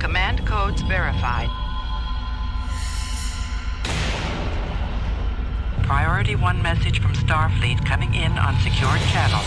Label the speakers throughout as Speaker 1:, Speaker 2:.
Speaker 1: Command codes verified. Priority 1 message from Starfleet coming in on secured channel.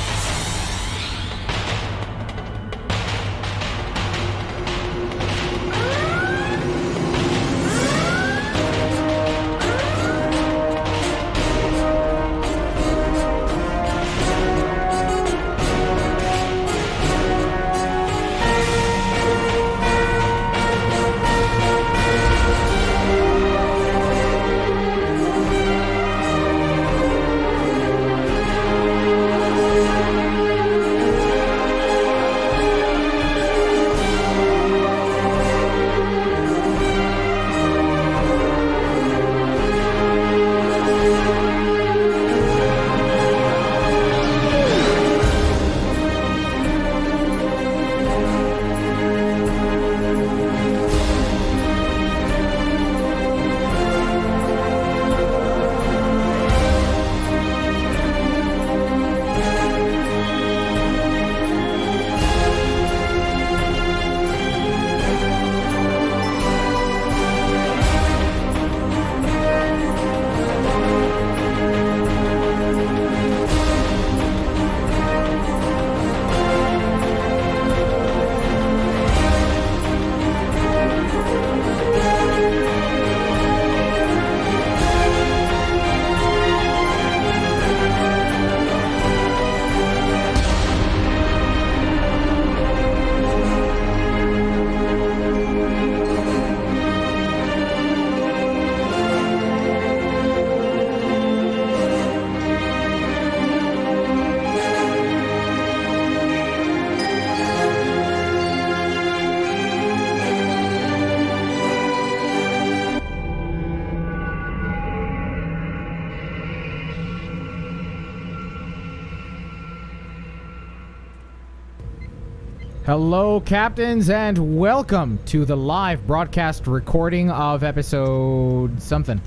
Speaker 2: Hello, captains, and welcome to the live broadcast recording of episode something.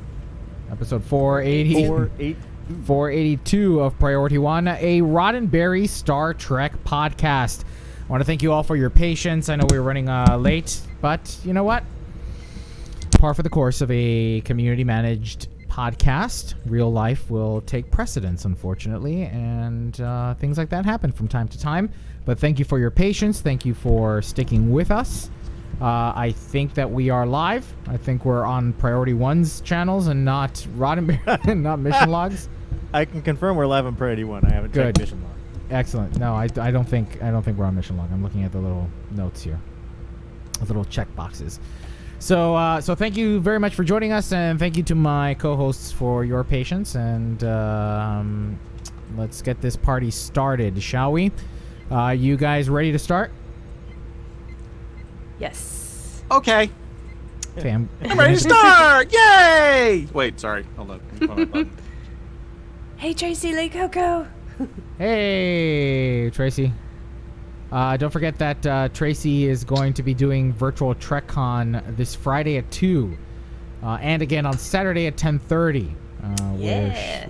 Speaker 2: Episode 482 of Priority 1, a Roddenberry Star Trek podcast. I want to thank you all for your patience. I know we were running late, but you know what? Par for the course of a community-managed podcast. Real life will take precedence, unfortunately, and things like that happen from time to time. But thank you for your patience. Thank you for sticking with us. I think that we are live. I think we're on Priority 1's channels and not Roddenberry, not Mission Logs.
Speaker 3: I can confirm we're live on Priority 1. I haven't checked Mission Log.
Speaker 2: Excellent. No, I don't think we're on Mission Log. I'm looking at the little notes here, the little check boxes. So thank you very much for joining us, and thank you to my co-hosts for your patience. And let's get this party started, shall we? You guys ready to start?
Speaker 4: Yes.
Speaker 5: Okay.
Speaker 2: Okay,
Speaker 5: I'm ready to start! Yay! Wait, sorry. Hold on. Let me find my button.
Speaker 4: Hey, Tracy Lee Coco.
Speaker 2: Hey, Tracy. Don't forget that Tracy is going to be doing virtual TrekCon this Friday at 2, and again on Saturday at 10:30,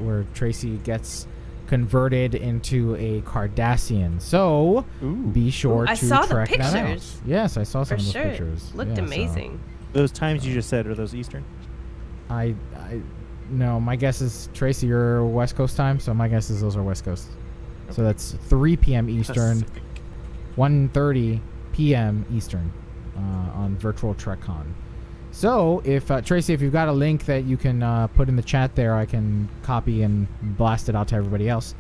Speaker 2: where Tracy gets converted into a Cardassian. So be sure to track that out. Yes, I saw some of those pictures.
Speaker 4: Looked amazing.
Speaker 3: So. Those times you just said, are those Eastern?
Speaker 2: No, my guess is, Tracy, you're West Coast time, so my guess is those are West Coast. Okay. So that's 3 p.m. Eastern, 1:30 p.m. Eastern on virtual TrekCon. So if Tracy, if you've got a link that you can put in the chat there, I can copy and blast it out to everybody else.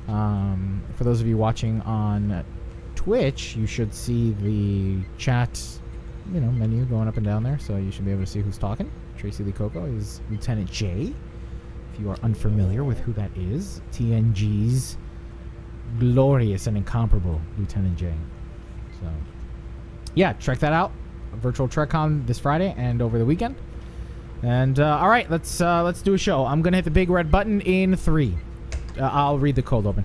Speaker 2: For those of you watching on Twitch, you should see the chat, menu going up and down there, so you should be able to see who's talking. Tracy Lee Coco is Lieutenant J. If you are unfamiliar with who that is, TNG's glorious and incomparable Lieutenant J. So, yeah, check that out. Virtual TrekCon this Friday and over the weekend. And all right, let's do a show. I'm gonna hit the big red button in 3. I'll read the cold open.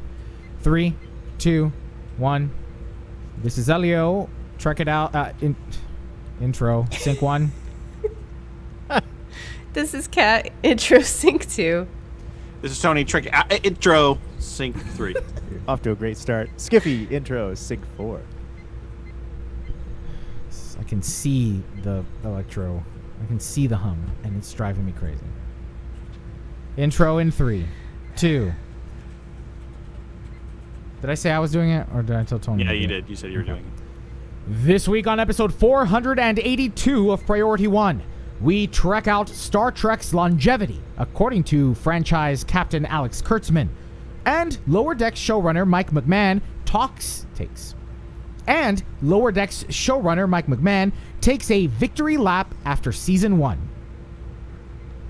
Speaker 2: 3, 2, 1. This is Elio. Trek it out. Intro. Sync 1.
Speaker 4: This is Kat. Intro sync 2.
Speaker 5: This is Tony. Trek intro sync 3.
Speaker 3: Off to a great start. Skiffy intro sync 4.
Speaker 2: I can see the electro. I can see the hum, and it's driving me crazy. Intro in 3, 2. Did I say I was doing it, or did I tell Tony?
Speaker 5: Yeah,
Speaker 2: to do
Speaker 5: you
Speaker 2: it?
Speaker 5: did. You said you were doing it.
Speaker 2: This week on episode 482 of Priority 1, we trek out Star Trek's longevity, according to franchise captain Alex Kurtzman. And Lower Decks showrunner Mike McMahon takes a victory lap after season 1.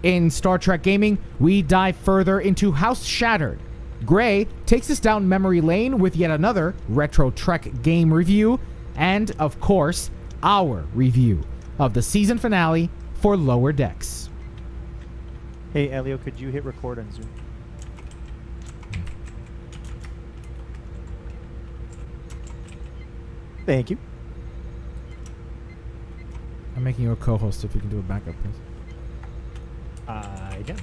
Speaker 2: In Star Trek gaming, we dive further into House Shattered. Gray takes us down memory lane with yet another retro Trek game review, and of course, our review of the season finale for Lower Decks.
Speaker 3: Hey, Elio, could you hit record on Zoom? Thank you.
Speaker 2: I'm making you a co-host if you can do a backup, please.
Speaker 3: I can.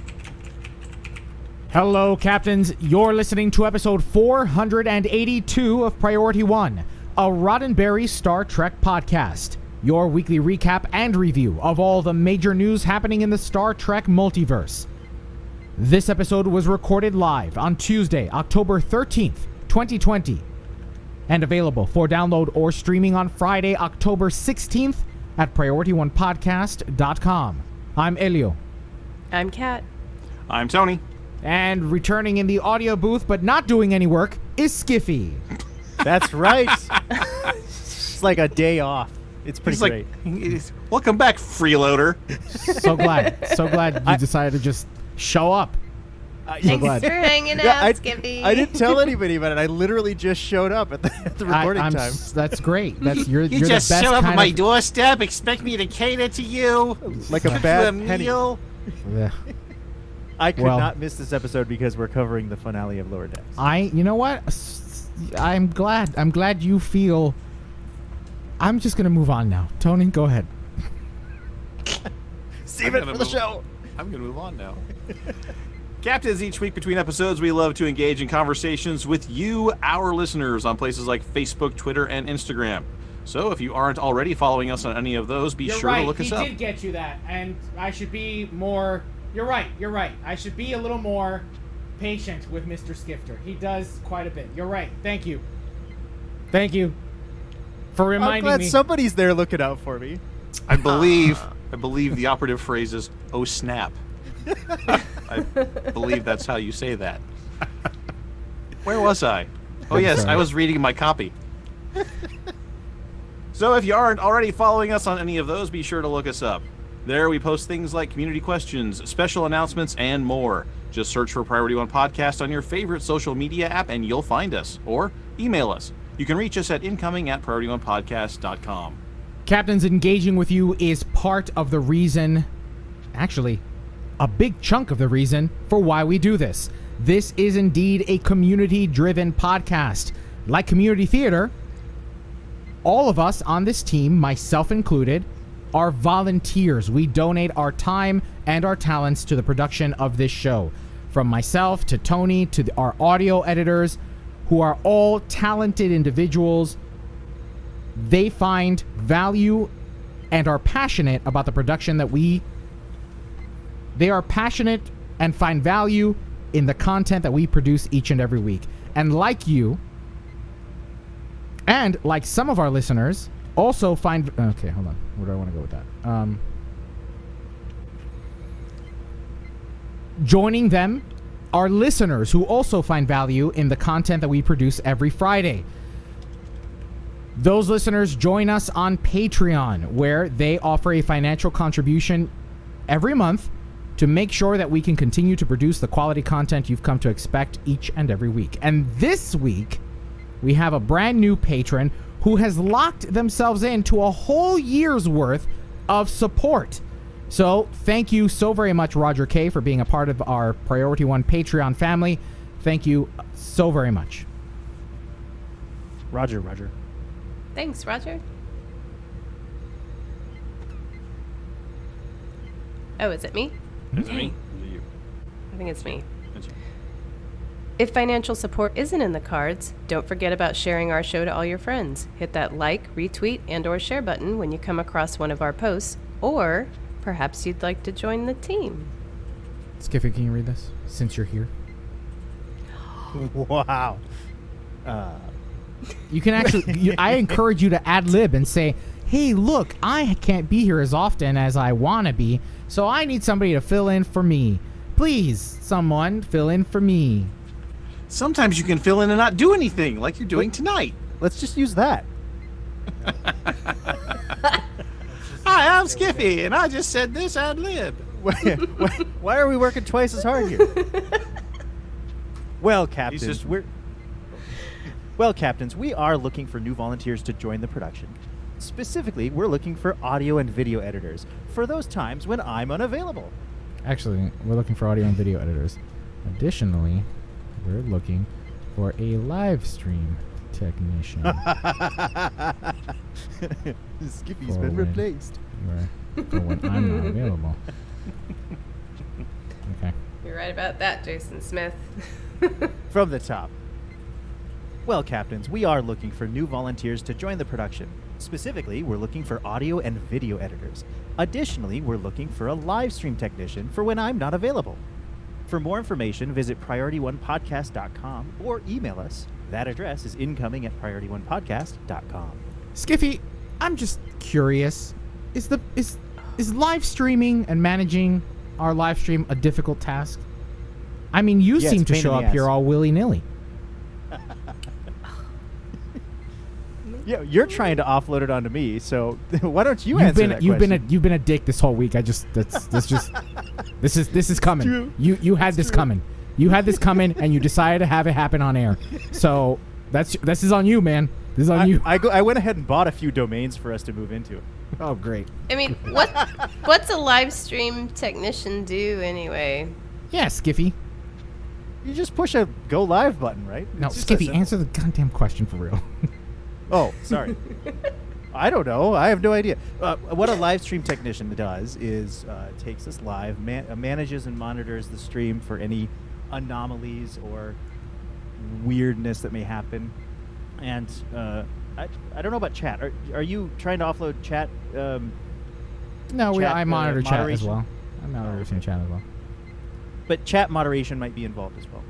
Speaker 2: Hello, Captains. You're listening to episode 482 of Priority 1, a Roddenberry Star Trek podcast. Your weekly recap and review of all the major news happening in the Star Trek multiverse. This episode was recorded live on Tuesday, October 13th, 2020, and available for download or streaming on Friday, October 16th at PriorityOnePodcast.com. I'm Elio.
Speaker 4: I'm Kat.
Speaker 5: I'm Tony.
Speaker 2: And returning in the audio booth but not doing any work is Skiffy.
Speaker 3: That's right. It's like a day off. It's pretty great.
Speaker 5: Welcome back, freeloader.
Speaker 2: So glad you decided to just show up.
Speaker 4: Thanks
Speaker 2: glad.
Speaker 4: for hanging out, Skippy.
Speaker 3: I didn't tell anybody about it. I literally just showed up at the recording time.
Speaker 2: That's great. You're
Speaker 5: You
Speaker 2: the
Speaker 5: just
Speaker 2: best
Speaker 5: show up at
Speaker 2: kind
Speaker 5: my
Speaker 2: of,
Speaker 5: doorstep, expect me to cater to you,
Speaker 3: Like a
Speaker 5: cook you
Speaker 3: bad
Speaker 5: a
Speaker 3: penny.
Speaker 5: meal.
Speaker 2: Yeah.
Speaker 3: I could
Speaker 2: Well-
Speaker 3: not miss this episode because we're covering the finale of Lower Decks.
Speaker 2: You know what? I'm glad you feel. I'm just gonna move on now. Tony, go ahead.
Speaker 3: Save it for the show.
Speaker 5: I'm going to move on now. Captains, each week between episodes, we love to engage in conversations with you, our listeners, on places like Facebook, Twitter, and Instagram. So if you aren't already following us on any of those, be sure to look us up.
Speaker 2: He did get you that, and I should be more. You're right. I should be a little more patient with Mr. Skifter. He does quite a bit. You're right. Thank you for
Speaker 3: I'm
Speaker 2: reminding
Speaker 3: glad
Speaker 2: me.
Speaker 3: somebody's there looking out for me.
Speaker 5: I believe the operative phrase is, oh snap. I believe that's how you say that. Where was I? Oh yes,
Speaker 2: sorry.
Speaker 5: I was reading my copy. So if you aren't already following us on any of those, be sure to look us up. There we post things like community questions, special announcements, and more. Just search for Priority One Podcast on your favorite social media app and you'll find us. Or email us. You can reach us at incoming@PriorityOnePodcast.com.
Speaker 2: Captains, engaging with you is part of the reason, actually, a big chunk of the reason for why we do this. This is indeed a community-driven podcast. Like community theater, all of us on this team, myself included, are volunteers. We donate our time and our talents to the production of this show. From myself to Tony to our audio editors, who are all talented individuals. They find value and are passionate about the production that they are passionate and find value in the content that we produce each and every week. And like you, and like some of our listeners, also find... Okay, hold on. Where do I want to go with that? Joining them are listeners who also find value in the content that we produce every Friday. Those listeners join us on Patreon, where they offer a financial contribution every month to make sure that we can continue to produce the quality content you've come to expect each and every week. And this week, we have a brand new patron who has locked themselves into a whole year's worth of support. So thank you so very much, Roger K., for being a part of our Priority One Patreon family. Thank you so very much.
Speaker 3: Roger.
Speaker 4: Thanks, Roger. Oh, is it me?
Speaker 5: Is it me? Is it you?
Speaker 4: I think it's me.
Speaker 5: It's you.
Speaker 4: If financial support isn't in the cards, don't forget about sharing our show to all your friends. Hit that like, retweet, and/or share button when you come across one of our posts, or perhaps you'd like to join the team.
Speaker 2: Skiffy, can you read this since you're here?
Speaker 3: Wow.
Speaker 2: You can actually. I encourage you to ad lib and say, "Hey, look, I can't be here as often as I want to be, so I need somebody to fill in for me. Please, someone fill in for me."
Speaker 5: Sometimes you can fill in and not do anything, like you're doing tonight.
Speaker 3: Let's just use that.
Speaker 5: Hi, I'm Skiffy, and I just said this ad lib.
Speaker 3: Why are we working twice as hard here? Well, captains, we are looking for new volunteers to join the production. Specifically, we're looking for audio and video editors for those times when I'm unavailable.
Speaker 2: Actually, we're looking for audio and video editors. Additionally, we're looking for a live stream technician.
Speaker 3: Skiffy's been replaced.
Speaker 2: For when I'm not available. Okay.
Speaker 4: You're right about that, Jason Smith.
Speaker 3: From the top. Well, captains, we are looking for new volunteers to join the production. Specifically, we're looking for audio and video editors. Additionally, we're looking for a live stream technician for when I'm not available. For more information, visit PriorityOnePodcast.com or email us. That address is incoming@PriorityOnePodcast.com.
Speaker 2: Skiffy, I'm just curious. Is live streaming and managing our live stream a difficult task? I mean, you
Speaker 3: Yeah,
Speaker 2: seem
Speaker 3: it's
Speaker 2: to
Speaker 3: a pain
Speaker 2: show
Speaker 3: in the
Speaker 2: up here
Speaker 3: ass.
Speaker 2: all willy-nilly.
Speaker 3: Yeah, you're trying to offload it onto me, so why don't you answer that
Speaker 2: You've
Speaker 3: question?
Speaker 2: been a dick this whole week. This is coming.
Speaker 3: True.
Speaker 2: You had this coming. You had this coming, and you decided to have it happen on air. So this is on you, man. This is on you.
Speaker 3: I went ahead and bought a few domains for us to move into.
Speaker 2: Oh, great.
Speaker 4: I mean, what's a live stream technician do anyway?
Speaker 2: Yeah, Skiffy.
Speaker 3: You just push a go live button, right?
Speaker 2: No,
Speaker 3: It's just
Speaker 2: Skiffy,
Speaker 3: that simple.
Speaker 2: answer the goddamn question for real.
Speaker 3: Oh, sorry. I don't know. I have no idea. What a live stream technician does is takes us live, manages and monitors the stream for any anomalies or weirdness that may happen. And I don't know about chat. Are you trying to offload chat?
Speaker 2: No,
Speaker 3: Chat,
Speaker 2: I monitor chat as
Speaker 3: moderation?
Speaker 2: well. I monitor some chat as well.
Speaker 3: But chat moderation might be involved as well.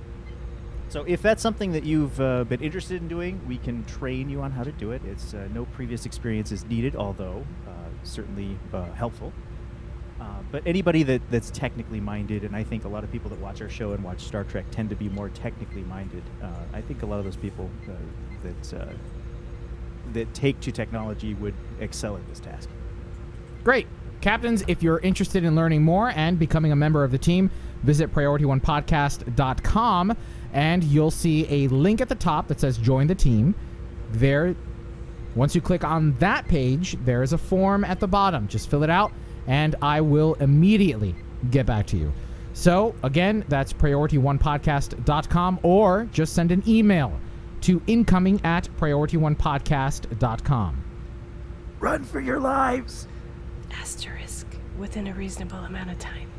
Speaker 3: So if that's something that you've been interested in doing, we can train you on how to do it. It's no previous experience is needed, although certainly helpful. But anybody that, that's technically minded, and I think a lot of people that watch our show and watch Star Trek tend to be more technically minded. I think a lot of those people that take to technology would excel at this task.
Speaker 2: Great. Captains, if you're interested in learning more and becoming a member of the team, visit PriorityOnePodcast.com, and you'll see a link at the top that says Join the Team. There, once you click on that page, there is a form at the bottom. Just fill it out, and I will immediately get back to you. So, again, that's PriorityOnePodcast.com, or just send an email to incoming@PriorityOnePodcast.com.
Speaker 3: Run for your lives!
Speaker 4: Asterisk within a reasonable amount of time.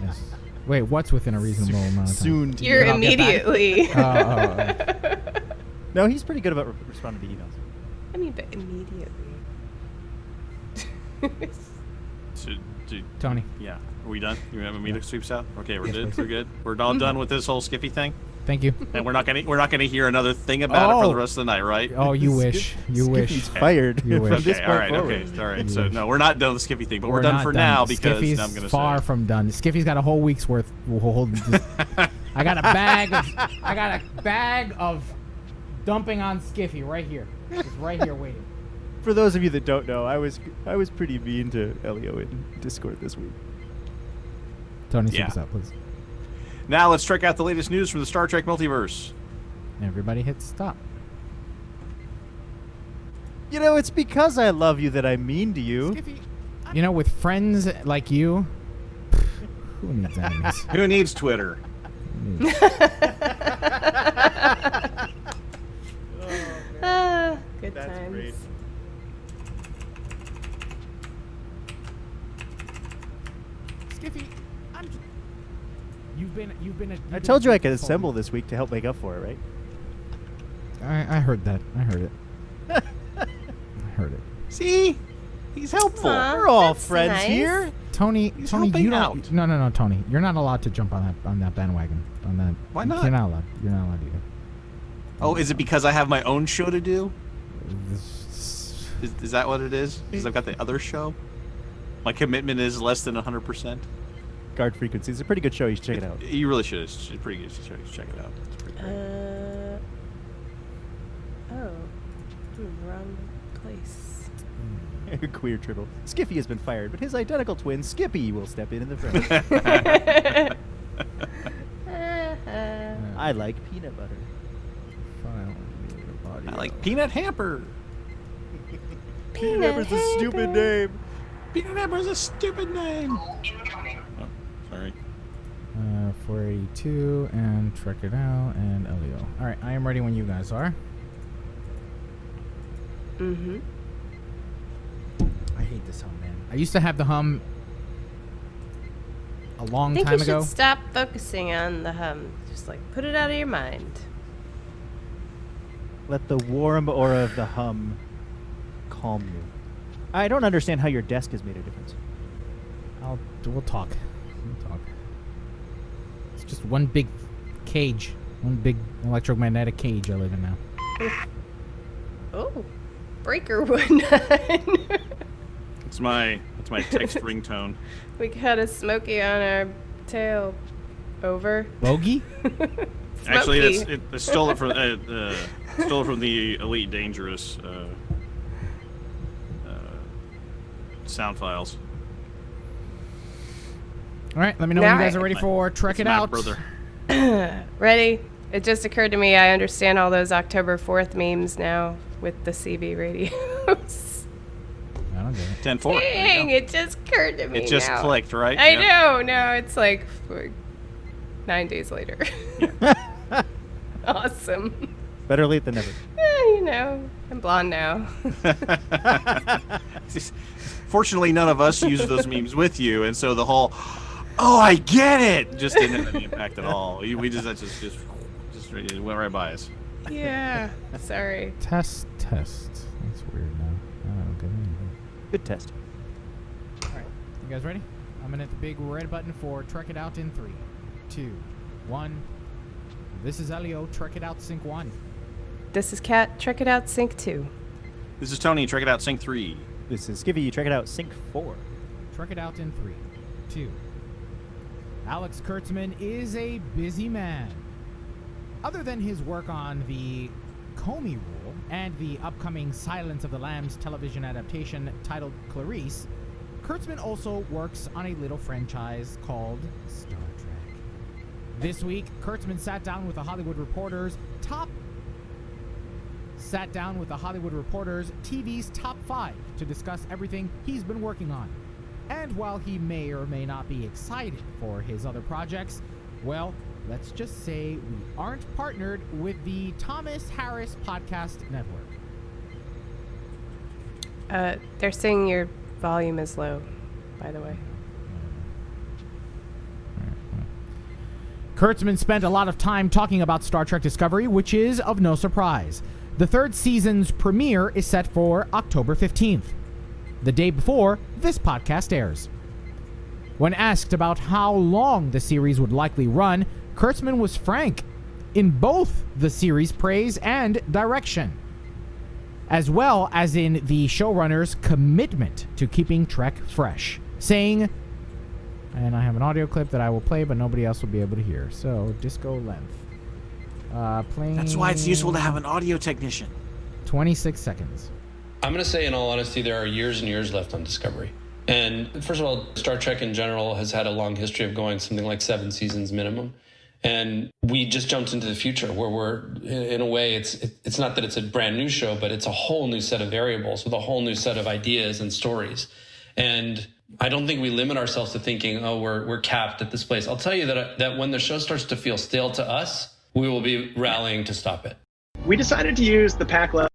Speaker 2: Yes. Wait, what's within a reasonable amount of time?
Speaker 3: Soon to
Speaker 4: You're
Speaker 3: you.
Speaker 4: immediately.
Speaker 3: No, he's pretty good about responding to emails.
Speaker 4: I mean, but immediately.
Speaker 2: Tony.
Speaker 5: Yeah. Are we done? You remember me to sweeps out? Okay, we're
Speaker 2: Yes,
Speaker 5: good.
Speaker 2: please.
Speaker 5: We're good. We're all done with this whole Skiffy thing,
Speaker 2: Thank you.
Speaker 5: and we're not gonna hear another thing about it for
Speaker 2: Oh.
Speaker 5: the rest of the night, right?
Speaker 2: Oh, you wish. You wish.
Speaker 3: He's fired
Speaker 2: You wish.
Speaker 3: from this
Speaker 5: Okay,
Speaker 3: point
Speaker 5: all right,
Speaker 3: forward.
Speaker 5: okay, all right.
Speaker 2: You
Speaker 5: So
Speaker 2: wish.
Speaker 5: no, we're not done with the Skiffy thing, but we're done
Speaker 2: not
Speaker 5: for now because
Speaker 2: Skiffy's
Speaker 5: I'm gonna
Speaker 2: far
Speaker 5: say
Speaker 2: from done. Skiffy's got a whole week's worth. I got a bag of dumping on Skiffy right here. It's right here waiting.
Speaker 3: For those of you that don't know, I was pretty mean to Elio in Discord this week.
Speaker 2: Tony,
Speaker 5: Yeah.
Speaker 2: sweep us out, please.
Speaker 5: Now let's check out the latest news from the Star Trek Multiverse.
Speaker 2: Everybody hit stop.
Speaker 3: You know, it's because I love you that I'm mean to you.
Speaker 2: Skiffy. You know, with friends like you, who needs enemies?
Speaker 5: Who needs Twitter?
Speaker 2: Who needs-
Speaker 4: Good
Speaker 3: That's
Speaker 4: times.
Speaker 3: great.
Speaker 2: Skiffy,
Speaker 3: I told you I could assemble this week to help make up for it, right?
Speaker 2: I heard that. I heard it. I heard it.
Speaker 5: See? He's helpful.
Speaker 3: We're all
Speaker 4: that's
Speaker 3: friends
Speaker 4: nice.
Speaker 3: here.
Speaker 2: Tony,
Speaker 5: He's
Speaker 2: Tony,
Speaker 5: helping
Speaker 2: you don't.
Speaker 5: out.
Speaker 2: No, Tony, you're not allowed to jump on that bandwagon. On that.
Speaker 5: Why not?
Speaker 2: You're not allowed. You're not allowed either.
Speaker 5: Oh, is it because I have my own show to do?
Speaker 2: This-
Speaker 5: Is that what it is? Because I've got the other show? My commitment is less than 100%?
Speaker 3: Guard Frequency. It's a pretty good show. You should check it out.
Speaker 5: You really should. It's a pretty good show. You should check it out. It's pretty great.
Speaker 4: Wrong place.
Speaker 3: Queer Tribble. Skiffy has been fired, but his identical twin, Skippy, will step in the front. I like peanut butter.
Speaker 5: I like Peanut Hamper.
Speaker 3: Peanut Hamper's a stupid name.
Speaker 5: Peanut Hamper is a stupid name. Oh, sorry.
Speaker 2: 482 and Trek It Out and Elio. All right, I am ready when you guys are.
Speaker 4: Mm-hmm.
Speaker 2: I hate this hum, man. I used to have the hum a long
Speaker 4: I think
Speaker 2: time
Speaker 4: you
Speaker 2: ago.
Speaker 4: should stop focusing on the hum. Just like put it out of your mind.
Speaker 3: Let the warm aura of the hum calm you. I don't understand how your desk has made a difference.
Speaker 2: We'll talk. We'll talk. It's just one big cage, one big electromagnetic cage I live in now.
Speaker 4: Oh, breaker 19.
Speaker 5: That's my text ringtone.
Speaker 4: We got a Smokey on our tail. Over.
Speaker 2: Bogey?
Speaker 5: Actually,
Speaker 4: Smokey.
Speaker 5: I stole it from the Elite Dangerous sound files.
Speaker 2: All right, let me know when you guys are ready for Trek
Speaker 5: It's
Speaker 2: It
Speaker 5: my
Speaker 2: Out.
Speaker 5: brother.
Speaker 4: Ready? It just occurred to me I understand all those October 4th memes now with the CB radios.
Speaker 2: I don't get it.
Speaker 5: 10-4.
Speaker 4: Dang, it just occurred to me
Speaker 5: It just
Speaker 4: now.
Speaker 5: clicked, right?
Speaker 4: I
Speaker 5: Yeah.
Speaker 4: know. No, it's like 9 days later. Awesome.
Speaker 3: Better late than never.
Speaker 4: You know, I'm blonde now.
Speaker 5: Fortunately, none of us used those memes with you, and so the whole "oh, I get it" just didn't have any impact at all. We just it went right by us.
Speaker 4: Yeah. Sorry.
Speaker 2: Test. That's weird now. I don't get anything.
Speaker 3: Good test.
Speaker 2: All right, you guys ready? I'm gonna hit the big red button for Trek It Out in 3, 2, 1. This is Elio. Trek It Out Sync 1.
Speaker 4: This is Kat. Check it out. Sync 2.
Speaker 5: This is Tony. Check it out. Sync 3.
Speaker 3: This is Skiffy. Check it out. Sync 4.
Speaker 2: Trek It Out in 3, 2. Alex Kurtzman is a busy man. Other than his work on the Comey Rule and the upcoming Silence of the Lambs television adaptation titled Clarice, Kurtzman also works on a little franchise called Star Trek. This week, Kurtzman sat down with the Hollywood Reporter's TV's top 5 to discuss everything he's been working on. And while he may or may not be excited for his other projects, well, let's just say we aren't partnered with the Thomas Harris Podcast Network.
Speaker 4: They're saying your volume is low, by the way.
Speaker 2: Kurtzman spent a lot of time talking about Star Trek Discovery, which is of no surprise. The third season's premiere is set for October 15th, the day before this podcast airs. When asked about how long the series would likely run, Kurtzman was frank in both the series' praise and direction, as well as in the showrunner's commitment to keeping Trek fresh, saying, and I have an audio clip that I will play, but nobody else will be able to hear. So, disco length. Playing.
Speaker 5: That's why it's useful to have an audio technician.
Speaker 2: 26 seconds.
Speaker 6: I'm going to say, in all honesty, there are years and years left on Discovery. And first of all, Star Trek in general has had a long history of going something like 7 seasons minimum. And we just jumped into the future where we're, in a way, it's not that it's a brand new show, but it's a whole new set of variables with a whole new set of ideas and stories. And I don't think we limit ourselves to thinking, oh, we're capped at this place. I'll tell you that when the show starts to feel stale to us, we will be rallying to stop it.
Speaker 7: We decided to use the pack level.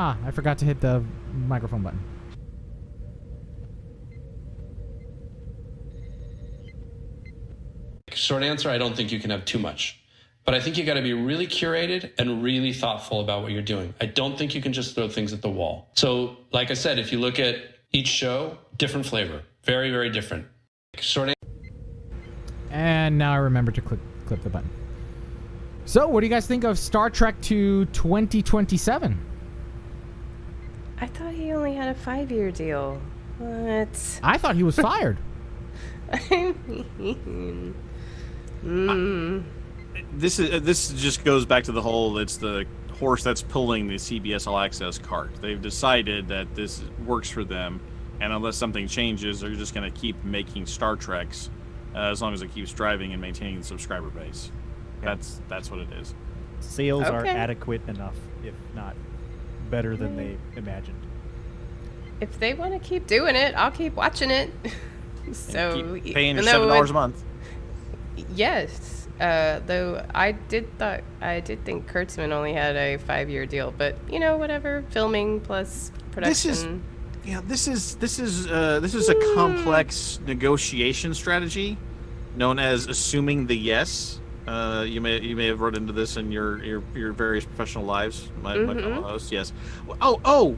Speaker 2: Ah, I forgot to hit the microphone button.
Speaker 6: Short answer, I don't think you can have too much. But I think you got to be really curated and really thoughtful about what you're doing. I don't think you can just throw things at the wall. So, like I said, if you look at each show, different flavor. Very, very different. Short answer.
Speaker 2: And now I remember to click the button. So, what do you guys think of Star Trek to 2027?
Speaker 4: I thought he only had a 5-year deal. What?
Speaker 2: I thought he was fired.
Speaker 4: I mean...
Speaker 5: This just goes back to the whole, it's the horse that's pulling the CBS All Access cart. They've decided that this works for them, and unless something changes, they're just going to keep making Star Treks as long as it keeps driving and maintaining the subscriber base. That's what it is.
Speaker 3: Sales are
Speaker 4: Okay.
Speaker 3: adequate enough, if not better than they imagined.
Speaker 4: If they want to keep doing it, I'll keep watching it. So
Speaker 5: Keep paying your
Speaker 4: even though
Speaker 5: $7 a month.
Speaker 4: Yes, though I did think Kurtzman only had a 5-year deal, but whatever. Filming plus production.
Speaker 5: This is a complex negotiation strategy known as assuming the yes. You may have run into this in your various professional lives, my co-host. Yes. Oh,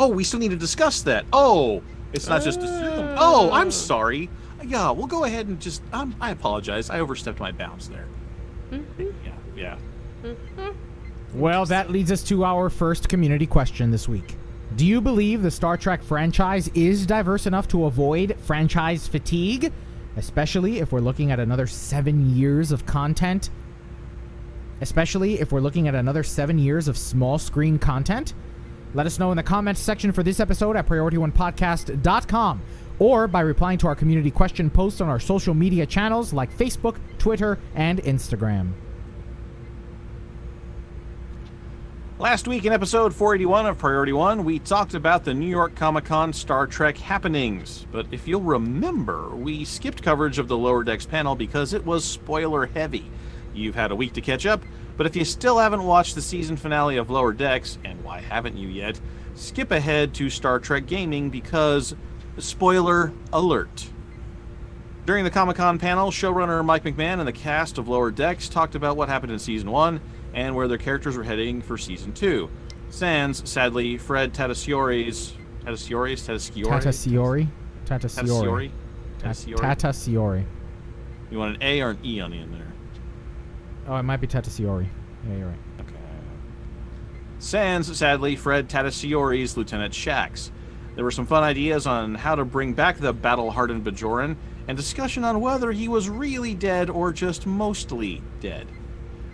Speaker 5: we still need to discuss that. Oh, it's not just assumed. Oh, I'm sorry. Yeah, we'll go ahead and just. I apologize. I overstepped my bounds there. Yeah.
Speaker 2: Well, that leads us to our first community question this week. Do you believe the Star Trek franchise is diverse enough to avoid franchise fatigue? Especially if we're looking at another 7 years of content? Especially if we're looking at another 7 years of small screen content? Let us know in the comments section for this episode at PriorityOnePodcast.com or by replying to our community question post on our social media channels like Facebook, Twitter, and Instagram.
Speaker 5: Last week in episode 481 of Priority One, we talked about the New York Comic-Con Star Trek happenings. But if you'll remember, we skipped coverage of the Lower Decks panel because it was spoiler heavy. You've had a week to catch up, but if you still haven't watched the season finale of Lower Decks, and why haven't you yet, skip ahead to Star Trek Gaming because, spoiler alert. During the Comic-Con panel, showrunner Mike McMahon and the cast of Lower Decks talked about what happened in Season 1 and where their characters were heading for Season 2. Sans, sadly, Fred Tatasciore. You want an A or an E on the end there?
Speaker 2: Oh, it might be Tatasciore. Yeah, you're right.
Speaker 5: Okay. Sans, sadly, Fred Tatasciore's Lieutenant Shax. There were some fun ideas on how to bring back the battle-hardened Bajoran, and discussion on whether he was really dead or just mostly dead.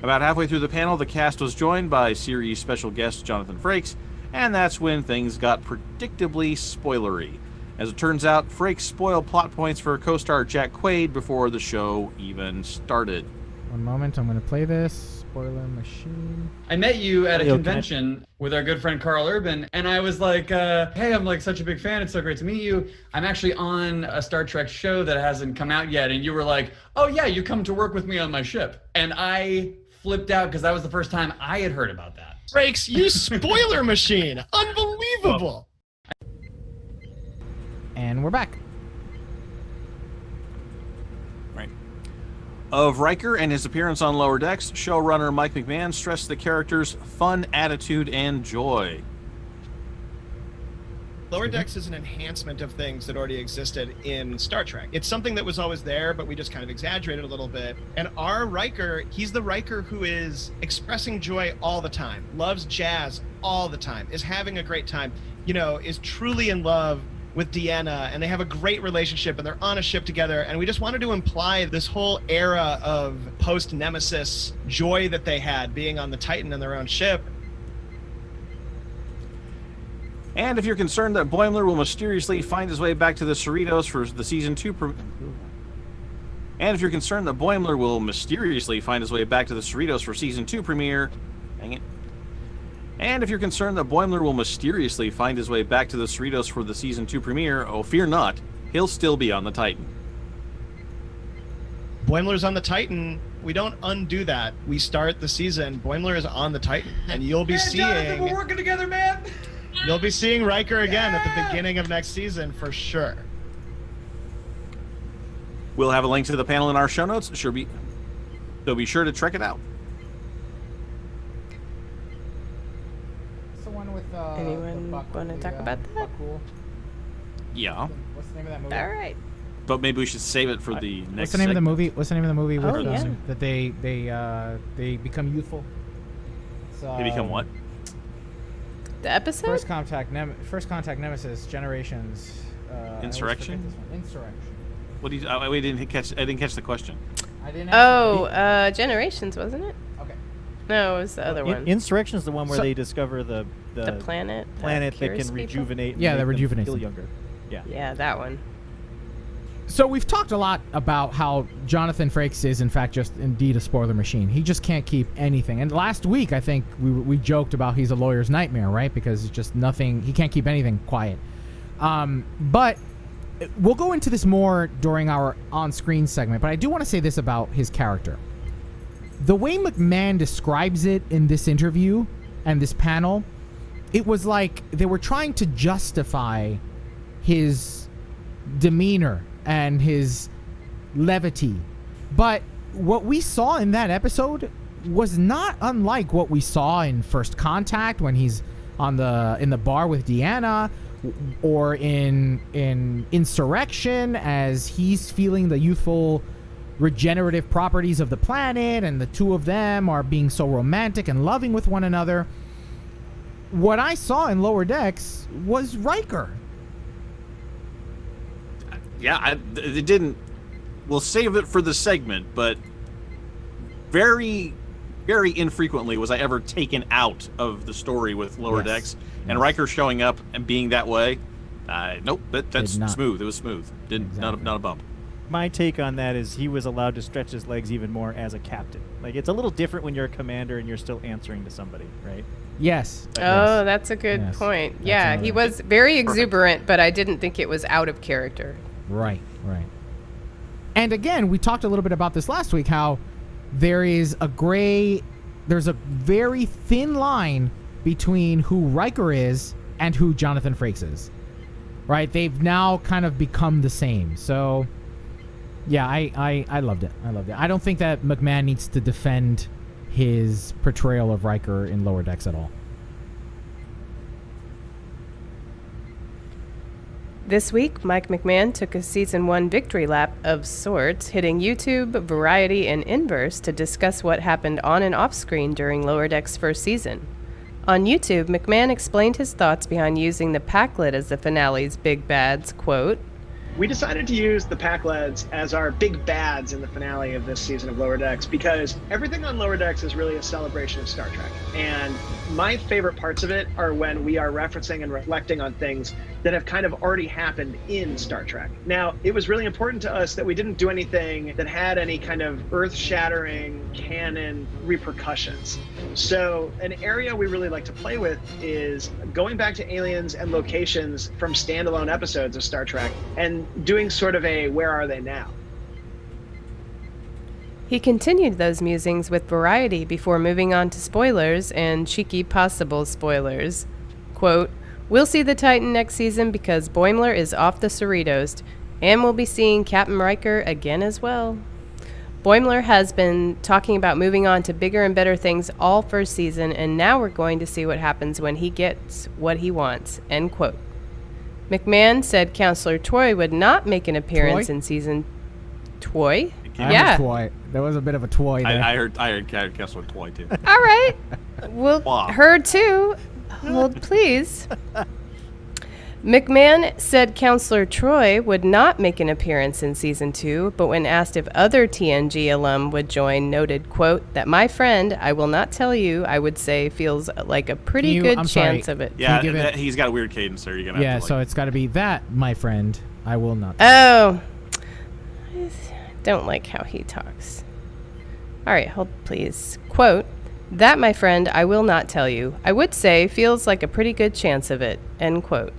Speaker 5: About halfway through the panel, the cast was joined by series special guest Jonathan Frakes, and that's when things got predictably spoilery. As it turns out, Frakes spoiled plot points for co-star Jack Quaid before the show even started.
Speaker 2: One moment, I'm going to play this. Spoiler machine.
Speaker 8: I met you at a convention with our good friend Carl Urban, and I was like, hey, I'm like such a big fan. It's so great to meet you. I'm actually on a Star Trek show that hasn't come out yet. And you were like, oh yeah, you come to work with me on my ship. And I flipped out because that was the first time I had heard about that.
Speaker 9: Frakes, you spoiler machine. Unbelievable.
Speaker 2: And we're back.
Speaker 5: Right. Of Riker and his appearance on Lower Decks, showrunner Mike McMahon stressed the character's fun attitude and joy.
Speaker 9: Lower Decks is an enhancement of things that already existed in Star Trek. It's something that was always there, but we just kind of exaggerated a little bit. And our Riker, he's the Riker who is expressing joy all the time, loves jazz all the time, is having a great time, is truly in love with Deanna, and they have a great relationship, and they're on a ship together. And we just wanted to imply this whole era of post-Nemesis joy that they had being on the Titan and their own ship.
Speaker 5: And if you're concerned that Boimler will mysteriously find his way back to the Cerritos for the season 2 premiere, dang it. And if you're concerned that Boimler will mysteriously find his way back to the Cerritos for the season 2 premiere, oh, fear not, he'll still be on the Titan.
Speaker 9: Boimler's on the Titan. We don't undo that. We start the season. Boimler is on the Titan, and you'll be seeing.
Speaker 8: Jonathan, we're working together, man.
Speaker 9: You'll be seeing Riker again at the beginning of next season for sure.
Speaker 5: We'll have a link to the panel in our show notes. So be sure to check it out.
Speaker 2: It's the one with
Speaker 4: Anyone want to talk about that?
Speaker 5: Yeah,
Speaker 2: What's the name of that movie?
Speaker 4: All right.
Speaker 5: but maybe we should save it for the next.
Speaker 2: What's the name of the movie? What's the name of the movie with
Speaker 4: Oh, yeah.
Speaker 2: that they become youthful? It's,
Speaker 5: They become what?
Speaker 4: The episode?
Speaker 2: First Contact Nemesis Generations. I always
Speaker 5: Insurrection?
Speaker 2: forget this one. Insurrection.
Speaker 5: What do you? I didn't catch the question.
Speaker 2: I didn't.
Speaker 4: Generations, wasn't it?
Speaker 2: Okay.
Speaker 4: No, it was the other one.
Speaker 3: Insurrection is the one where
Speaker 2: So-
Speaker 3: they discover the
Speaker 4: planet.
Speaker 3: planet that
Speaker 4: cures
Speaker 3: can
Speaker 4: people?
Speaker 3: rejuvenate. And
Speaker 2: Yeah,
Speaker 3: make
Speaker 2: that
Speaker 3: them
Speaker 2: rejuvenates
Speaker 3: feel
Speaker 2: them.
Speaker 3: younger. Yeah.
Speaker 4: Yeah, that one.
Speaker 2: So we've talked a lot about how Jonathan Frakes is, in fact, just indeed a spoiler machine. He just can't keep anything. And last week, I think we joked about he's a lawyer's nightmare, right? Because it's just nothing. He can't keep anything quiet. But we'll go into this more during our on-screen segment. But I do want to say this about his character. The way McMahon describes it in this interview and this panel, it was like they were trying to justify his demeanor and his levity. But what we saw in that episode was not unlike what we saw in First Contact when he's in the bar with Deanna, or in Insurrection as he's feeling the youthful regenerative properties of the planet, and the two of them are being so romantic and loving with one another. What I saw in Lower Decks was Riker.
Speaker 5: Yeah, it didn't. We'll save it for the segment, but very, very infrequently was I ever taken out of the story with Lower Decks. And Riker showing up and being that way, nope, that's smooth. It was smooth. Not a bump.
Speaker 3: My take on that is he was allowed to stretch his legs even more as a captain. Like, it's a little different when you're a commander and you're still answering to somebody, right?
Speaker 2: Yes.
Speaker 4: Oh, that's a good point. Yeah, he was very exuberant, but I didn't think it was out of character.
Speaker 2: Right. And again, we talked a little bit about this last week, how there's a very thin line between who Riker is and who Jonathan Frakes is. Right? They've now kind of become the same. So, yeah, I loved it. I don't think that McMahon needs to defend his portrayal of Riker in Lower Decks at all.
Speaker 4: This week, Mike McMahon took a Season 1 victory lap of sorts, hitting YouTube, Variety, and Inverse to discuss what happened on and off screen during Lower Decks' first season. On YouTube, McMahon explained his thoughts behind using the Packlet as the finale's big bads, quote,
Speaker 7: We decided to use the Packleds as our big bads in the finale of this season of Lower Decks because everything on Lower Decks is really a celebration of Star Trek. And my favorite parts of it are when we are referencing and reflecting on things that have kind of already happened in Star Trek. Now, it was really important to us that we didn't do anything that had any kind of earth-shattering canon repercussions. So an area we really like to play with is going back to aliens and locations from standalone episodes of Star Trek and doing sort of a where are they now?
Speaker 4: He continued those musings with Variety before moving on to spoilers and cheeky possible spoilers. Quote, We'll see the Titan next season because Boimler is off the Cerritos, and we'll be seeing Captain Riker again as well. Boimler has been talking about moving on to bigger and better things all first season, and now we're going to see what happens when he gets what he wants, end quote. McMahon said Counselor Troy would not make an appearance in season... Troy? Yeah.
Speaker 2: Toy. There was a bit of a toy there.
Speaker 5: I heard Kessler Toy too.
Speaker 4: All right. Well,
Speaker 5: Wow.
Speaker 4: her too. Hold, please. McMahon said Counselor Troy would not make an appearance in season 2, but when asked if other TNG alum would join, noted, quote, that my friend, I will not tell you, I would say feels like a pretty good chance of it.
Speaker 5: Yeah, he's got a weird cadence there. You're gonna have to,
Speaker 2: so it's got to be that, my friend. I will not.
Speaker 4: Oh. I don't like how he talks. All right, hold please. Quote, that, my friend, I will not tell you. I would say feels like a pretty good chance of it, end quote.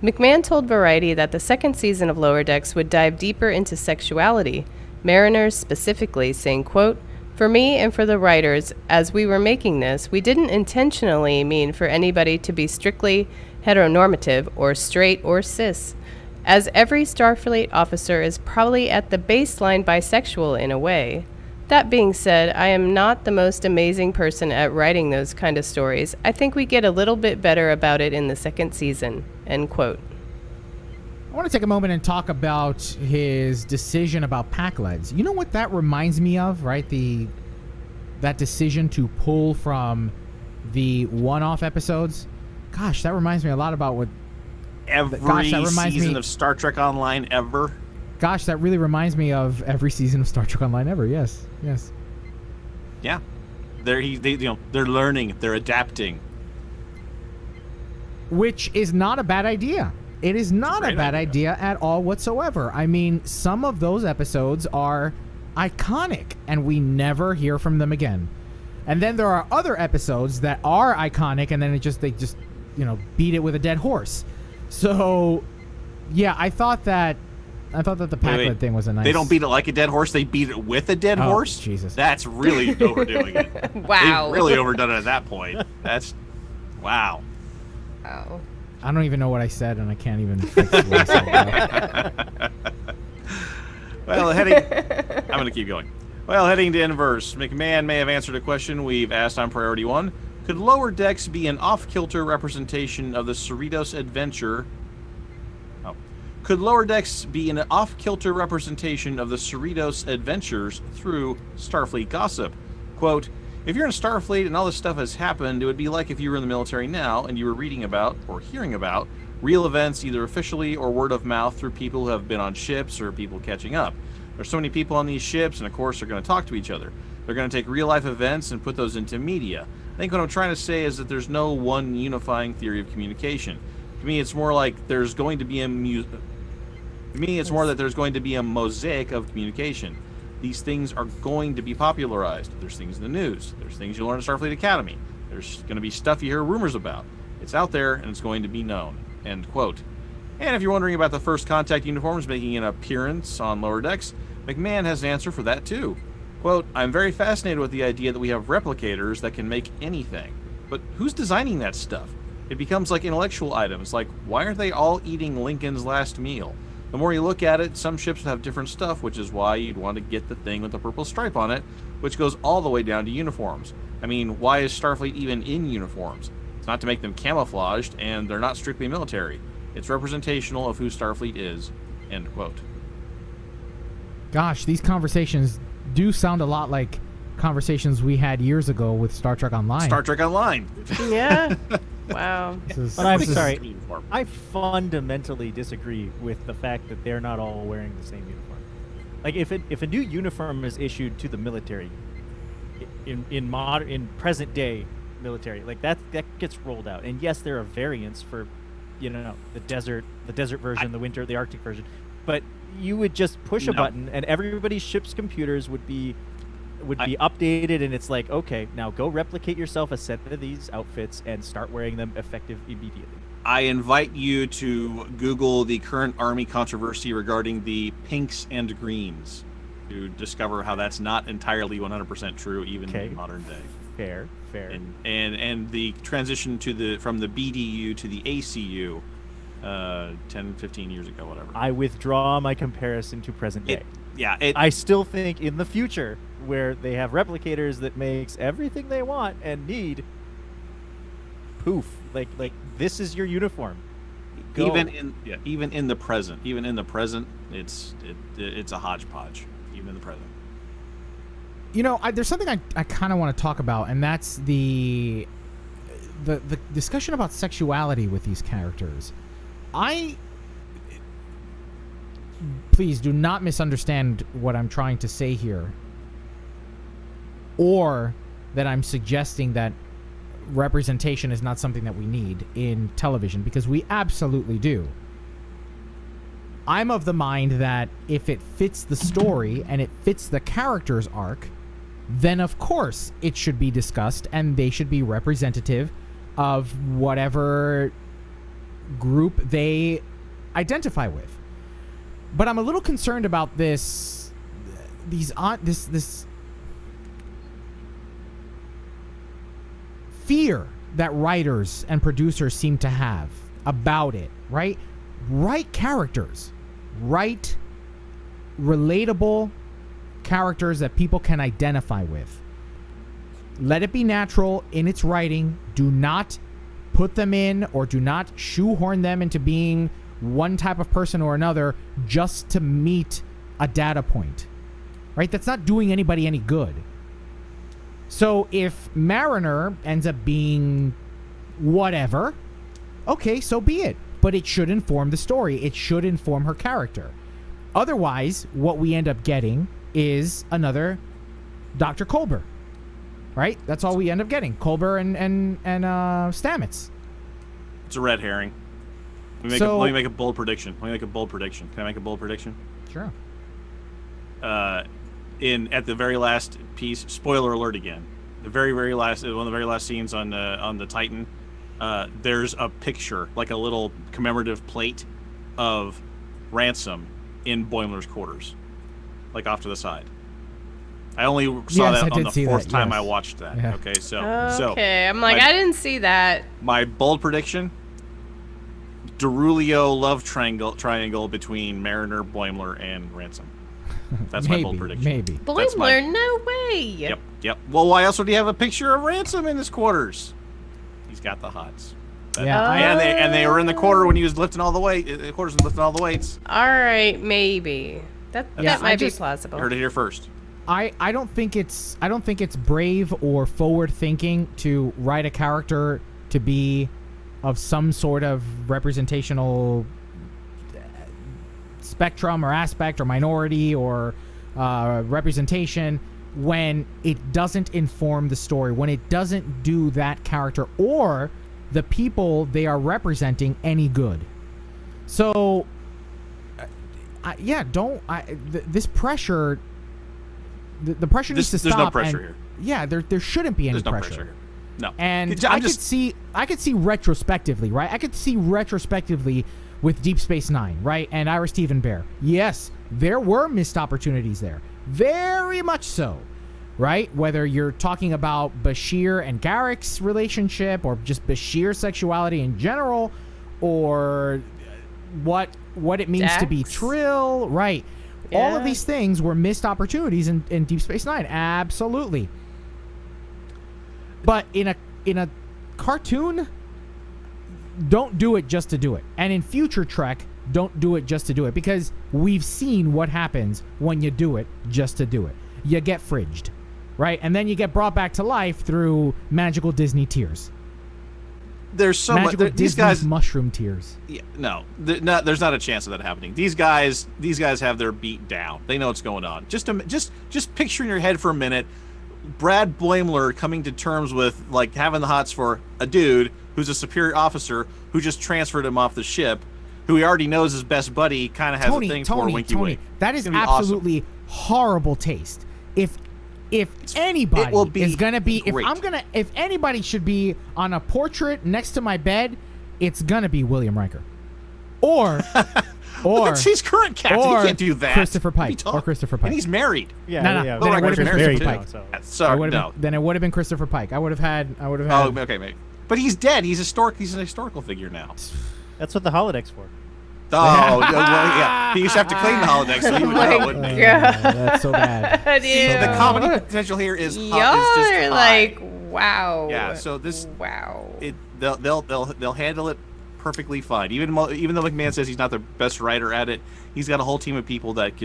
Speaker 4: McMahon told Variety that the second season of Lower Decks would dive deeper into sexuality, Mariners specifically, saying, quote, For me and for the writers, as we were making this, we didn't intentionally mean for anybody to be strictly heteronormative or straight or cis, as every Starfleet officer is probably at the baseline bisexual in a way. That being said, I am not the most amazing person at writing those kind of stories. I think we get a little bit better about it in the second season." End quote.
Speaker 2: I want to take a moment and talk about his decision about Pakleds. You know what that reminds me of, right? That decision to pull from the one-off episodes. Gosh, that reminds me a lot about what
Speaker 5: Every season of Star Trek Online ever.
Speaker 2: Gosh, that really reminds me of every season of Star Trek Online ever. Yes.
Speaker 5: Yeah, they're learning, they're adapting,
Speaker 2: which is not a bad idea. It is not a bad idea at all whatsoever. I mean, some of those episodes are iconic, and we never hear from them again. And then there are other episodes that are iconic, and then they just beat it with a dead horse. So, yeah, I thought that the Pakled thing was a nice...
Speaker 5: They don't beat it like a dead horse, they beat it with a dead horse?
Speaker 2: Jesus.
Speaker 5: That's really overdoing it.
Speaker 4: Wow.
Speaker 5: They've really overdone it at that point. That's... Wow.
Speaker 4: Wow.
Speaker 2: I don't even know what I said, and I can't even fix what I said.
Speaker 5: Well, I'm going to keep going. Well, heading to Inverse, McMahon may have answered a question we've asked on Priority 1. Could Lower Decks be an off-kilter representation of the Cerritos adventure... Could Lower Decks be an off-kilter representation of the Cerritos adventures through Starfleet gossip? Quote, "If you're in Starfleet and all this stuff has happened, it would be like if you were in the military now and you were reading about, or hearing about, real events either officially or word of mouth through people who have been on ships or people catching up. There's so many people on these ships, and of course they're going to talk to each other. They're going to take real-life events and put those into media. I think what I'm trying to say is that there's no one unifying theory of communication. To me, it's more like there's going to be there's going to be a mosaic of communication. These things are going to be popularized. There's things in the news. There's things you learn at Starfleet Academy. There's going to be stuff you hear rumors about. It's out there, and it's going to be known." End quote. And if you're wondering about the First Contact uniforms making an appearance on Lower Decks, McMahon has an answer for that too. Quote, "I'm very fascinated with the idea that we have replicators that can make anything. But who's designing that stuff? It becomes like intellectual items, like why aren't they all eating Lincoln's last meal? The more you look at it, some ships have different stuff, which is why you'd want to get the thing with the purple stripe on it, which goes all the way down to uniforms. I mean, why is Starfleet even in uniforms? It's not to make them camouflaged, and they're not strictly military. It's representational of who Starfleet is." End quote.
Speaker 2: Gosh, these conversations do sound a lot like conversations we had years ago with Star Trek Online.
Speaker 5: Star Trek Online.
Speaker 4: Yeah. Wow.
Speaker 3: But I'm sorry. I fundamentally disagree with the fact that they're not all wearing the same uniform. Like, if a new uniform is issued to the military, in present day military, like that gets rolled out. And yes, there are variants for, the desert version, the Arctic version. But you would just push a button, and everybody's ship's computers would be updated, and it's like, okay, now go replicate yourself a set of these outfits and start wearing them effective immediately.
Speaker 5: I invite you to Google the current Army controversy regarding the pinks and greens to discover how that's not entirely 100% true, even in modern day.
Speaker 3: Fair.
Speaker 5: And the transition from the BDU to the ACU 10, 15 years ago, whatever.
Speaker 3: I withdraw my comparison to present day. I still think in the future, where they have replicators that makes everything they want and need, poof, like this is your uniform. Go.
Speaker 5: Even in the present, it's a hodgepodge. Even in the present.
Speaker 2: There's something I kind of want to talk about, and that's the discussion about sexuality with these characters. Please do not misunderstand what I'm trying to say here, or that I'm suggesting that representation is not something that we need in television, because we absolutely do. I'm of the mind that if it fits the story and it fits the character's arc, then of course it should be discussed, and they should be representative of whatever group they identify with. But I'm a little concerned about this fear that writers and producers seem to have about it, right? Write characters. Write relatable characters that people can identify with. Let it be natural in its writing. Do not put them in or do not shoehorn them into being one type of person or another just to meet a data point, right? That's not doing anybody any good. So if Mariner ends up being whatever, okay, so be it. But it should inform the story. It should inform her character. Otherwise, what we end up getting is another Dr. Culber, right? That's all we end up getting. Culber and Stamets.
Speaker 5: It's a red herring. Let me make a bold prediction. Can I make a bold prediction?
Speaker 2: Sure.
Speaker 5: At the very last piece, spoiler alert again. The very last, one of the very last scenes on the Titan, there's a picture, like a little commemorative plate of Ransom in Boimler's quarters, like off to the side. I only saw that on the fourth time I watched that.
Speaker 2: Yeah.
Speaker 5: Okay, so
Speaker 4: I'm like, I didn't see that.
Speaker 5: My bold prediction: Derulio love triangle between Mariner, Boimler, and Ransom. That's my bold prediction.
Speaker 2: Maybe.
Speaker 4: Boimler, no way.
Speaker 5: Yep. Well, why else would he have a picture of Ransom in his quarters? He's got the hots.
Speaker 2: Yeah.
Speaker 5: And they were in the quarter when he was lifting all the weight. Quarters and lifting all the weights.
Speaker 4: All right, maybe. That might be plausible.
Speaker 5: Heard it here first.
Speaker 2: I don't think it's brave or forward thinking to write a character to be of some sort of representational spectrum or aspect or minority or representation when it doesn't inform the story, when it doesn't do that character or the people they are representing any good. So this pressure, the pressure needs to stop.
Speaker 5: There's no pressure here.
Speaker 2: Yeah, there shouldn't be any
Speaker 5: pressure.
Speaker 2: pressure
Speaker 5: Here. No.
Speaker 2: And I could see retrospectively, right? I could see retrospectively with Deep Space Nine, right? And Ira Steven Behr. Yes, there were missed opportunities there. Very much so, right? Whether you're talking about Bashir and Garrick's relationship or just Bashir's sexuality in general or what it means to be Trill, right? Yeah. All of these things were missed opportunities in Deep Space Nine. Absolutely. But in a cartoon, don't do it just to do it. And in future Trek, don't do it just to do it, because we've seen what happens when you do it just to do it. You get fridged, right? And then you get brought back to life through magical Disney tears.
Speaker 5: There's so much.
Speaker 2: These guys, mushroom tears.
Speaker 5: Yeah, there's not a chance of that happening. These guys have their beat down. They know what's going on. Just picture in your head for a minute, Brad Boimler coming to terms with like having the hots for a dude who's a superior officer who just transferred him off the ship, who he already knows his best buddy kind of has a thing for Winky Wink.
Speaker 2: That is absolutely horrible taste. If anybody is gonna be, if anybody should be on a portrait next to my bed, it's gonna be William Riker, or
Speaker 5: he's current captain. He can't do that.
Speaker 2: Christopher Pike, and
Speaker 5: he's married.
Speaker 2: Yeah, no. Then it would have been Christopher Pike.
Speaker 5: Sorry, no.
Speaker 2: Then it would have been Christopher Pike. I would have had.
Speaker 5: Oh, okay, mate. But he's dead. He's an historical figure now.
Speaker 3: That's what the holodeck's for.
Speaker 5: Oh, well, yeah. He used to have to clean the holodeck, so he would know, wouldn't he?
Speaker 2: That's so bad.
Speaker 5: So the comedy potential here is
Speaker 4: Y'all
Speaker 5: just
Speaker 4: are like, wow.
Speaker 5: Yeah. So this.
Speaker 4: Wow.
Speaker 5: They'll handle it perfectly fine. Even though McMahon says he's not the best writer at it, he's got a whole team of people that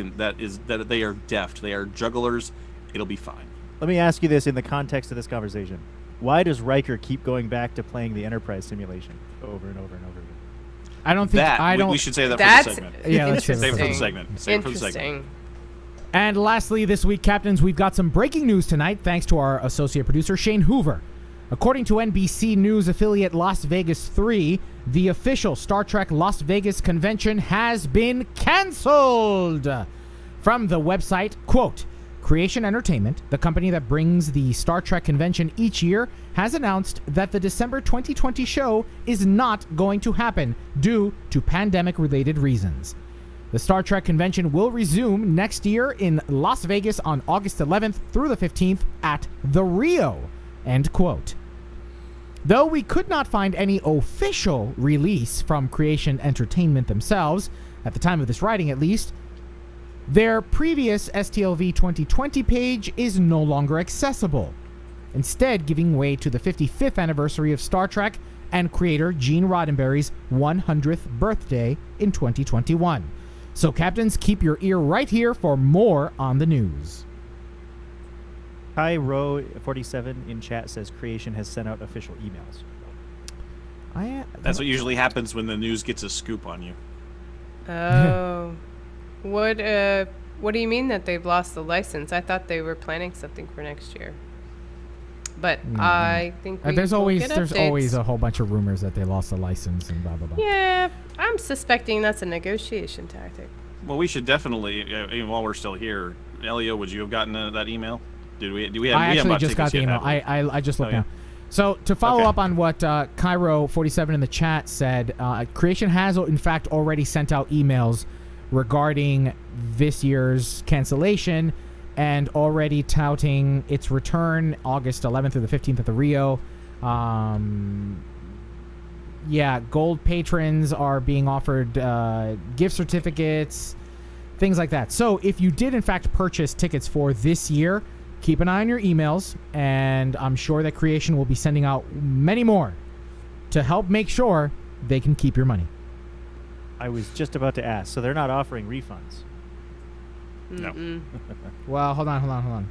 Speaker 5: they are deft. They are jugglers. It'll be fine.
Speaker 3: Let me ask you this in the context of this conversation. Why does Riker keep going back to playing the Enterprise simulation over and over and over again?
Speaker 2: I don't think
Speaker 5: we should say that for the segment.
Speaker 2: Yeah, let's
Speaker 5: save it for the segment. Save it for the segment.
Speaker 2: And lastly, this week, Captains, we've got some breaking news tonight, thanks to our associate producer, Shane Hoover. According to NBC News affiliate Las Vegas 3, the official Star Trek Las Vegas convention has been canceled. From the website, quote, Creation Entertainment, the company that brings the Star Trek convention each year, has announced that the December 2020 show is not going to happen due to pandemic-related reasons. The Star Trek convention will resume next year in Las Vegas on August 11th through the 15th at the Rio, end quote. Though we could not find any official release from Creation Entertainment themselves, at the time of this writing at least, their previous STLV 2020 page is no longer accessible, instead giving way to the 55th anniversary of Star Trek and creator Gene Roddenberry's 100th birthday in 2021. So, captains, keep your ear right here for more on the news.
Speaker 3: Row 47 in chat says Creation has sent out official emails.
Speaker 5: That's what usually happens when the news gets a scoop on you.
Speaker 4: Oh. What do you mean that they've lost the license? I thought they were planning something for next year. But I think
Speaker 2: there's always a whole bunch of rumors that they lost the license and blah blah blah.
Speaker 4: Yeah, I'm suspecting that's a negotiation tactic.
Speaker 5: Well, we should definitely, while we're still here, Elio, would you have gotten that email? Do we have?
Speaker 2: I actually just got the email. I just looked now. So to follow up on what Cairo 47 in the chat said, Creation has in fact already sent out emails regarding this year's cancellation and already touting its return August 11th through the 15th at the Rio. Gold patrons are being offered gift certificates, things like that. So if you did in fact purchase tickets for this year, keep an eye on your emails, and I'm sure that Creation will be sending out many more to help make sure they can keep your money.
Speaker 3: I was just about to ask. So they're not offering refunds?
Speaker 5: No.
Speaker 2: Well, hold on.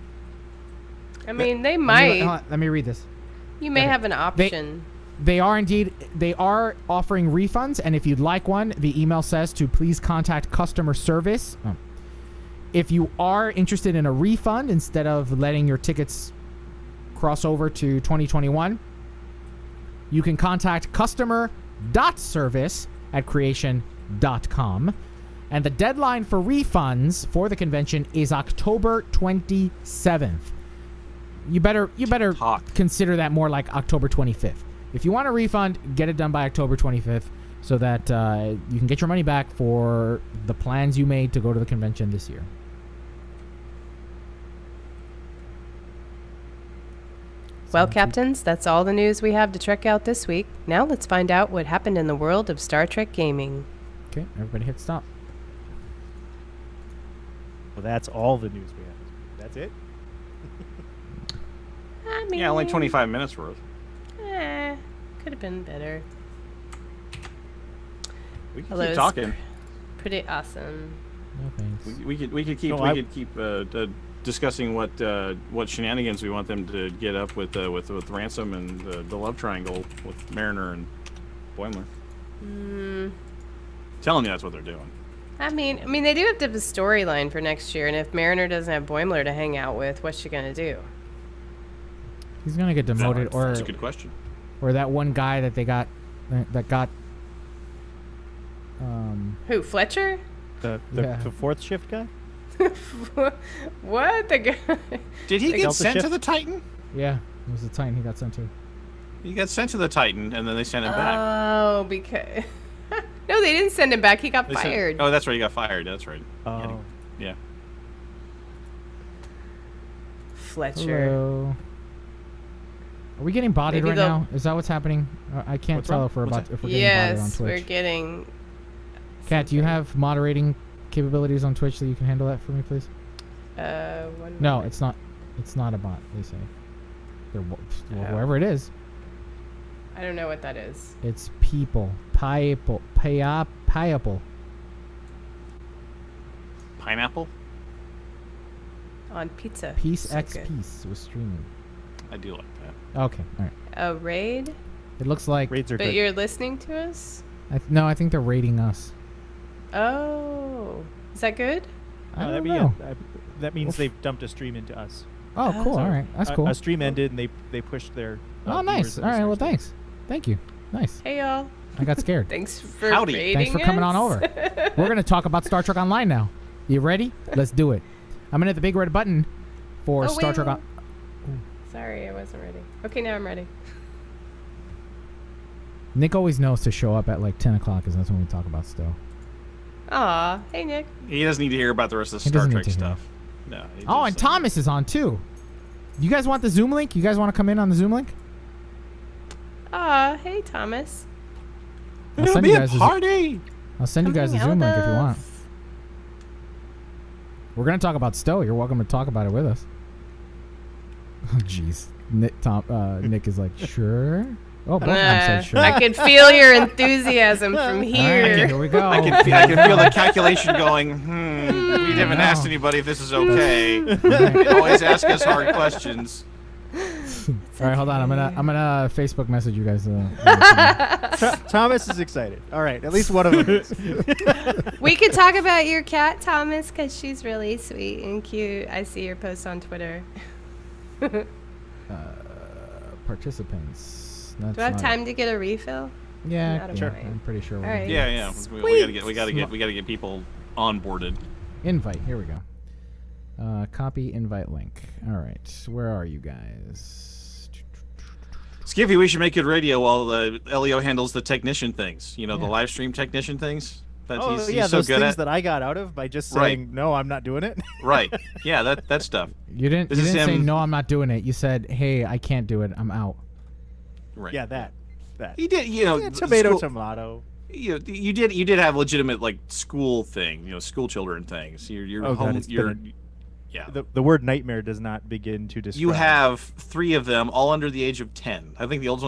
Speaker 4: I mean, they might.
Speaker 2: Let me read this.
Speaker 4: You may have an option.
Speaker 2: They are offering refunds, and if you'd like one, the email says to please contact customer service. If you are interested in a refund instead of letting your tickets cross over to 2021, you can contact customer.service@creation.com. And the deadline for refunds for the convention is October 27th. You better consider that more like October 25th. If you want a refund, get it done by October 25th so that you can get your money back for the plans you made to go to the convention this year.
Speaker 4: Well, captains, that's all the news we have to check out this week. Now let's find out what happened in the world of Star Trek gaming.
Speaker 2: Okay, everybody hit stop.
Speaker 3: Well, that's all the news we have. That's it?
Speaker 4: I mean...
Speaker 5: Yeah, only 25 minutes worth.
Speaker 4: Could have been better.
Speaker 5: We can keep talking.
Speaker 4: Pretty awesome.
Speaker 2: No thanks.
Speaker 5: We could keep discussing what shenanigans we want them to get up with Ransom and the love triangle with Mariner and Boimler. Telling you that's what they're doing.
Speaker 4: I mean, they do have to have a storyline for next year, and if Mariner doesn't have Boimler to hang out with, what's she gonna do?
Speaker 2: He's gonna get demoted,
Speaker 5: that's a good question.
Speaker 2: Or that one guy that they got,
Speaker 4: Who, Fletcher?
Speaker 3: The fourth shift guy?
Speaker 4: What? The guy?
Speaker 5: Did he get sent to the Titan?
Speaker 2: Yeah, it was the Titan he got sent to.
Speaker 5: He got sent to the Titan, and then they sent him back.
Speaker 4: Oh, because... No, they didn't send him back. He got fired.
Speaker 5: That's right. He got fired. That's right.
Speaker 3: Oh.
Speaker 5: Yeah.
Speaker 4: Fletcher.
Speaker 2: Hello. Are we getting botted right now? Is that what's happening? I can't tell if we're getting botted on Twitch.
Speaker 4: Yes, we're getting...
Speaker 2: Kat, do you have moderating capabilities on Twitch that you can handle that for me, please? No, it's not. It's not a bot. They say. Whoever it is.
Speaker 4: I don't know what that is.
Speaker 2: It's people. Pineapple.
Speaker 5: Pineapple?
Speaker 4: On pizza.
Speaker 2: Piece
Speaker 4: So
Speaker 2: X
Speaker 4: good.
Speaker 2: Piece was streaming.
Speaker 5: I do like that.
Speaker 2: Okay, all right.
Speaker 4: A raid?
Speaker 2: It looks like.
Speaker 3: Raids are
Speaker 4: But
Speaker 3: good.
Speaker 4: you're listening to us?
Speaker 2: No, I think they're raiding us.
Speaker 4: Oh. Is that good?
Speaker 2: I don't
Speaker 3: that'd be
Speaker 2: know.
Speaker 3: that means they've dumped a stream into us.
Speaker 2: Oh, cool. All right, that's cool.
Speaker 3: A stream ended, and they pushed their.
Speaker 2: Oh, nice. All right. Well, thanks. Thank you. Nice.
Speaker 4: Hey, y'all.
Speaker 2: I got scared.
Speaker 4: Thanks for
Speaker 5: Howdy.
Speaker 4: raiding
Speaker 2: Thanks for coming on
Speaker 4: us.
Speaker 2: over. We're going to talk about Star Trek Online now. You ready? Let's do it. I'm going to hit the big red button for Star Trek.
Speaker 4: Sorry, I wasn't ready. Okay, now I'm ready.
Speaker 2: Nick always knows to show up at like 10 o'clock because that's when we talk about stuff.
Speaker 4: Aw, hey, Nick.
Speaker 5: He doesn't need to hear about the rest of the
Speaker 2: He
Speaker 5: Star
Speaker 2: doesn't
Speaker 5: Trek
Speaker 2: need to
Speaker 5: stuff. No.
Speaker 2: Oh, and Thomas is on too. You guys want the Zoom link? You guys want to come in on the Zoom link?
Speaker 4: Aw, hey, Thomas.
Speaker 2: I'll
Speaker 5: It'll
Speaker 2: send
Speaker 5: be
Speaker 2: you
Speaker 5: a
Speaker 2: guys
Speaker 5: party.
Speaker 2: I'll send you guys a
Speaker 4: Come hang
Speaker 2: Zoom
Speaker 4: out
Speaker 2: link
Speaker 4: with
Speaker 2: if you want.
Speaker 4: us.
Speaker 2: We're gonna talk about Stowe. You're welcome to talk about it with us. Oh, jeez. Nick is like, sure. Oh, both of them said sure.
Speaker 4: I can feel your enthusiasm from here.
Speaker 2: All right, here we go.
Speaker 5: I can feel the calculation going. We haven't asked anybody if this is okay. They always ask us hard questions.
Speaker 2: All right, hold on. I'm gonna Facebook message you guys.
Speaker 3: Thomas is excited. All right, at least one of them is.
Speaker 4: We could talk about your cat, Thomas, because she's really sweet and cute. I see your posts on Twitter.
Speaker 2: Participants. That's
Speaker 4: Do I have
Speaker 2: not
Speaker 4: time to get a refill?
Speaker 2: Yeah,
Speaker 4: Not a
Speaker 2: sure.
Speaker 4: point.
Speaker 2: I'm pretty sure.
Speaker 4: All right.
Speaker 5: Yeah. We gotta get people onboarded.
Speaker 2: Invite. Here we go. Copy invite link. All right. Where are you guys?
Speaker 5: Skiffy, we should make good radio while Elio handles the technician things. You know, the live stream technician things. That
Speaker 3: Oh,
Speaker 5: he's
Speaker 3: yeah,
Speaker 5: so
Speaker 3: those
Speaker 5: good
Speaker 3: things
Speaker 5: at.
Speaker 3: that I got out of by just
Speaker 5: Right.
Speaker 3: saying, no, I'm not doing it.
Speaker 5: Right. Yeah, that stuff.
Speaker 2: You didn't
Speaker 5: This is
Speaker 2: say
Speaker 5: him-
Speaker 2: no. I'm not doing it. You said, hey, I can't do it. I'm out.
Speaker 5: Right.
Speaker 3: Yeah, that.
Speaker 5: He did. You know,
Speaker 3: Yeah, tomato,
Speaker 5: school-
Speaker 3: tomato.
Speaker 5: You did have legitimate like school thing. You know, school children things. You're
Speaker 3: Oh, God,
Speaker 5: home.
Speaker 3: it's been
Speaker 5: You're
Speaker 3: a-
Speaker 5: yeah.
Speaker 3: The word nightmare does not begin to describe.
Speaker 5: You have 3 of them, all under the age of 10. I think the oldest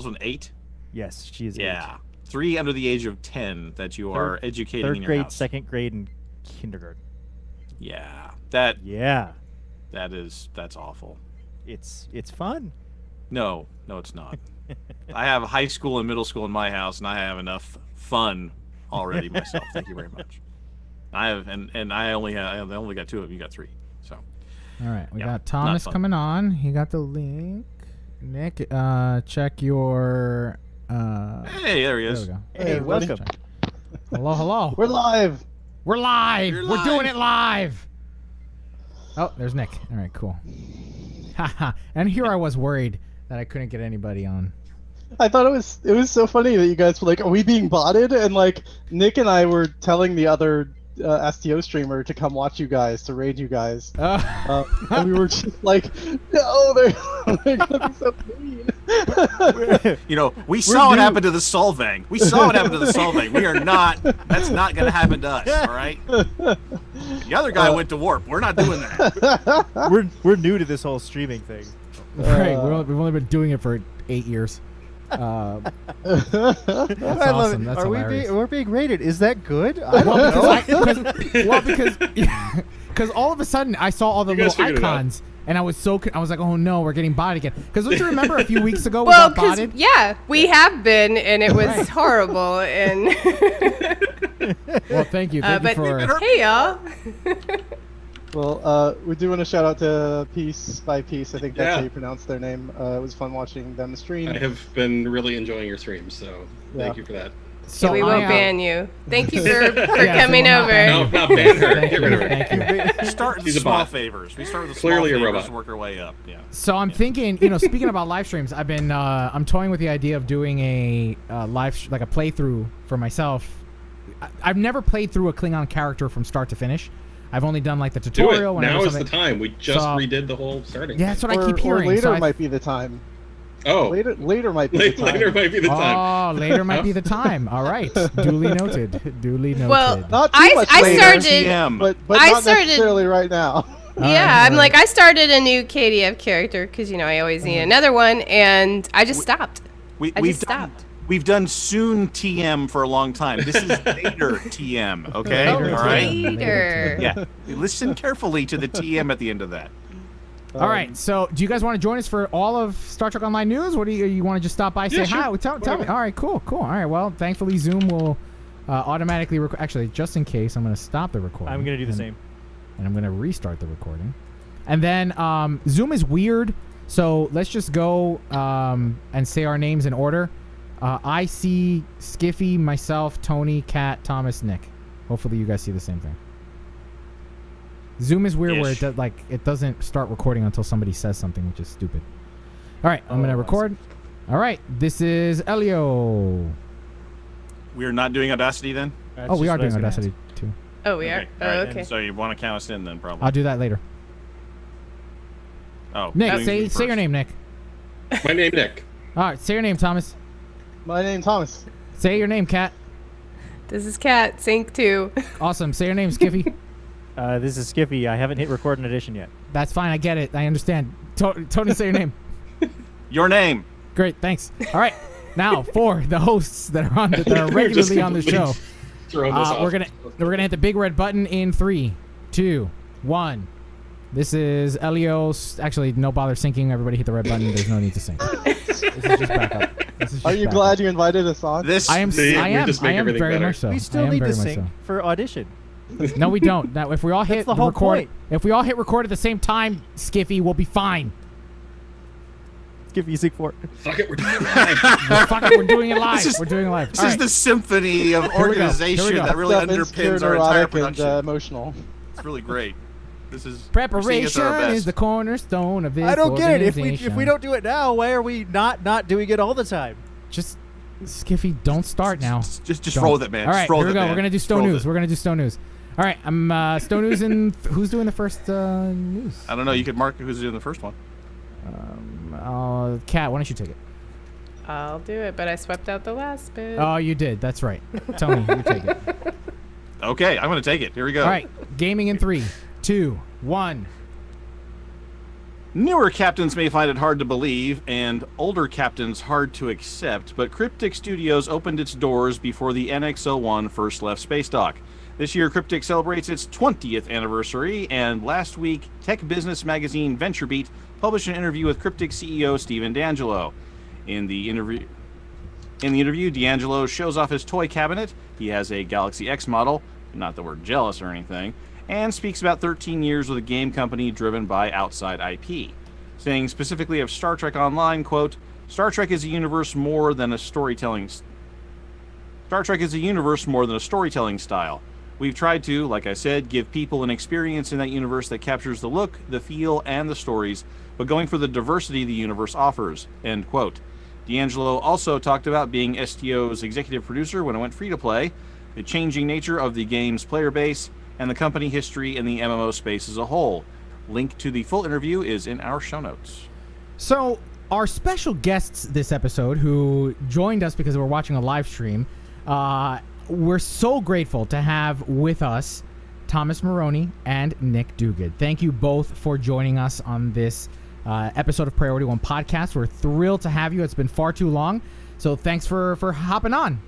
Speaker 5: one 8.
Speaker 3: Yes, she is.
Speaker 5: Yeah, 3 under the age of 10 that you are educating in
Speaker 3: Third
Speaker 5: your
Speaker 3: grade,
Speaker 5: house.
Speaker 3: second grade, and kindergarten.
Speaker 5: Yeah,
Speaker 3: Yeah,
Speaker 5: that's awful.
Speaker 3: it's fun.
Speaker 5: No, it's not. I have high school and middle school in my house, and I have enough fun already myself. Thank you very much. I have, and I only got 2 of them. You got 3. So.
Speaker 2: All right. We
Speaker 5: Yeah,
Speaker 2: got
Speaker 5: not
Speaker 2: Thomas
Speaker 5: fun.
Speaker 2: coming on. He got the link. Nick, check your.
Speaker 5: Hey, there he
Speaker 2: There
Speaker 5: is.
Speaker 2: we go.
Speaker 3: Hey, welcome.
Speaker 2: Hello.
Speaker 10: We're live.
Speaker 2: We're live.
Speaker 5: You're
Speaker 2: We're doing
Speaker 5: live.
Speaker 2: it live. Oh, there's Nick. All right, cool. Haha. And here I was worried that I couldn't get anybody on.
Speaker 10: I thought it was so funny that you guys were like, "Are we being botted?" And like Nick and I were telling the other STO streamer to come watch you guys, to raid you guys, and we were just like, "No, they're gonna be so mean."
Speaker 5: You know, we saw what happened to the Solvang. We saw what happened to the Solvang. We are not. That's not going to happen to us. All right. The other guy went to warp. We're not doing that.
Speaker 3: We're new to this whole streaming thing.
Speaker 2: Right. We've only been doing it for 8 years. That's
Speaker 3: I love
Speaker 2: awesome.
Speaker 3: it.
Speaker 2: That's
Speaker 3: Are
Speaker 2: hilarious.
Speaker 3: we're being rated? Is that good? I don't know.
Speaker 2: Because all of a sudden I saw all the
Speaker 11: You guys
Speaker 2: little
Speaker 11: figured it out.
Speaker 2: icons, and I was like, oh no, we're getting botted again. Because don't you remember a few weeks ago we
Speaker 4: Well,
Speaker 2: got
Speaker 4: because
Speaker 2: botted?
Speaker 4: yeah, we have been, and it was horrible. And
Speaker 2: Well, thank you. Thank you
Speaker 4: but
Speaker 2: for.
Speaker 4: hey, y'all.
Speaker 10: Well, we do want to shout out to Peace by Peace. I think that's
Speaker 11: Yeah.
Speaker 10: how you pronounce their name. It was fun watching them stream.
Speaker 11: I have been really enjoying your streams, so thank you for that.
Speaker 2: So
Speaker 4: we
Speaker 2: I,
Speaker 4: won't ban you. Thank you for
Speaker 2: Yeah,
Speaker 4: coming
Speaker 2: so we'll not ban
Speaker 4: over.
Speaker 11: No, not ban her.
Speaker 2: Thank
Speaker 11: Get
Speaker 2: you.
Speaker 11: rid of her.
Speaker 2: Thank you.
Speaker 5: We start with
Speaker 11: She's a
Speaker 5: small
Speaker 11: bot.
Speaker 5: favors. We start with the
Speaker 11: Clearly a
Speaker 5: small favors
Speaker 11: robot.
Speaker 5: and work our way up. Yeah.
Speaker 2: So I'm thinking, speaking about live streams, I've been I'm toying with the idea of doing a like a playthrough for myself. I've never played through a Klingon character from start to finish. I've only done like the
Speaker 11: Do
Speaker 2: tutorial.
Speaker 11: it.
Speaker 2: whenever
Speaker 11: Now is the
Speaker 2: something-
Speaker 11: time. We just
Speaker 2: So-
Speaker 11: redid the whole starting.
Speaker 2: Yeah, that's
Speaker 11: thing.
Speaker 2: what I keep hearing.
Speaker 10: Or later
Speaker 2: so I-
Speaker 10: might be the time.
Speaker 11: Oh,
Speaker 10: Later might be the time.
Speaker 11: later might be the time.
Speaker 2: Oh, later might be the time. All right, duly noted. Duly noted.
Speaker 4: Well,
Speaker 10: Not too
Speaker 4: I
Speaker 10: much
Speaker 4: I
Speaker 10: later,
Speaker 4: started.
Speaker 5: TM.
Speaker 10: but
Speaker 4: I
Speaker 10: not
Speaker 4: started-
Speaker 10: necessarily right now.
Speaker 4: Yeah, I'm
Speaker 2: all
Speaker 4: like I started a new KDF character because I always need another one, and I just stopped. I
Speaker 5: We've
Speaker 4: just stopped.
Speaker 5: We've done soon TM for a long time. This is later TM. Okay.
Speaker 2: Later
Speaker 5: All right.
Speaker 2: TM.
Speaker 4: Later.
Speaker 5: Yeah. Listen carefully to the TM at the end of that.
Speaker 2: All right, so do you guys want to join us for all of Star Trek Online news? What do you want to just stop by, say
Speaker 11: Yeah,
Speaker 2: hi?
Speaker 11: sure.
Speaker 2: Well, tell me.
Speaker 11: Whatever.
Speaker 2: All right, cool. All right, well, thankfully Zoom will automatically actually, just in case, I'm going to stop the recording.
Speaker 3: I'm gonna do the same.
Speaker 2: And I'm going to restart the recording. And then Zoom is weird, so let's just go and say our names in order. I see Skiffy, myself, Tony, Kat, Thomas, Nick. Hopefully you guys see the same thing. Zoom is weird where
Speaker 5: Ish.
Speaker 2: it doesn't start recording until somebody says something, which is stupid. All right, I'm going to
Speaker 3: I
Speaker 2: record. All right, this is Elio.
Speaker 5: We are not doing Audacity then?
Speaker 3: That's
Speaker 2: Oh, we
Speaker 3: just
Speaker 2: are
Speaker 3: what I
Speaker 2: doing
Speaker 3: was gonna
Speaker 2: Audacity
Speaker 3: ask.
Speaker 2: too.
Speaker 4: Oh, we are.
Speaker 5: All
Speaker 4: Oh,
Speaker 5: right.
Speaker 4: okay.
Speaker 5: So you want to count us in then, probably?
Speaker 2: I'll do that later.
Speaker 5: Oh,
Speaker 2: Nick,
Speaker 5: doing me
Speaker 2: say your
Speaker 5: first.
Speaker 2: name, Nick.
Speaker 11: My name Nick.
Speaker 2: All right, say your name, Thomas.
Speaker 10: My name Thomas.
Speaker 2: Say your name, Kat.
Speaker 4: This is Kat, Sync 2.
Speaker 2: Awesome. Say your name, Skiffy.
Speaker 3: This is Skiffy. I haven't hit record an edition yet.
Speaker 2: That's fine. I get it. I understand. Tony, say your name.
Speaker 5: Your name.
Speaker 2: Great. Thanks. All right. Now for the hosts that are regularly on the show. We're gonna hit the big red button in 3, 2, 1. This is Elios. Actually, no bother syncing. Everybody hit the red button. There's no need to sync. This is just backup.
Speaker 10: Are you glad you invited us on?
Speaker 2: I am very much so.
Speaker 3: We still need to sync for audition.
Speaker 2: No, we don't. Now, if we all hit
Speaker 3: the whole
Speaker 2: record,
Speaker 3: point.
Speaker 2: if we all hit record at the same time, Skiffy, we'll be fine.
Speaker 3: Skiffy, sync 4.
Speaker 11: Fuck it, we're doing it live.
Speaker 2: Fuck it, we're doing it live. We're doing it live.
Speaker 5: This is the symphony of organization that really underpins our entire production.
Speaker 10: And, emotional.
Speaker 5: It's really great. This is
Speaker 2: preparation is the cornerstone of this.
Speaker 3: I don't get it.
Speaker 2: organization.
Speaker 3: If we don't do it now, why are we not doing it all the time?
Speaker 2: Just Skiffy, don't start now.
Speaker 5: Just roll with it, man.
Speaker 2: All right, here we go.
Speaker 5: Man.
Speaker 2: We're gonna do Stone News. We're gonna do Stone News. All right, I'm Stone News, and who's doing the first news?
Speaker 5: I don't know. You could mark who's doing the first one.
Speaker 2: Kat, why don't you take it?
Speaker 4: I'll do it, but I swept out the last bit.
Speaker 2: Oh, you did. That's right. Tony, you take it.
Speaker 5: Okay, I'm gonna take it. Here we go.
Speaker 2: All right, gaming in 3, 2, 1.
Speaker 5: Newer captains may find it hard to believe, and older captains hard to accept, but Cryptic Studios opened its doors before the NX-01 first left space dock. This year, Cryptic celebrates its 20th anniversary, and last week, tech business magazine VentureBeat published an interview with Cryptic CEO Stephen D'Angelo. In the interview, D'Angelo shows off his toy cabinet. He has a Galaxy X model, not that we're jealous or anything, and speaks about 13 years with a game company driven by outside IP, saying specifically of Star Trek Online, quote, Star Trek is a universe more than a storytelling style. We've tried to, like I said, give people an experience in that universe that captures the look, the feel, and the stories, but going for the diversity the universe offers, end quote. D'Angelo also talked about being STO's executive producer when it went free-to-play, the changing nature of the game's player base, and the company history in the MMO space as a whole. Link to the full interview is in our show notes.
Speaker 2: So, our special guests this episode, who joined us because we're watching a live stream, we're so grateful to have with us Thomas Maroney and Nick Duguid. Thank you both for joining us on this episode of Priority One Podcast. We're thrilled to have you. It's been far too long, so thanks for hopping on.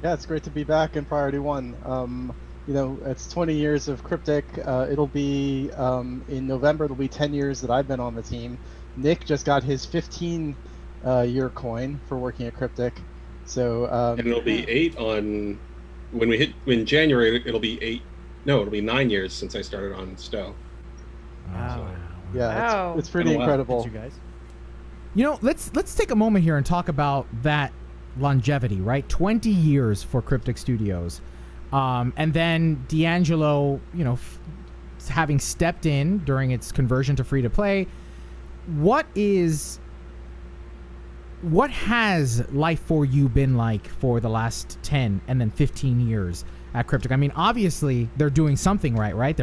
Speaker 10: Yeah, it's great to be back in Priority One. You know, it's 20 years of Cryptic. It'll be, in November, it'll be 10 years that I've been on the team. Nick just got his 15-year coin for working at Cryptic. So,
Speaker 11: and it'll be 8 on, in January, it'll be 9 years since I started on STO.
Speaker 2: Wow.
Speaker 10: Yeah, it's pretty incredible.
Speaker 3: You guys.
Speaker 2: You know, let's take a moment here and talk about that longevity, right? 20 years for Cryptic Studios. And then D'Angelo, you know, having stepped in during its conversion to free-to-play, what has life for you been like for the last 10 and then 15 years at Cryptic? I mean, obviously, they're doing something right?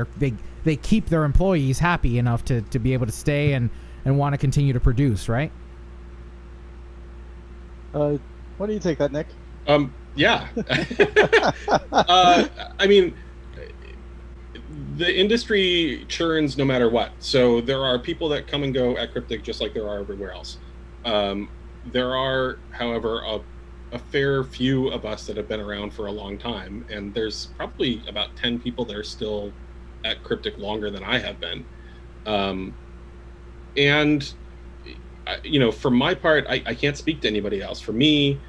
Speaker 2: They keep their employees happy enough to be able to stay and want to continue to produce, right?
Speaker 10: Why do you take that, Nick?
Speaker 11: Yeah. I mean, the industry churns no matter what. So there are people that come and go at Cryptic just like there are everywhere else. There are, however, a fair few of us that have been around for a long time, and there's probably about 10 people that are still at Cryptic longer than I have been. And, you know, for my part, I can't speak to anybody else. For me,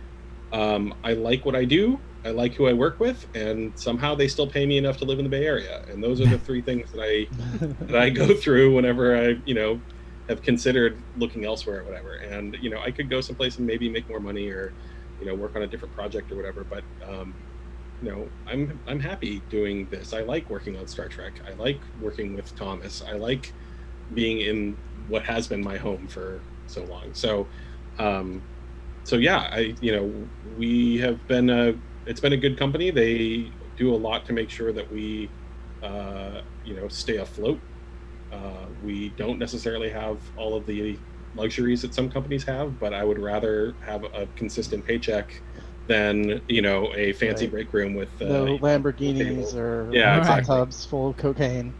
Speaker 11: I like what I do, I like who I work with, and somehow they still pay me enough to live in the Bay Area. And those are the three things that I go through whenever I, you know, have considered looking elsewhere or whatever. And, you know, I could go someplace and maybe make more money or, you know, work on a different project or whatever. But, you know, I'm happy doing this. I like working on Star Trek. I like working with Thomas. I like being in what has been my home for so long. So yeah, we have been it's been a good company. They do a lot to make sure that we, you know, stay afloat. We don't necessarily have all of the luxuries that some companies have, but I would rather have a consistent paycheck than, you know, a fancy
Speaker 10: Right.
Speaker 11: break room with
Speaker 10: No Lamborghinis or
Speaker 11: Yeah,
Speaker 10: hot
Speaker 11: exactly.
Speaker 10: tubs full of cocaine.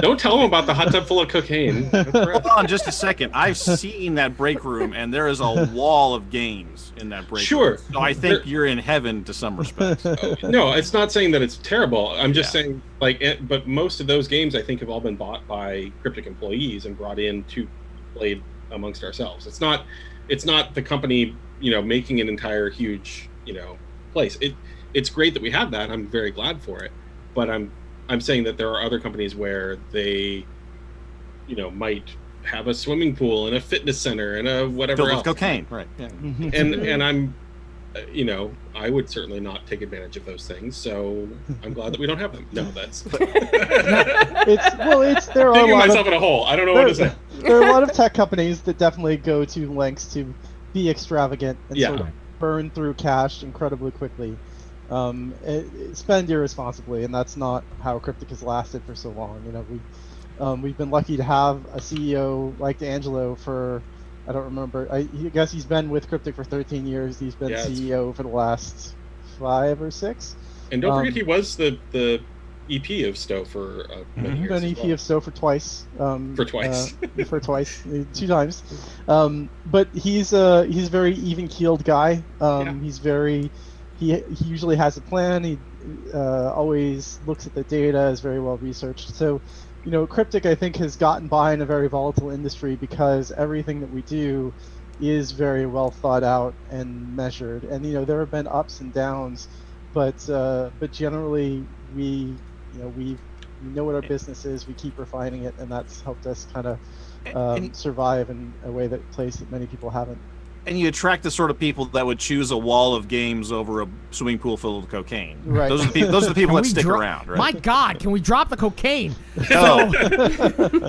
Speaker 11: Don't tell them about the hot tub full of cocaine. That's
Speaker 5: Hold
Speaker 11: right.
Speaker 5: on just a second. I've seen that break room, and there is a wall of games in that break
Speaker 11: Sure.
Speaker 5: room. So I think you're in heaven to some respects.
Speaker 11: No, it's not saying that it's terrible. I'm just
Speaker 5: Yeah.
Speaker 11: saying, but most of those games I think have all been bought by Cryptic employees and brought in to play amongst ourselves. It's not the company, you know, making an entire huge, you know, place. It's great that we have that. I'm very glad for it, but I'm saying that there are other companies where they, you know, might have a swimming pool and a fitness center and a whatever
Speaker 5: Filled
Speaker 11: else.
Speaker 5: with cocaine, right? Yeah.
Speaker 11: And I'm, you know, I would certainly not take advantage of those things. So I'm glad that we don't have them. No, that's
Speaker 10: There are a
Speaker 11: digging
Speaker 10: lot
Speaker 11: myself
Speaker 10: of,
Speaker 11: in a hole. I don't know what to say.
Speaker 10: there are a lot of tech companies that definitely go to lengths to be extravagant and
Speaker 11: Yeah.
Speaker 10: sort of burn through cash incredibly quickly. Spend irresponsibly, and that's not how Cryptic has lasted for so long. You know, we've been lucky to have a CEO like D'Angelo for, I don't remember, I guess he's been with Cryptic for 13 years. He's been
Speaker 11: Yeah, it's-
Speaker 10: CEO for the last 5 or 6.
Speaker 11: And don't forget, he was the EP of Stowe for many
Speaker 10: He's
Speaker 11: years.
Speaker 10: been
Speaker 11: as
Speaker 10: EP
Speaker 11: well.
Speaker 10: of Stowe for twice.
Speaker 11: For twice.
Speaker 10: For twice, 2 times. But he's a very even-keeled guy. He's very, he usually has a plan. He always looks at the data, is very well researched. So, you know, Cryptic, I think, has gotten by in a very volatile industry because everything that we do is very well thought out and measured. And, you know, there have been ups and downs, but generally we know what our business is. We keep refining it, and that's helped us kind of survive in a way that many people haven't.
Speaker 5: And you attract the sort of people that would choose a wall of games over a swimming pool filled with cocaine.
Speaker 10: Right.
Speaker 5: Those are the people
Speaker 2: Can
Speaker 5: that
Speaker 2: we
Speaker 5: stick
Speaker 2: dro-
Speaker 5: around, right?
Speaker 2: My God, can we drop the cocaine?
Speaker 5: No.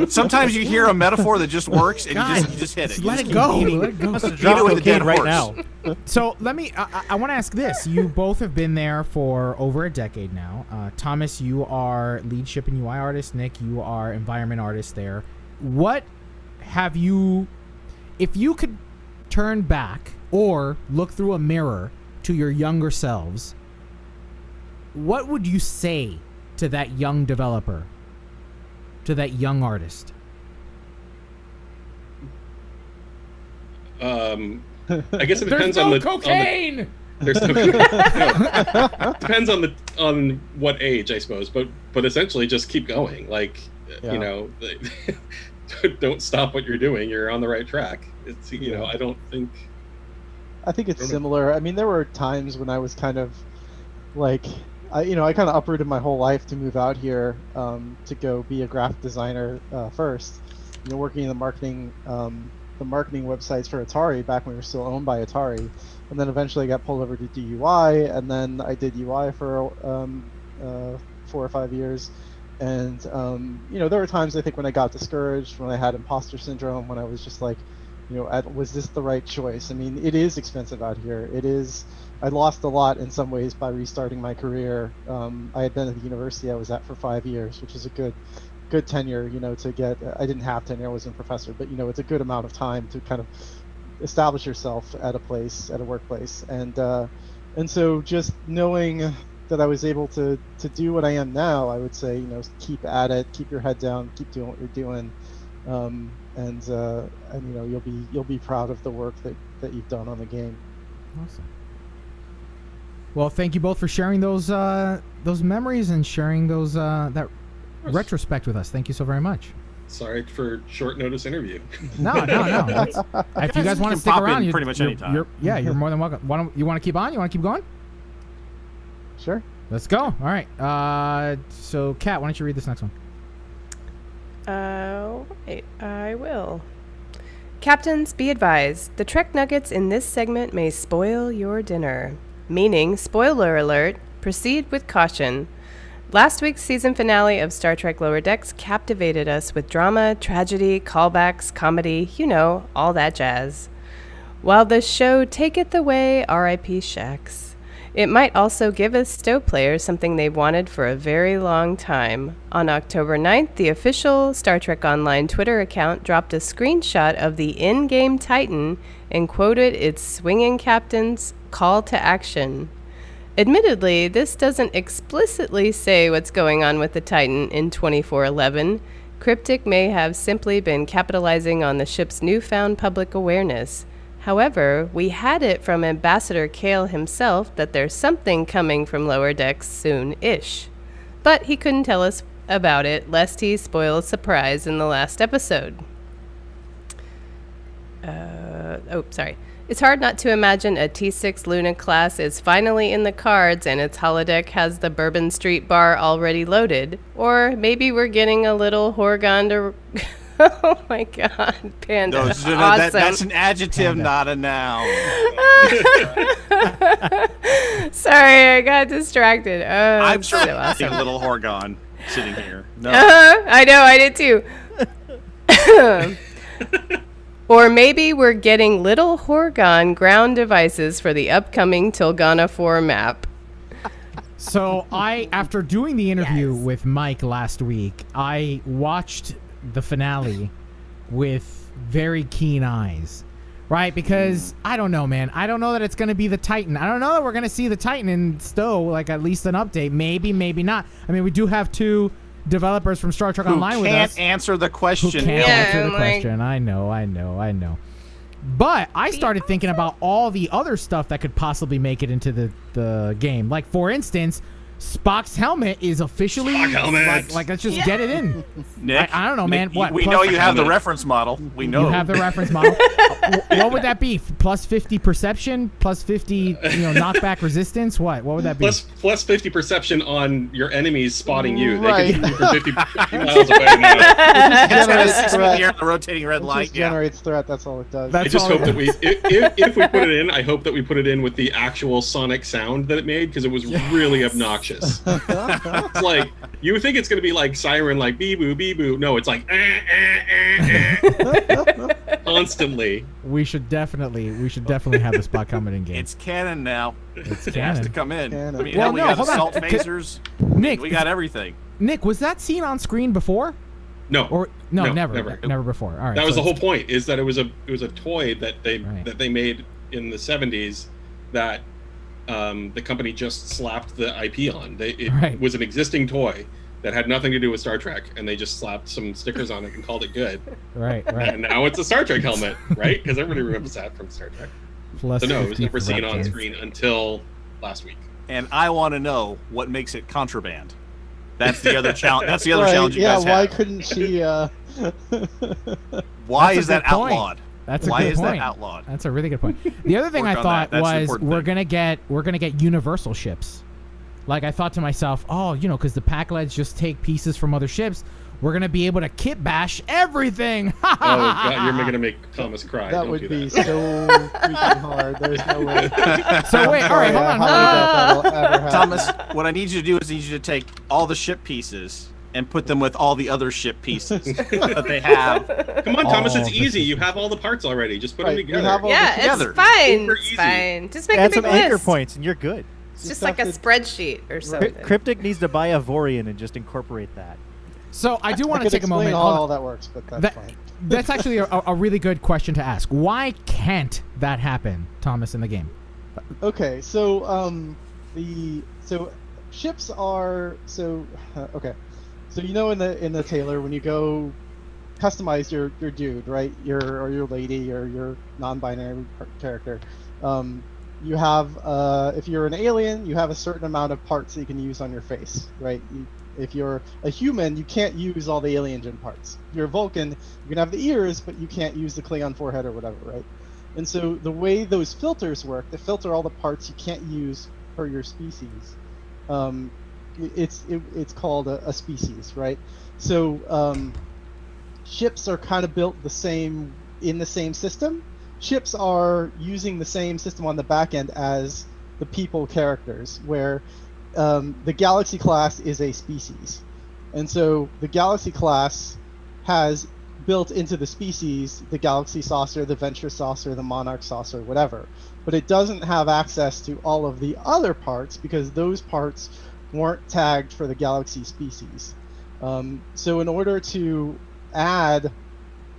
Speaker 5: Sometimes you hear a metaphor that just works, and
Speaker 2: God,
Speaker 5: you just hit it.
Speaker 2: just
Speaker 5: You
Speaker 2: let
Speaker 5: just
Speaker 2: it
Speaker 5: keep
Speaker 2: go.
Speaker 5: eating
Speaker 2: Let it go.
Speaker 5: Eat it
Speaker 3: Drop
Speaker 5: with a dead
Speaker 3: cocaine right
Speaker 5: horse.
Speaker 3: now.
Speaker 2: So let me. I want to ask this. You both have been there for over a decade now. Thomas, you are lead ship and UI artist. Nick, you are environment artist there. What have you? If you could turn back or look through a mirror to your younger selves, what would you say to that young developer, to that young artist?
Speaker 11: I guess it depends
Speaker 2: There's no
Speaker 11: on the
Speaker 2: cocaine.
Speaker 11: There's no, depends on what age, I suppose, but essentially just keep going. Like,
Speaker 10: Yeah.
Speaker 11: you know, don't stop what you're doing. You're on the right track. It's, you know, I think
Speaker 10: it's similar. I mean, there were times when I was kind of like, I kind of uprooted my whole life to move out here to go be a graphic designer first. You know, working in the marketing websites for Atari back when we were still owned by Atari, and then eventually I got pulled over to do UI, and then I did UI for 4 or 5 years. And you know, there were times I think when I got discouraged, when I had imposter syndrome, when I was just like, you know, was this the right choice? I mean, it is expensive out here. It is. I lost a lot in some ways by restarting my career. I had been at the university I was at for 5 years, which is a good tenure, you know, to get. I didn't have tenure, I wasn't a professor, but you know, it's a good amount of time to kind of establish yourself at a workplace, and so just knowing that I was able to do what I am now, I would say, you know, keep at it, keep your head down, keep doing what you're doing, and you know, you'll be proud of the work that you've done on the game.
Speaker 2: Awesome. Well, thank you both for sharing those memories and sharing those that retrospect with us. Thank you so very much.
Speaker 11: sorry for short notice interview.
Speaker 2: No. If you guys want to stick
Speaker 5: pop in
Speaker 2: around,
Speaker 5: pretty much anytime.
Speaker 2: You're more than welcome. You want to keep on? You want to keep going?
Speaker 10: Sure.
Speaker 2: Let's go. All right. So, Kat, why don't you read this next one?
Speaker 4: Wait, I will. Captains, be advised. The Trek nuggets in this segment may spoil your dinner. Meaning, spoiler alert, proceed with caution. Last week's season finale of Star Trek Lower Decks captivated us with drama, tragedy, callbacks, comedy, you know, all that jazz. While the show taketh away R.I.P. Shax, It might also give us Stowe players something they've wanted for a very long time. On October 9th, the official Star Trek Online Twitter account dropped a screenshot of the in-game Titan and quoted its swinging captain's call to action. Admittedly, this doesn't explicitly say what's going on with the Titan in 2411. Cryptic may have simply been capitalizing on the ship's newfound public awareness. However, we had it from Ambassador Kale himself that there's something coming from Lower Decks soon-ish. But he couldn't tell us about it, lest he spoil a surprise in the last episode. It's hard not to imagine a T6 Luna class is finally in the cards and its holodeck has the Bourbon Street bar already loaded. Or maybe we're getting a little Horgon to... Oh my god, Panda.
Speaker 5: No,
Speaker 4: awesome.
Speaker 5: that's an adjective,
Speaker 2: Panda.
Speaker 5: not a noun.
Speaker 4: Sorry, I got distracted. Oh,
Speaker 5: I'm
Speaker 4: it's
Speaker 5: sure
Speaker 4: so awesome.
Speaker 5: a little Horgon sitting here. No.
Speaker 4: I know, I did too. Or maybe we're getting little Horgon ground devices for the upcoming Tilgana 4 map.
Speaker 2: So after doing the interview
Speaker 4: Yes.
Speaker 2: with Mike last week, I watched the finale with very keen eyes, right? Because I don't know, man. I don't know that it's going to be the Titan. I don't know that we're going to see the Titan in Stowe, like at least an update. Maybe, maybe not. I mean, we do have two developers from Star Trek Online with us.
Speaker 5: Can't answer the question.
Speaker 2: Who can't
Speaker 4: Yeah,
Speaker 2: answer the
Speaker 4: like-
Speaker 2: question. I know. But I started thinking about all the other stuff that could possibly make it into the game. Like, for instance, Spock's helmet is officially
Speaker 11: Spock helmet.
Speaker 2: like let's just get it in.
Speaker 5: Nick,
Speaker 2: I don't know, man.
Speaker 5: Nick,
Speaker 2: What?
Speaker 5: We
Speaker 2: plus-
Speaker 5: know you have the reference model. We know.
Speaker 2: You have the reference model. What would that be? Plus 50 perception, plus 50, knockback resistance. What would that be?
Speaker 11: Plus 50 perception on your enemies spotting you.
Speaker 10: Right.
Speaker 11: They can see you from 50 miles away now.
Speaker 5: It's gonna
Speaker 10: generates
Speaker 5: see
Speaker 10: threat.
Speaker 5: me here in the rotating red
Speaker 10: It
Speaker 5: light.
Speaker 10: just
Speaker 5: Yeah.
Speaker 10: generates threat. That's all it does.
Speaker 2: That's
Speaker 11: I just
Speaker 2: all
Speaker 11: hope
Speaker 2: it
Speaker 11: that we, if we put it in, I hope that we put it in with the actual sonic sound that it made, because it was really obnoxious. It's like, you think it's going to be like siren, like bee boo, bee boo. No, it's like constantly.
Speaker 2: We should definitely have the Spock helmet in game.
Speaker 5: It's canon now.
Speaker 2: It's
Speaker 5: It has to
Speaker 2: canon.
Speaker 5: come in.
Speaker 10: Canon.
Speaker 5: I mean,
Speaker 2: Well,
Speaker 5: hell, we
Speaker 2: no,
Speaker 5: got
Speaker 2: hold on.
Speaker 5: assault phasers.
Speaker 2: Nick,
Speaker 5: We got everything.
Speaker 2: Nick, was that seen on screen before?
Speaker 11: No,
Speaker 2: Or no,
Speaker 11: No,
Speaker 2: never before. All right.
Speaker 11: that was
Speaker 2: so
Speaker 11: the whole
Speaker 2: it's-
Speaker 11: point. Is that it was a toy that they
Speaker 2: Right.
Speaker 11: made in the 70s that the company just slapped the IP on. It
Speaker 2: Right.
Speaker 11: was an existing toy that had nothing to do with Star Trek, and they just slapped some stickers on it and called it good.
Speaker 2: Right.
Speaker 11: And now it's a Star Trek helmet, right? Because everybody remembers that from Star Trek.
Speaker 2: Plus
Speaker 11: So no, it was
Speaker 2: 50
Speaker 11: never seen on
Speaker 2: perception.
Speaker 11: screen until last week.
Speaker 5: And I want to know what makes it contraband. That's the other challenge. That's the other
Speaker 10: Right,
Speaker 5: challenge you
Speaker 10: yeah,
Speaker 5: guys
Speaker 10: why
Speaker 5: have.
Speaker 10: couldn't she?
Speaker 5: Why
Speaker 2: That's a
Speaker 5: is that
Speaker 2: good point.
Speaker 5: outlawed?
Speaker 2: That's a
Speaker 5: Why
Speaker 2: good
Speaker 5: is
Speaker 2: point.
Speaker 5: that outlawed?
Speaker 2: That's a really good point. The other thing
Speaker 5: Work
Speaker 2: I
Speaker 5: on
Speaker 2: thought
Speaker 5: that. That's the
Speaker 2: was
Speaker 5: important
Speaker 2: we're gonna get universal ships. Like I thought to myself, because the Pack-Leds just take pieces from other ships, we're gonna be able to kit bash everything.
Speaker 11: Oh God, you're gonna make Thomas cry.
Speaker 10: That
Speaker 11: Don't
Speaker 10: would
Speaker 11: do
Speaker 10: be
Speaker 11: that.
Speaker 10: so freaking hard. There's no way.
Speaker 2: So wait, all right, hold on.
Speaker 10: How that'll ever happen.
Speaker 5: Thomas, what I need you to do is I need you to take all the ship pieces and put them with all the other ship pieces that they have.
Speaker 11: Come on, Thomas,
Speaker 2: Oh,
Speaker 11: it's
Speaker 2: this
Speaker 11: easy.
Speaker 2: is-
Speaker 11: You have all the parts already. Just put
Speaker 10: Right,
Speaker 11: them
Speaker 10: we
Speaker 11: together.
Speaker 10: have all
Speaker 4: Yeah,
Speaker 5: together.
Speaker 4: it's fine.
Speaker 11: Super
Speaker 4: It's
Speaker 11: easy.
Speaker 4: fine. Just make
Speaker 3: Add
Speaker 4: a
Speaker 3: some
Speaker 4: big
Speaker 3: anchor
Speaker 4: list.
Speaker 3: points and you're good.
Speaker 4: It's just like a
Speaker 10: have to-
Speaker 4: spreadsheet or something.
Speaker 3: Cryptic needs to buy a Vorian and just incorporate that.
Speaker 2: So I do
Speaker 10: I
Speaker 2: want to
Speaker 10: could
Speaker 2: take a
Speaker 10: explain
Speaker 2: moment.
Speaker 10: how
Speaker 2: Hold
Speaker 10: all
Speaker 2: on.
Speaker 10: that works, but that's
Speaker 2: That-
Speaker 10: fine.
Speaker 2: That's actually a really good question to ask. Why can't that happen, Thomas, in the game?
Speaker 10: Okay, so ships are okay. So in the Taylor, when you go customize your dude, right? Your lady or your non-binary character, you have if you're an alien, you have a certain amount of parts that you can use on your face, right? If you're a human, you can't use all the alien gen parts. If you're a Vulcan, you can have the ears, but you can't use the Klingon forehead or whatever, right? And so the way those filters work, they filter all the parts you can't use per your species. It's called a species, right? So ships are kind of built in the same system. Ships are using the same system on the back end as the people characters, where the Galaxy class is a species. And so the Galaxy class has built into the species, the Galaxy Saucer, the Venture Saucer, the Monarch Saucer, whatever. But it doesn't have access to all of the other parts because those parts weren't tagged for the Galaxy species. So in order to add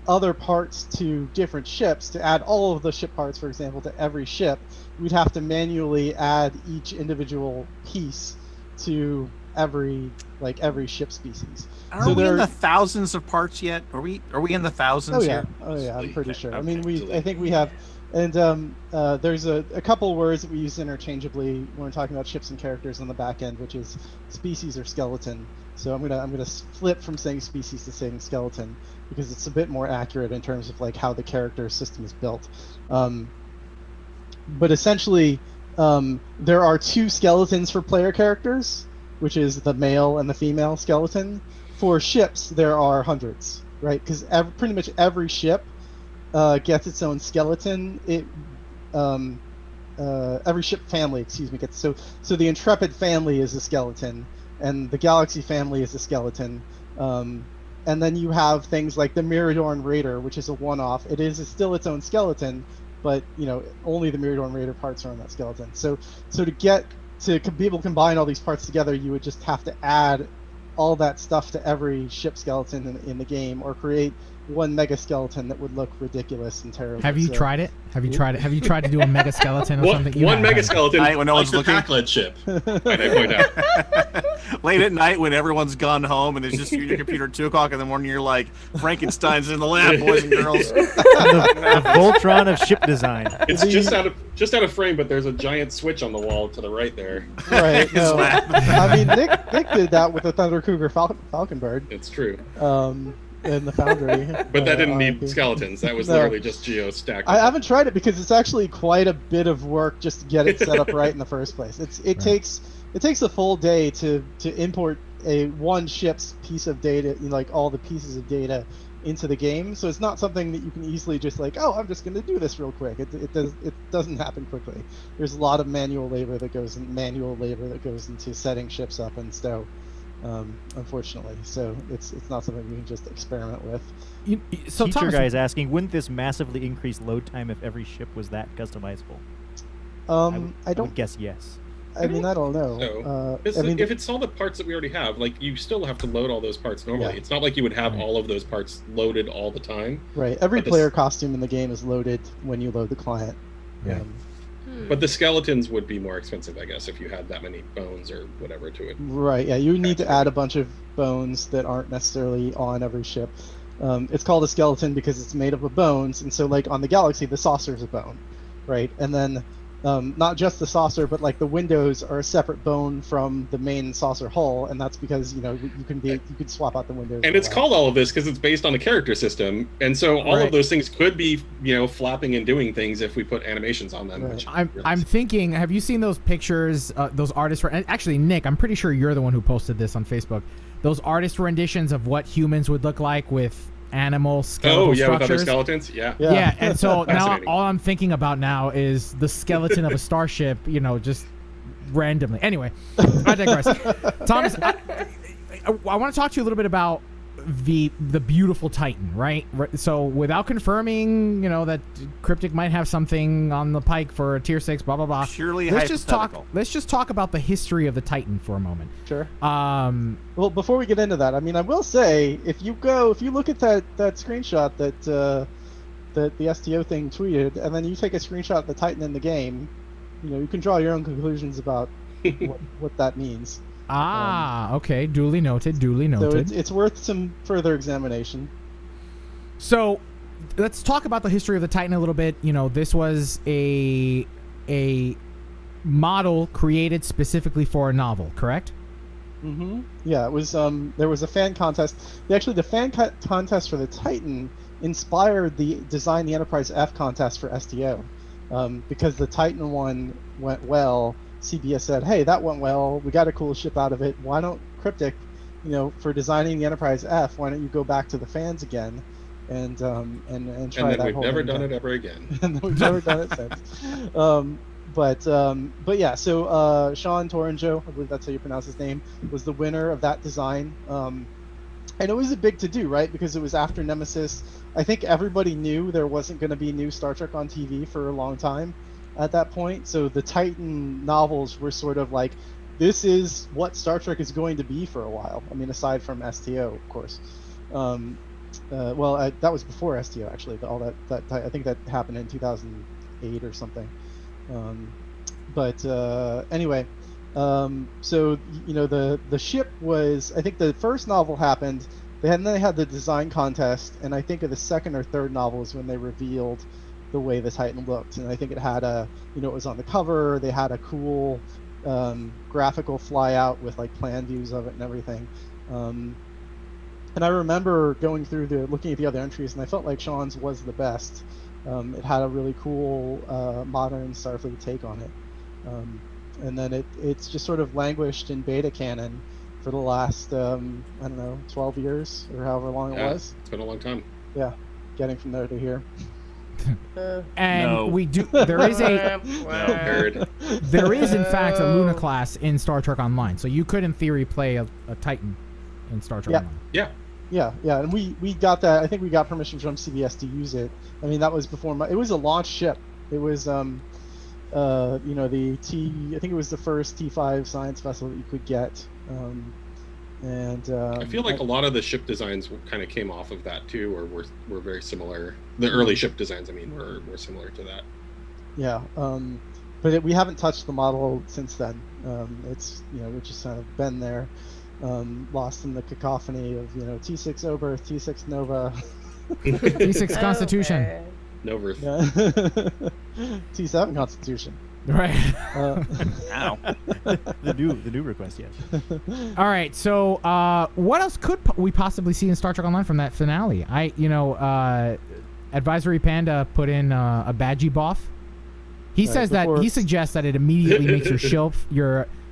Speaker 10: other parts to different ships, to add all of the ship parts, for example, to every ship, we'd have to manually add each individual piece to every ship species.
Speaker 5: Are we in the thousands of parts yet? Are we in the thousands here?
Speaker 10: Oh yeah, I'm pretty sure.
Speaker 5: Okay,
Speaker 10: I mean, I think we have, and there's a couple words that we use interchangeably when we're talking about ships and characters on the back end, which is species or skeleton. So I'm gonna flip from saying species to saying skeleton because it's a bit more accurate in terms of like how the character system is built. But essentially, there are two skeletons for player characters, which is the male and the female skeleton. For ships, there are hundreds, right? Because pretty much every ship gets its own skeleton. Every ship family, gets so the Intrepid family is a skeleton, and the Galaxy family is a skeleton. And then you have things like the Miradorn Raider, which is a one-off. It's still its own skeleton, but only the Miradorn Raider parts are on that skeleton. So to be able to combine all these parts together, you would just have to add all that stuff to every ship skeleton in the game, or create one mega skeleton that would look ridiculous and terrible.
Speaker 2: Have you tried it? Have you tried to do a mega skeleton or something?
Speaker 11: One mega skeleton,
Speaker 5: when no one's looking.
Speaker 11: Packlet ship. Might I point out.
Speaker 5: Late at night when everyone's gone home and it's just you and your computer at 2 o'clock in the morning, you're like, Frankenstein's in the lab, boys and girls.
Speaker 3: the Voltron of ship design.
Speaker 11: It's just out of frame, but there's a giant switch on the wall to the right there.
Speaker 10: Right. No, I mean, Nick did that with the Thunder Cougar Falcon Bird.
Speaker 11: It's true.
Speaker 10: In the Foundry.
Speaker 11: But that didn't need skeletons. That was literally just Geo stacked.
Speaker 10: I haven't tried it because it's actually quite a bit of work just to get it set up right in the first place. It takes a full day to import one ship's piece of data, like all the pieces of data into the game. So it's not something that you can easily just like, oh, I'm just going to do this real quick. It doesn't happen quickly. There's a lot of manual labor that goes into setting ships up in stow. Unfortunately, so it's not something you can just experiment with.
Speaker 3: So Teacher guy is asking, wouldn't this massively increase load time if every ship was that customizable? I would guess yes.
Speaker 10: I mean, I don't know.
Speaker 11: No. If it's all the parts that we already have, like you still have to load all those parts normally. Yeah. It's not like you would have all of those parts loaded all the time.
Speaker 10: Right. Every player costume in the game is loaded when you load the client.
Speaker 2: Yeah.
Speaker 11: But the skeletons would be more expensive, I guess, if you had that many bones or whatever to it.
Speaker 10: Right, yeah, you need to add a bunch of bones that aren't necessarily on every ship. It's called a skeleton because it's made up of bones, and so like on the Galaxy, the saucer's a bone, right? And then not just the saucer, but like the windows are a separate bone from the main saucer hull, and that's because you can swap out the windows.
Speaker 11: And it's called all of this because it's based on the character system, and so all of those things could be flapping and doing things if we put animations on them.
Speaker 10: Right.
Speaker 2: I'm thinking, have you seen those pictures? Those artists actually, Nick, I'm pretty sure you're the one who posted this on Facebook. Those artist renditions of what humans would look like with animal skeletal structures.
Speaker 11: With other skeletons,
Speaker 2: yeah. And so now all I'm thinking about now is the skeleton of a starship, just randomly. Anyway, I digress. Thomas, I want to talk to you a little bit about the beautiful Titan, right? So without confirming, that Cryptic might have something on the pike for a tier 6, blah blah blah.
Speaker 5: Purely
Speaker 2: hypothetical. Let's just talk about the history of the Titan for a moment.
Speaker 10: Sure. Well, before we get into that, I mean, I will say if you look at that screenshot that the STO thing tweeted, and then you take a screenshot of the Titan in the game, you can draw your own conclusions about what that means.
Speaker 2: Okay. Duly noted.
Speaker 10: So it's worth some further examination.
Speaker 2: So let's talk about the history of the Titan a little bit. This was a model created specifically for a novel, correct?
Speaker 10: Mm-hmm. Yeah, it was. There was a fan contest. Actually, the fan contest for the Titan inspired the Design the Enterprise F contest for STO, because the Titan one went well. CBS said, "Hey, that went well. We got a cool ship out of it. Why don't Cryptic, for designing the Enterprise F? Why don't you go back to the fans again, and try that?"
Speaker 11: And then we've never done it ever again.
Speaker 10: And then we've never done it since. But yeah. So Sean Toranjo, I believe that's how you pronounce his name, was the winner of that design. And it was a big to-do, right? Because it was after Nemesis. I think everybody knew there wasn't going to be new Star Trek on TV for a long time at that point. So the Titan novels were sort of like, this is what Star Trek is going to be for a while. I mean, aside from STO, of course. That was before STO, actually. All that I think that happened in 2008 or something. Anyway, so the ship was, I think the first novel happened. They had the design contest, and I think of the second or third novel is when they revealed the way the Titan looked. And I think it had it was on the cover. They had a cool graphical flyout with like plan views of it and everything. And I remember going through looking at the other entries, and I felt like Sean's was the best. It had a really cool modern Starfleet take on it. And then it's just sort of languished in beta canon for the last, 12 years or however long it was.
Speaker 11: It's been a long time.
Speaker 10: Yeah, getting from there to here.
Speaker 2: And we do. There is there is in fact a Luna class in Star Trek Online, so you could in theory play a Titan in Star Trek Online.
Speaker 10: Yeah, and we got that. I think we got permission from CBS to use it. I mean, that was before it was a launch ship. It was I think it was the first T5 science vessel that you could get.
Speaker 11: I feel like a lot of the ship designs kind of came off of that too, or were very similar. The early ship designs, I mean, were similar to that.
Speaker 10: Yeah, but we haven't touched the model since then. It's we've just kind of been there, lost in the cacophony of T6 Oberth, T6 Nova,
Speaker 2: T6 Constitution,
Speaker 11: Nova,
Speaker 10: T7 Constitution.
Speaker 2: Right.
Speaker 3: Ow. the new request, yes.
Speaker 2: All right. So, what else could we possibly see in Star Trek Online from that finale? Advisory Panda put in a Badgie Boff. He says that he suggests that it immediately makes your ship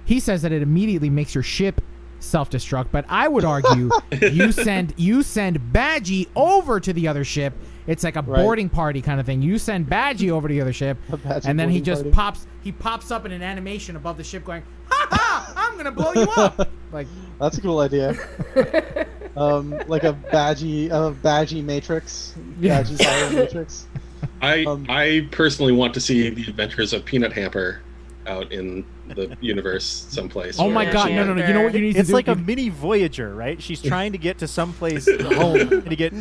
Speaker 2: He says that it immediately makes your ship self-destruct. But I would argue you send Badgie over to the other ship. It's like a boarding party kind of thing. You send Badgie over to the other ship, and then he just pops up in an animation above the ship going, "Ha ha! I'm gonna blow you up!" Like,
Speaker 10: that's a cool idea. Like a Badgie Matrix. Badgie's Iron Matrix.
Speaker 11: I personally want to see the adventures of Peanut Hamper out in the universe someplace.
Speaker 2: Oh my god, no. You know what you need to do?
Speaker 3: It's like a mini Voyager, right? She's trying to get to someplace home and to get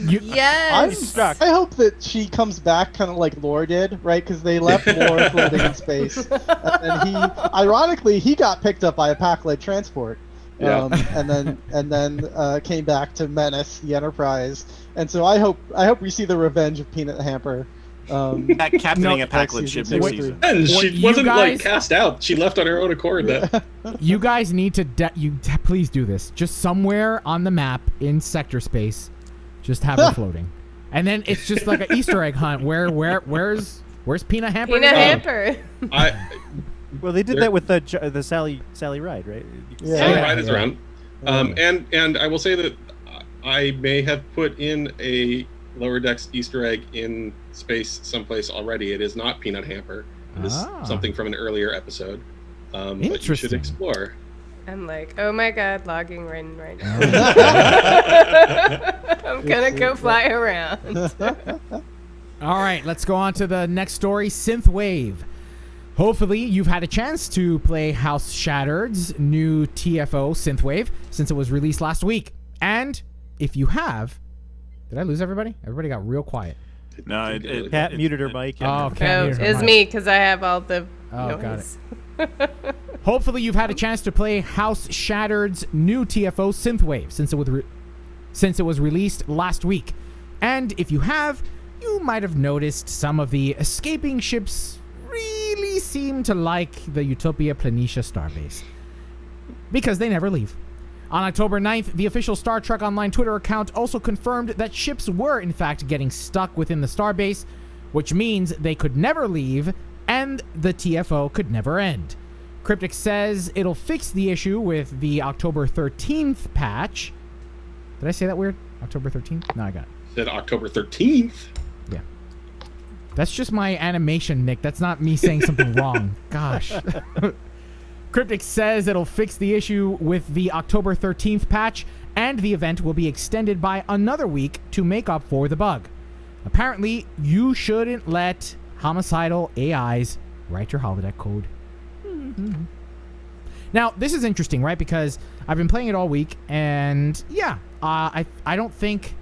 Speaker 3: stuck.
Speaker 10: I hope that she comes back kind of like Lore did, right? Because they left Lore floating in space. And he got picked up by a Pac-led transport. And then came back to menace the Enterprise. And so I hope we see the revenge of Peanut Hamper.
Speaker 5: Captaining a Pac-led ship next season.
Speaker 11: And she wasn't cast out. She left on her own accord.
Speaker 2: You guys need to please do this. Just somewhere on the map in sector space, just have her floating, and then it's just like an Easter egg hunt. Where's Peanut Hamper?
Speaker 4: Peanut Hamper.
Speaker 3: Well, they did that with the Sally Ride, right?
Speaker 10: Yeah.
Speaker 11: Sally Ride is around. And I will say that I may have put in a Lower Decks Easter egg in space someplace already. It is not Peanut Hamper. It is something from an earlier episode. But you should explore.
Speaker 4: I'm like, oh my god, logging in right now. I'm gonna go fly around.
Speaker 2: All right, let's go on to the next story, Synthwave. Hopefully, you've had a chance to play House Shattered's new TFO Synthwave since it was released last week. And if you have... Did I lose everybody? Everybody got real quiet.
Speaker 5: No,
Speaker 3: Cat muted her mic.
Speaker 2: Oh,
Speaker 4: it's me because I have all the
Speaker 2: noise. Got it. Hopefully you've had a chance to play House Shattered's new TFO Synthwave since it was released last week. And if you have, you might have noticed some of the escaping ships really seem to like the Utopia Planitia starbase. Because they never leave. On October 9th, the official Star Trek Online Twitter account also confirmed that ships were in fact getting stuck within the starbase, which means they could never leave and the TFO could never end. Cryptic says it'll fix the issue with the October 13th patch. Did I say that weird? October 13th? No, I got it.
Speaker 11: Said October 13th?
Speaker 2: Yeah. That's just my animation, Nick. That's not me saying something wrong. Gosh. Cryptic says it'll fix the issue with the October 13th patch, and the event will be extended by another week to make up for the bug. Apparently, you shouldn't let homicidal AIs write your holodeck code. Now, this is interesting, right? Because I've been playing it all week, and yeah, I think,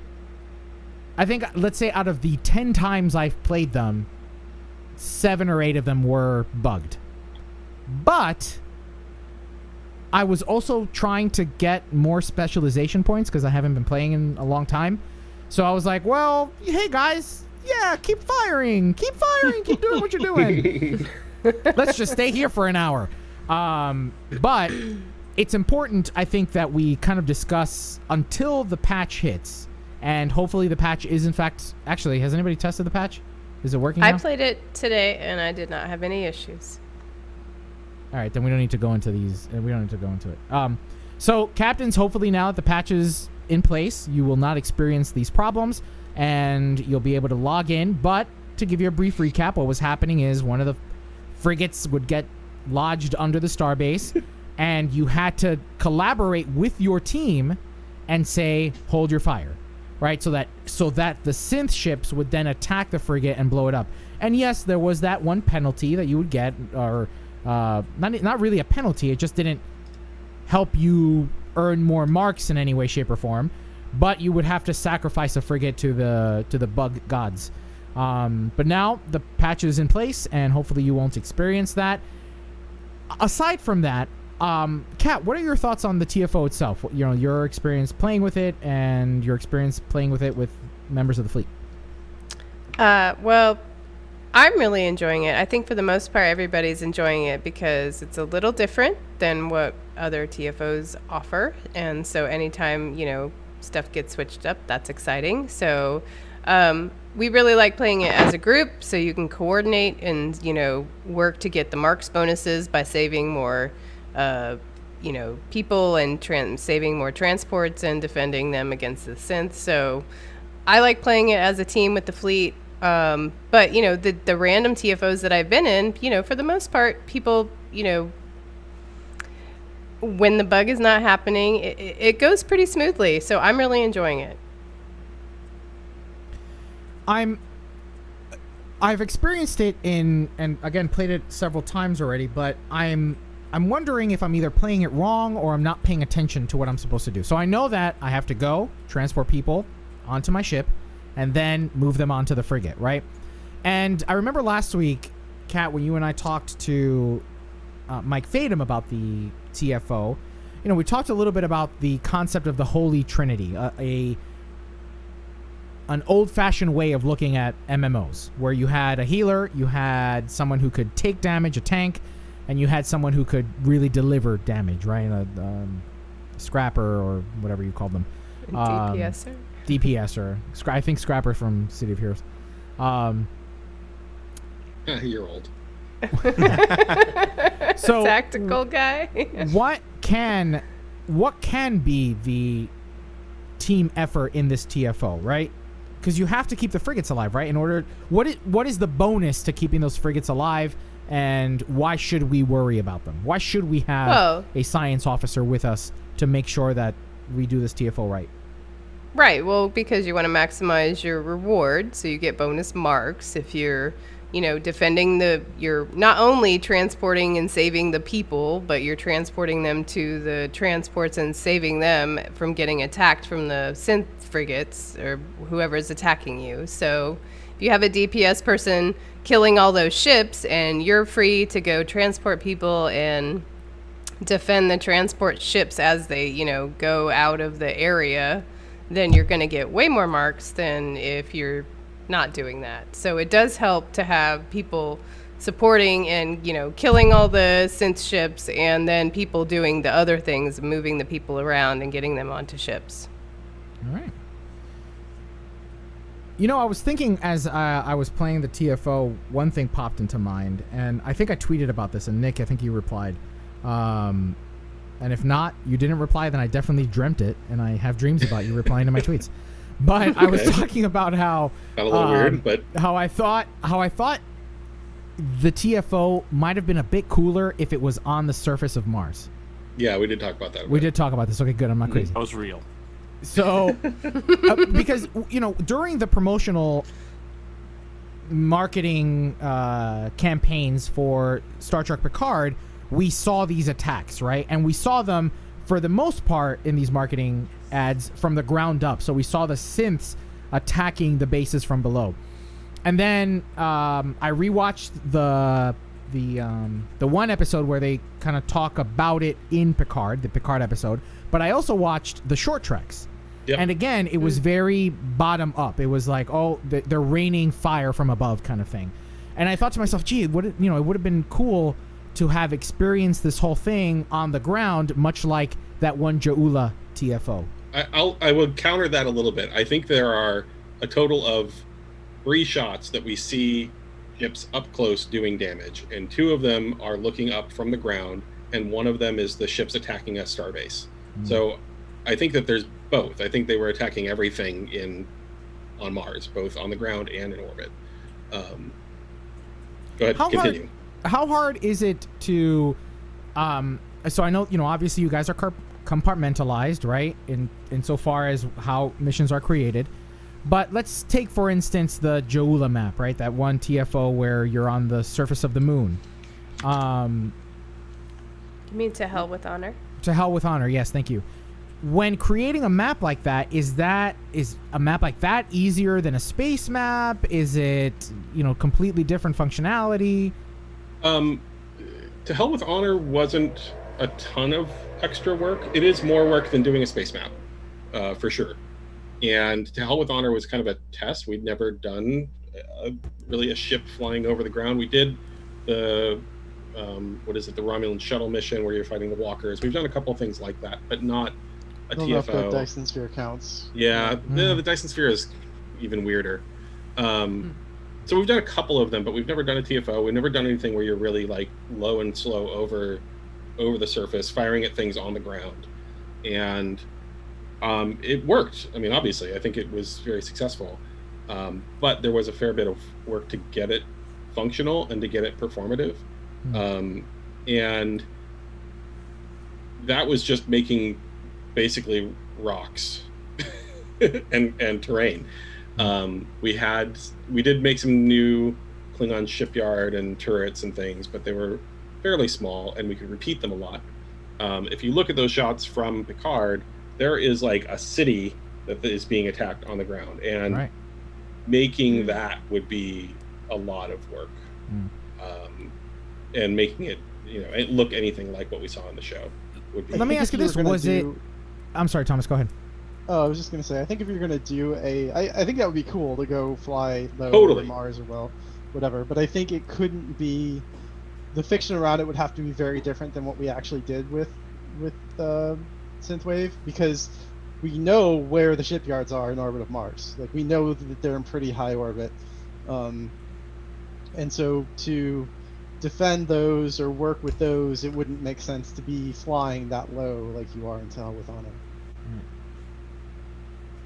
Speaker 2: let's say out of the 10 times I've played them, 7 or 8 of them were bugged. But I was also trying to get more specialization points because I haven't been playing in a long time. So I was like, well, hey guys, yeah, keep firing, keep doing what you're doing. Let's just stay here for an hour. But it's important, I think, that we kind of discuss until the patch hits. And hopefully the patch is, in fact, actually, has anybody tested the patch? Is it working now?
Speaker 4: I played it today, and I did not have any issues.
Speaker 2: All right, then we don't need to go into these. We don't need to go into it. So, captains, hopefully now that the patch is in place, you will not experience these problems, and you'll be able to log in. But to give you a brief recap, what was happening is one of the frigates would get lodged under the starbase, and you had to collaborate with your team and say, hold your fire, right? So that the synth ships would then attack the frigate and blow it up. And yes, there was that one penalty that you would get, or not really a penalty. It just didn't help you earn more marks in any way, shape, or form. But you would have to sacrifice a frigate to the bug gods. But now the patch is in place, and hopefully you won't experience that. Aside from that, Kat, what are your thoughts on the TFO itself? You know, your experience playing with it and your experience playing with it with members of the fleet.
Speaker 4: Well, I'm really enjoying it. I think for the most part, everybody's enjoying it because it's a little different than what other TFOs offer. And so anytime, stuff gets switched up, that's exciting. So we really like playing it as a group, so you can coordinate and, work to get the marks bonuses by saving more, people and saving more transports and defending them against the synth. So I like playing it as a team with the fleet. But, the random TFOs that I've been in, for the most part, people, when the bug is not happening, it goes pretty smoothly. So I'm really enjoying it.
Speaker 2: I've experienced it and again, played it several times already, but I'm wondering if I'm either playing it wrong or I'm not paying attention to what I'm supposed to do. So I know that I have to go transport people onto my ship and then move them onto the frigate, right? And I remember last week, Kat, when you and I talked to Mike Fadum about the TFO, we talked a little bit about the concept of the Holy Trinity, an old-fashioned way of looking at MMOs, where you had a healer, you had someone who could take damage, a tank, and you had someone who could really deliver damage, right? A scrapper or whatever you call them.
Speaker 4: DPSer?
Speaker 2: DPSer. I think Scrapper from City of Heroes.
Speaker 11: You're old.
Speaker 2: So
Speaker 4: tactical guy.
Speaker 2: what can be the team effort in this TFO, right? Because you have to keep the frigates alive, right? What is the bonus to keeping those frigates alive, and why should we worry about them? Why should we have a science officer with us to make sure that we do this TFO right?
Speaker 4: Right. Well, because you want to maximize your reward, so you get bonus marks if you're, defending you're not only transporting and saving the people, but you're transporting them to the transports and saving them from getting attacked from the synth frigates or whoever's attacking you. So if you have a DPS person killing all those ships and you're free to go transport people and defend the transport ships as they, go out of the area, then you're going to get way more marks than if you're not doing that. So it does help to have people supporting and, killing all the synth ships, and then people doing the other things, moving the people around and getting them onto ships.
Speaker 2: All right. I was thinking as I was playing the TFO, one thing popped into mind, and I think I tweeted about this, and Nick, I think you replied. And if not, you didn't reply, then I definitely dreamt it, and I have dreams about you replying to my tweets. But I was talking about how
Speaker 11: got a little weird, but
Speaker 2: how I thought the TFO might have been a bit cooler if it was on the surface of Mars.
Speaker 11: Yeah, we did talk about that.
Speaker 2: We did talk about this. Okay, good. I'm not crazy.
Speaker 5: That was real.
Speaker 2: So, because, during the promotional marketing campaigns for Star Trek Picard, we saw these attacks, right? And we saw them, for the most part, in these marketing ads from the ground up. So we saw the synths attacking the bases from below. And then I rewatched the one episode where they kind of talk about it in Picard, the Picard episode. But I also watched the short treks.
Speaker 11: Yep.
Speaker 2: And again, it was very bottom up. It was like, they're raining fire from above kind of thing. And I thought to myself, gee, it would have been cool to have experienced this whole thing on the ground, much like that one Ja'ula TFO.
Speaker 11: I would counter that a little bit. I think there are a total of 3 shots that we see ships up close doing damage, and 2 of them are looking up from the ground, and 1 of them is the ships attacking a starbase. So I think that there's both. I think they were attacking everything on Mars, both on the ground and in orbit. Go ahead, continue.
Speaker 2: How hard is it to so I know, obviously you guys are compartmentalized, right, in so far as how missions are created, but let's take, for instance, the Ja'ula map, right, that one TFO where you're on the surface of the moon.
Speaker 4: You mean To Hell with Honor?
Speaker 2: To Hell with Honor, yes, thank you. When creating a map like that, is a map like that easier than a space map? Is it, completely different functionality?
Speaker 11: To Hell with Honor wasn't a ton of extra work. It is more work than doing a space map, for sure. And To Hell with Honor was kind of a test. We'd never done really a ship flying over the ground. We did the the Romulan shuttle mission where you're fighting the walkers. We've done a couple of things like that, but not a TFO.
Speaker 10: I don't know if the Dyson Sphere counts.
Speaker 11: Yeah, the Dyson Sphere is even weirder. So we've done a couple of them, but we've never done a TFO. We've never done anything where you're really like low and slow over the surface, firing at things on the ground. And it worked. I mean, obviously, I think it was very successful. But there was a fair bit of work to get it functional and to get it performative. And that was just making basically rocks and terrain. We did make some new Klingon shipyard and turrets and things, but they were fairly small and we could repeat them a lot. If you look at those shots from Picard, there is like a city that is being attacked on the ground, and making that would be a lot of work. And making it, it look anything like what we saw in the show would be.
Speaker 2: Let me ask you this: I'm sorry, Thomas. Go ahead.
Speaker 10: Oh, I was just gonna say, I think if you're gonna do I think that would be cool to go fly low over Mars or whatever. But I think it couldn't be. The fiction around it would have to be very different than what we actually did with Synthwave, because we know where the shipyards are in orbit of Mars. Like, we know that they're in pretty high orbit, and so to defend those or work with those, it wouldn't make sense to be flying that low like you are in To Hell with Honor.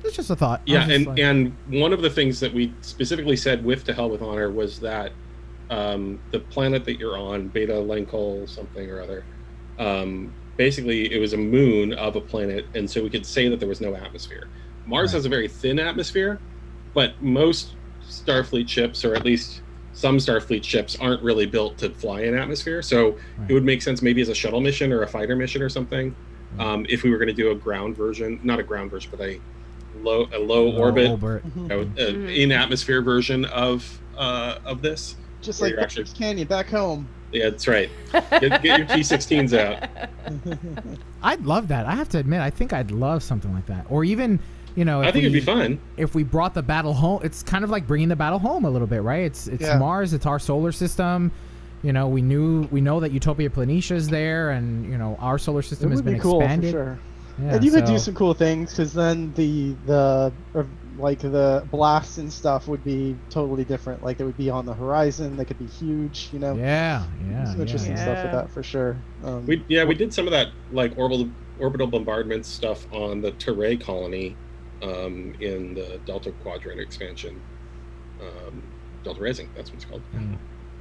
Speaker 2: It's just a thought.
Speaker 11: Yeah, and one of the things that we specifically said with To Hell with Honor was that the planet that you're on, Beta Lenkel something or other, basically it was a moon of a planet, and so we could say that there was no atmosphere. Mars has a very thin atmosphere, but most Starfleet ships, or at least some Starfleet ships, aren't really built to fly in atmosphere, so it would make sense maybe as a shuttle mission or a fighter mission or something, if we were going to do a ground version, not a ground version, but a low orbit, in atmosphere version of this.
Speaker 10: Just like Patrick's Canyon back home.
Speaker 11: Yeah, that's right. Get your T-16s out.
Speaker 2: I'd love that. I have to admit, I think I'd love something like that. Or even,
Speaker 11: I think it'd be fun
Speaker 2: if we brought the battle home. It's kind of like bringing the battle home a little bit, right? It's Mars. It's our solar system. We know that Utopia Planitia is there, and our solar system has been expanded.
Speaker 10: For sure.
Speaker 2: Yeah,
Speaker 10: and you could do some cool things, because then the blasts and stuff would be totally different. Like, they would be on the horizon. They could be huge.
Speaker 2: Some
Speaker 10: interesting stuff with that for sure.
Speaker 11: We did some of that, like orbital bombardment stuff on the Teray colony, in the Delta Quadrant expansion. Delta Rising, that's what it's called.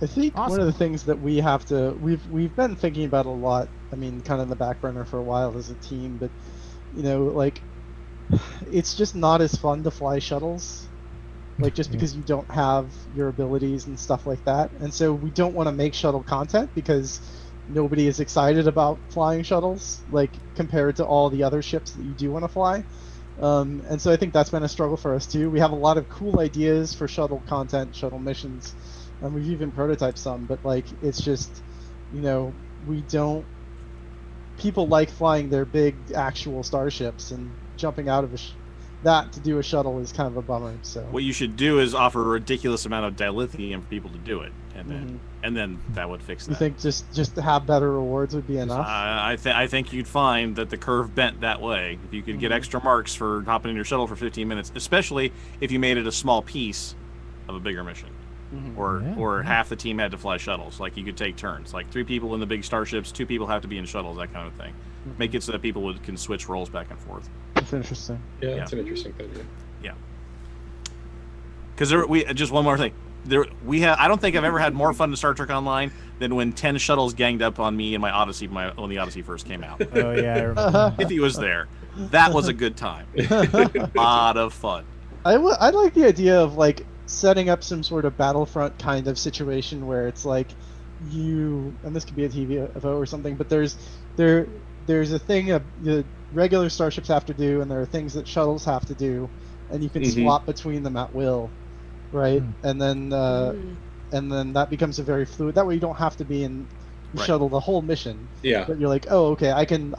Speaker 10: I think
Speaker 2: Awesome.
Speaker 10: one of the things that we've been thinking about a lot. I mean, kind of in the back burner for a while as a team, but like it's just not as fun to fly shuttles, like just because you don't have your abilities and stuff like that. And so we don't want to make shuttle content because nobody is excited about flying shuttles, like compared to all the other ships that you do want to fly. And so I think that's been a struggle for us too. We have a lot of cool ideas for shuttle content, shuttle missions, and we've even prototyped some, but like it's just, we don't. People like flying their big actual starships, and jumping out of that to do a shuttle is kind of a bummer. So
Speaker 5: What you should do is offer a ridiculous amount of dilithium for people to do it, and then that would fix that.
Speaker 10: you think just to have better rewards would be enough?
Speaker 5: I think you'd find that the curve bent that way. If you could get extra marks for hopping in your shuttle for 15 minutes, especially if you made it a small piece of a bigger mission. Or half the team had to fly shuttles. Like you could take turns. Like 3 people in the big starships, 2 people have to be in shuttles, that kind of thing. Make it so that people can switch roles back and forth.
Speaker 10: That's interesting.
Speaker 11: Yeah, that's an interesting idea.
Speaker 5: Yeah. Because just one more thing. I don't think I've ever had more fun in Star Trek Online than when 10 shuttles ganged up on me in my Odyssey when the Odyssey first came out.
Speaker 3: Oh yeah, I remember.
Speaker 5: If he was there, that was a good time. A lot of fun.
Speaker 10: I like the idea of like setting up some sort of Battlefront kind of situation where it's like and this could be a TVO or something, but there's a thing the regular starships have to do, and there are things that shuttles have to do, and you can swap between them at will, right? And then that becomes a very fluid. That way you don't have to be in the shuttle the whole mission.
Speaker 11: Yeah.
Speaker 10: But you're like, oh, okay, I can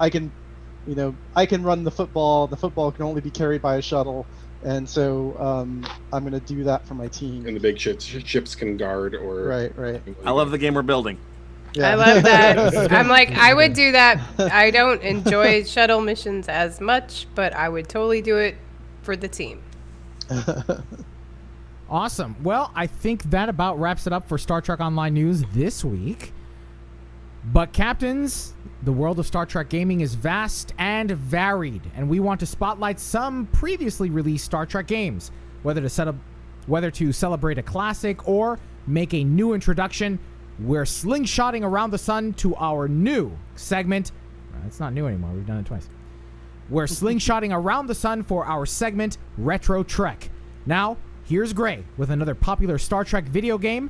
Speaker 10: run the football. The football can only be carried by a shuttle. And so I'm going to do that for my team.
Speaker 11: And the big ships can guard or...
Speaker 10: Right.
Speaker 5: I love the game we're building.
Speaker 10: Yeah.
Speaker 4: I love that. I'm like, I would do that. I don't enjoy shuttle missions as much, but I would totally do it for the team.
Speaker 2: Awesome. Well, I think that about wraps it up for Star Trek Online news this week. But captains, the world of Star Trek gaming is vast and varied, and we want to spotlight some previously released Star Trek games, whether to celebrate a classic or make a new introduction. We're slingshotting around the sun to our new segment. It's not new anymore. We've done it twice. We're slingshotting around the sun for our segment, Retro Trek. Now, here's Gray with another popular Star Trek video game.